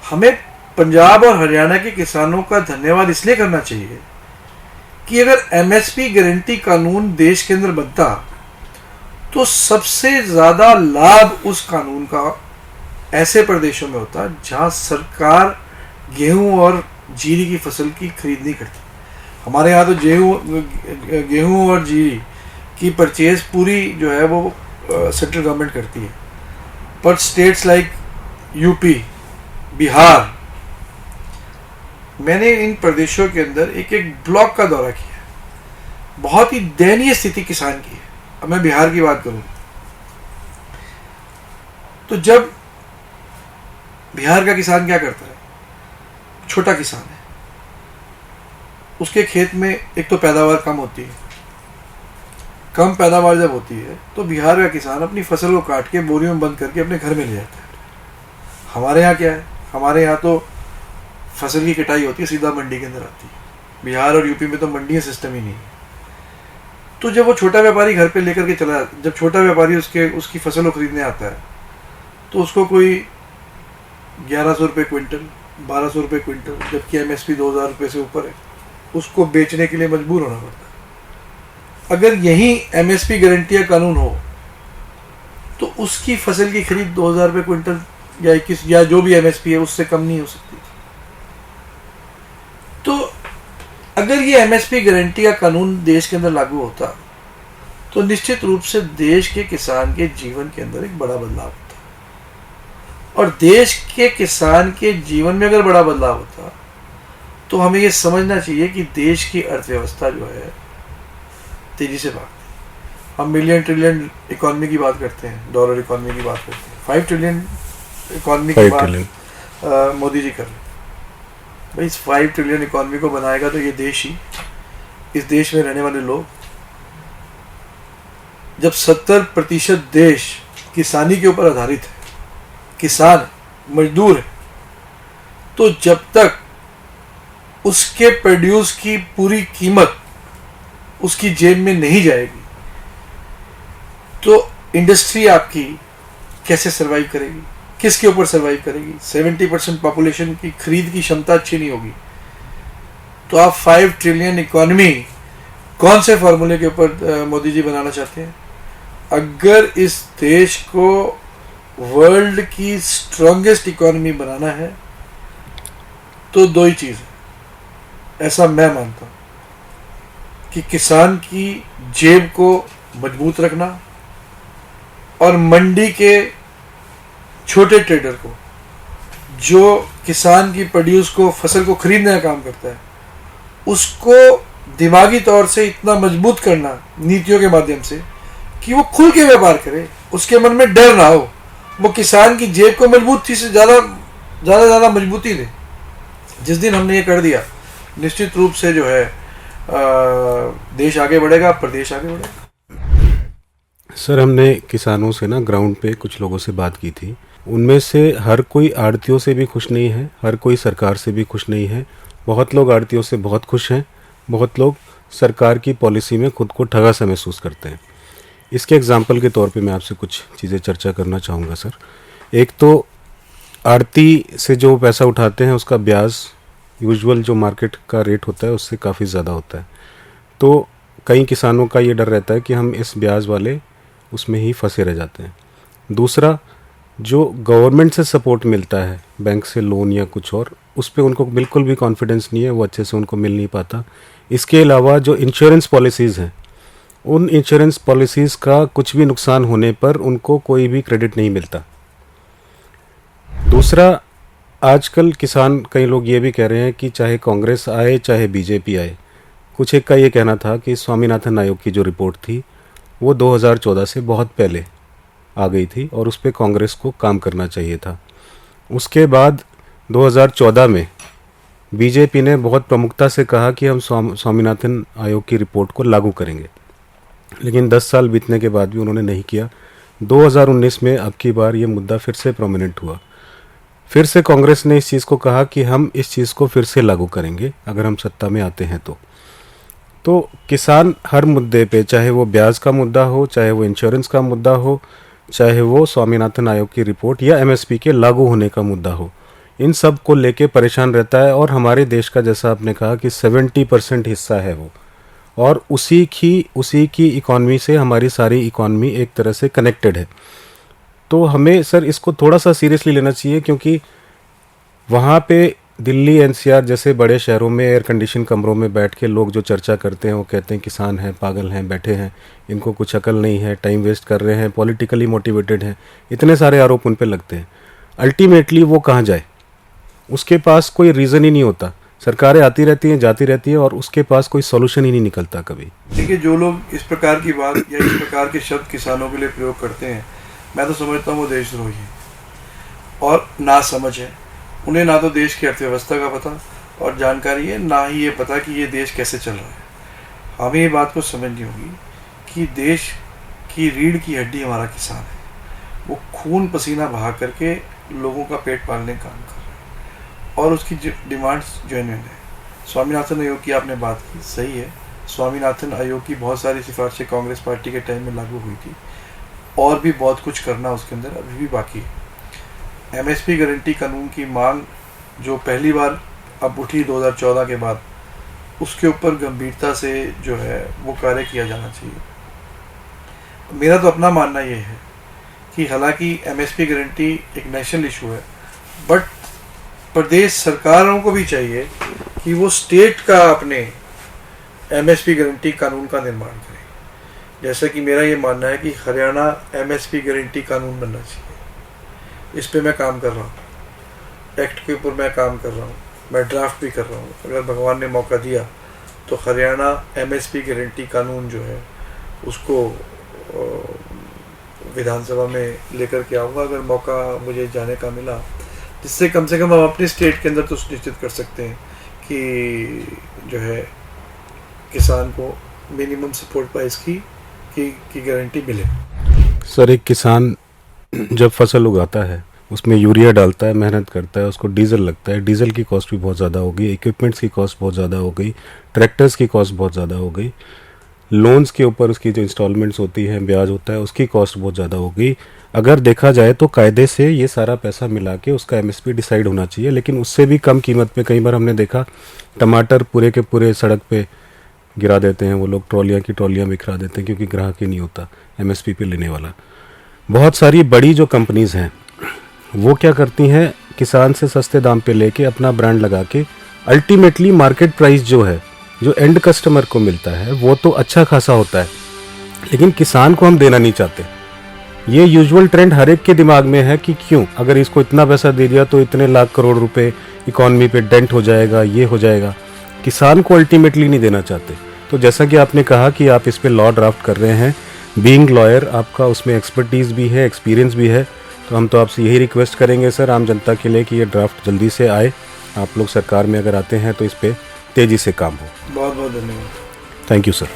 हमें पंजाब और हरियाणा के किसानों का धन्यवाद इसलिए करना चाहिए कि अगर एमएसपी गारंटी कानून देश के अंदर बनता तो सबसे ज्यादा लाभ उस कानून का ऐसे प्रदेशों में होता जहां सरकार गेहूं और जीरी की फसल की खरीद नहीं करती। हमारे यहाँ तो गेहूं और जीरी की परचेज पूरी जो है वो सेंट्रल गवर्नमेंट करती है, पर स्टेट्स लाइक यूपी, बिहार, मैंने इन प्रदेशों के अंदर एक एक ब्लॉक का दौरा किया। बहुत ही दयनीय स्थिति किसान की है। अब मैं बिहार की बात करूं तो जब बिहार का किसान क्या करता है, छोटा किसान है, उसके खेत में एक तो पैदावार कम होती है, कम पैदावार जब होती है तो बिहार का किसान अपनी फसल को काट के बोरियों में बंद करके अपने घर में ले जाता है। हमारे यहाँ क्या है, हमारे यहाँ तो फसल की कटाई होती है सीधा मंडी के अंदर आती है। बिहार और यूपी में तो मंडी सिस्टम ही नहीं है। तो जब वो छोटा व्यापारी घर पे लेकर के चला, जब छोटा व्यापारी उसकी फसल को खरीदने आता है तो उसको कोई 1100 रुपये क्विंटल, 1200 रुपये क्विंटल, जबकि एमएसपी 2000 रुपये से ऊपर है, उसको बेचने के लिए मजबूर होना पड़ता है। अगर यही एमएसपी गारंटी कानून हो तो उसकी फसल की खरीद 2000 रुपये क्विंटल या 21 या जो भी एमएसपी है उससे कम नहीं हो सकती। तो अगर ये एमएसपी गारंटी का कानून देश के अंदर लागू होता तो निश्चित रूप से देश के किसान के जीवन के अंदर एक बड़ा बदलाव होता। और देश के किसान के जीवन में अगर बड़ा बदलाव होता तो हमें ये समझना चाहिए कि देश की अर्थव्यवस्था जो है तेजी से भागती। हम मिलियन ट्रिलियन इकोनॉमी की बात करते हैं, डॉलर इकोनॉमी की बात करते हैं, 5 ट्रिलियन इकोनॉमी की बात मोदी जी कर रहे हैं। भाई इस 5 ट्रिलियन इकोनॉमी को बनाएगा तो ये देश ही, इस देश में रहने वाले लोग, जब 70% देश किसानी के ऊपर आधारित है, किसान मजदूर है, तो जब तक उसके प्रोड्यूस की पूरी कीमत उसकी जेब में नहीं जाएगी तो इंडस्ट्री आपकी कैसे सरवाइव करेगी, किसके ऊपर सरवाइव करेगी। 70% पॉपुलेशन की खरीद की क्षमता अच्छी नहीं होगी तो आप 5 ट्रिलियन इकोनॉमी कौन से फॉर्मूले के ऊपर मोदी जी बनाना चाहते हैं। अगर इस देश को वर्ल्ड की स्ट्रॉन्गेस्ट इकोनॉमी बनाना है तो 2 ही चीज है, ऐसा मैं मानता हूं, कि किसान की जेब को मजबूत रखना और मंडी के छोटे ट्रेडर को, जो किसान की प्रोड्यूस को, फसल को खरीदने का काम करता है, उसको दिमागी तौर से इतना मजबूत करना नीतियों के माध्यम से कि वो खुल के व्यापार करे, उसके मन में डर ना हो, वो किसान की जेब को मजबूती से ज़्यादा मजबूती दे। जिस दिन हमने ये कर दिया निश्चित रूप से जो है देश आगे बढ़ेगा, प्रदेश आगे बढ़ेगा। सर, हमने किसानों से ना ग्राउंड पे कुछ लोगों से बात की थी, उनमें से हर कोई आड़तियों से भी खुश नहीं है, हर कोई सरकार से भी खुश नहीं है। बहुत लोग आड़तियों से बहुत खुश हैं, बहुत लोग सरकार की पॉलिसी में खुद को ठगा सा महसूस करते हैं। इसके एग्जाम्पल के तौर पे मैं आपसे कुछ चीज़ें चर्चा करना चाहूँगा सर। एक तो आड़ती से जो पैसा उठाते हैं उसका ब्याज यूजुअल जो मार्केट का रेट होता है उससे काफ़ी ज़्यादा होता है, तो कई किसानों का ये डर रहता है कि हम इस ब्याज वाले उसमें ही फंसे रह जाते हैं। दूसरा, जो गवर्नमेंट से सपोर्ट मिलता है, बैंक से लोन या कुछ और, उस पर उनको बिल्कुल भी कॉन्फिडेंस नहीं है, वो अच्छे से उनको मिल नहीं पाता। इसके अलावा जो इंश्योरेंस पॉलिसीज़ हैं, उन इंश्योरेंस पॉलिसीज़ का कुछ भी नुकसान होने पर उनको कोई भी क्रेडिट नहीं मिलता। दूसरा, आजकल किसान, कई लोग ये भी कह रहे हैं कि चाहे कांग्रेस आए चाहे बीजेपी आए, कुछ एक का ये कहना था कि स्वामीनाथन आयोग की जो रिपोर्ट थी वो 2014 से बहुत पहले आ गई थी और उस पर कांग्रेस को काम करना चाहिए था। उसके बाद 2014 में बीजेपी ने बहुत प्रमुखता से कहा कि हम स्वामीनाथन आयोग की रिपोर्ट को लागू करेंगे, लेकिन 10 साल बीतने के बाद भी उन्होंने नहीं किया। 2019 में अब की बार ये मुद्दा फिर से प्रोमिनेंट हुआ। फिर से कांग्रेस ने इस चीज़ को कहा कि हम इस चीज़ को फिर से लागू करेंगे अगर हम सत्ता में आते हैं तो किसान हर मुद्दे पे, चाहे वो ब्याज का मुद्दा हो, चाहे वो इंश्योरेंस का मुद्दा हो, चाहे वो स्वामीनाथन आयोग की रिपोर्ट या एमएसपी के लागू होने का मुद्दा हो, इन सब को लेके परेशान रहता है। और हमारे देश का, जैसा आपने कहा कि 70% हिस्सा है वो, और उसी की इकॉनमी से हमारी सारी इकॉनमी एक तरह से कनेक्टेड है। तो हमें सर इसको थोड़ा सा सीरियसली लेना चाहिए, क्योंकि वहाँ पे दिल्ली एनसीआर जैसे बड़े शहरों में एयर कंडीशन कमरों में बैठ के लोग जो चर्चा करते हैं वो कहते हैं किसान हैं, पागल हैं, बैठे हैं, इनको कुछ अकल नहीं है, टाइम वेस्ट कर रहे हैं, पॉलिटिकली मोटिवेटेड हैं, इतने सारे आरोप उन पे लगते हैं। अल्टीमेटली वो कहाँ जाए? उसके पास कोई रीज़न ही नहीं होता। सरकारें आती रहती हैं, जाती रहती हैं, और उसके पास कोई सॉल्यूशन ही नहीं निकलता कभी। देखिए, जो लोग इस प्रकार की बात या इस प्रकार के शब्द किसानों के लिए प्रयोग करते हैं, मैं तो समझता हूँ वो देशद्रोही है और ना समझ है। उन्हें ना तो देश की अर्थव्यवस्था का पता और जानकारी है, ना ही ये पता कि ये देश कैसे चल रहा है। हमें ये बात को समझनी होगी कि देश की रीढ़ की हड्डी हमारा किसान है। वो खून पसीना बहा करके लोगों का पेट पालने का काम कर रहा है, और उसकी डिमांड्स जेन्युइन है। स्वामीनाथन आयोग की आपने बात की, सही है। स्वामीनाथन आयोग की बहुत सारी सिफारिशें कांग्रेस पार्टी के टाइम में लागू हुई थी, और भी बहुत कुछ करना उसके अंदर अभी भी बाकी है। एमएसपी गारंटी कानून की मांग जो पहली बार अब उठी 2014 के बाद, उसके ऊपर गंभीरता से जो है वो कार्य किया जाना चाहिए। मेरा तो अपना मानना ये है कि हालांकि एमएसपी गारंटी एक नेशनल इशू है, बट प्रदेश सरकारों को भी चाहिए कि वो स्टेट का अपने एमएसपी गारंटी कानून का निर्माण करें। जैसा कि मेरा ये मानना है कि हरियाणा एमएसपी गारंटी कानून बनना चाहिए। इस पे मैं काम कर रहा हूँ, एक्ट के ऊपर मैं काम कर रहा हूँ, मैं ड्राफ्ट भी कर रहा हूँ। अगर भगवान ने मौका दिया तो हरियाणा एमएसपी गारंटी कानून जो है उसको विधानसभा में लेकर के आऊँगा, अगर मौका मुझे जाने का मिला, जिससे कम से कम हम अपने स्टेट के अंदर तो सुनिश्चित कर सकते हैं कि जो है किसान को मिनिमम सपोर्ट प्राइस की गारंटी मिले। सर, एक किसान जब फसल उगाता है उसमें यूरिया डालता है, मेहनत करता है, उसको डीजल लगता है, डीजल की कॉस्ट भी बहुत ज़्यादा हो गई, इक्विपमेंट्स की कॉस्ट बहुत ज़्यादा हो गई, ट्रैक्टर्स की कॉस्ट बहुत ज़्यादा हो गई, लोन्स के ऊपर उसकी जो इंस्टॉलमेंट्स होती हैं, ब्याज होता है, उसकी कॉस्ट बहुत ज़्यादा हो गई। अगर देखा जाए तो कायदे से ये सारा पैसा मिला के उसका एमएसपी डिसाइड होना चाहिए, लेकिन उससे भी कम कीमत पे कई बार हमने देखा टमाटर पूरे के पूरे सड़क पे गिरा देते हैं वो लोग, ट्रॉलियाँ की ट्रॉलियाँ बिखरा देते हैं, क्योंकि ग्राहक ही नहीं होता एमएसपी पे लेने वाला। बहुत सारी बड़ी जो कंपनीज़ हैं वो क्या करती हैं, किसान से सस्ते दाम पे लेके अपना ब्रांड लगा के अल्टीमेटली मार्केट प्राइस जो है, जो एंड कस्टमर को मिलता है, वो तो अच्छा खासा होता है, लेकिन किसान को हम देना नहीं चाहते। ये यूजुअल ट्रेंड हर एक के दिमाग में है कि क्यों, अगर इसको इतना पैसा दे दिया तो इतने लाख करोड़ रुपए इकॉनमी पे डेंट हो जाएगा, ये हो जाएगा। किसान को अल्टीमेटली नहीं देना चाहते। तो जैसा कि आपने कहा कि आप इस पे लॉ ड्राफ्ट कर रहे हैं, बीइंग लॉयर आपका उसमें एक्सपर्टीज़ भी है, एक्सपीरियंस भी है, तो हम तो आपसे यही रिक्वेस्ट करेंगे सर आम जनता के लिए कि ये ड्राफ्ट जल्दी से आए। आप लोग सरकार में अगर आते हैं तो इस पे तेज़ी से काम हो। बहुत बहुत धन्यवाद। Thank you sir.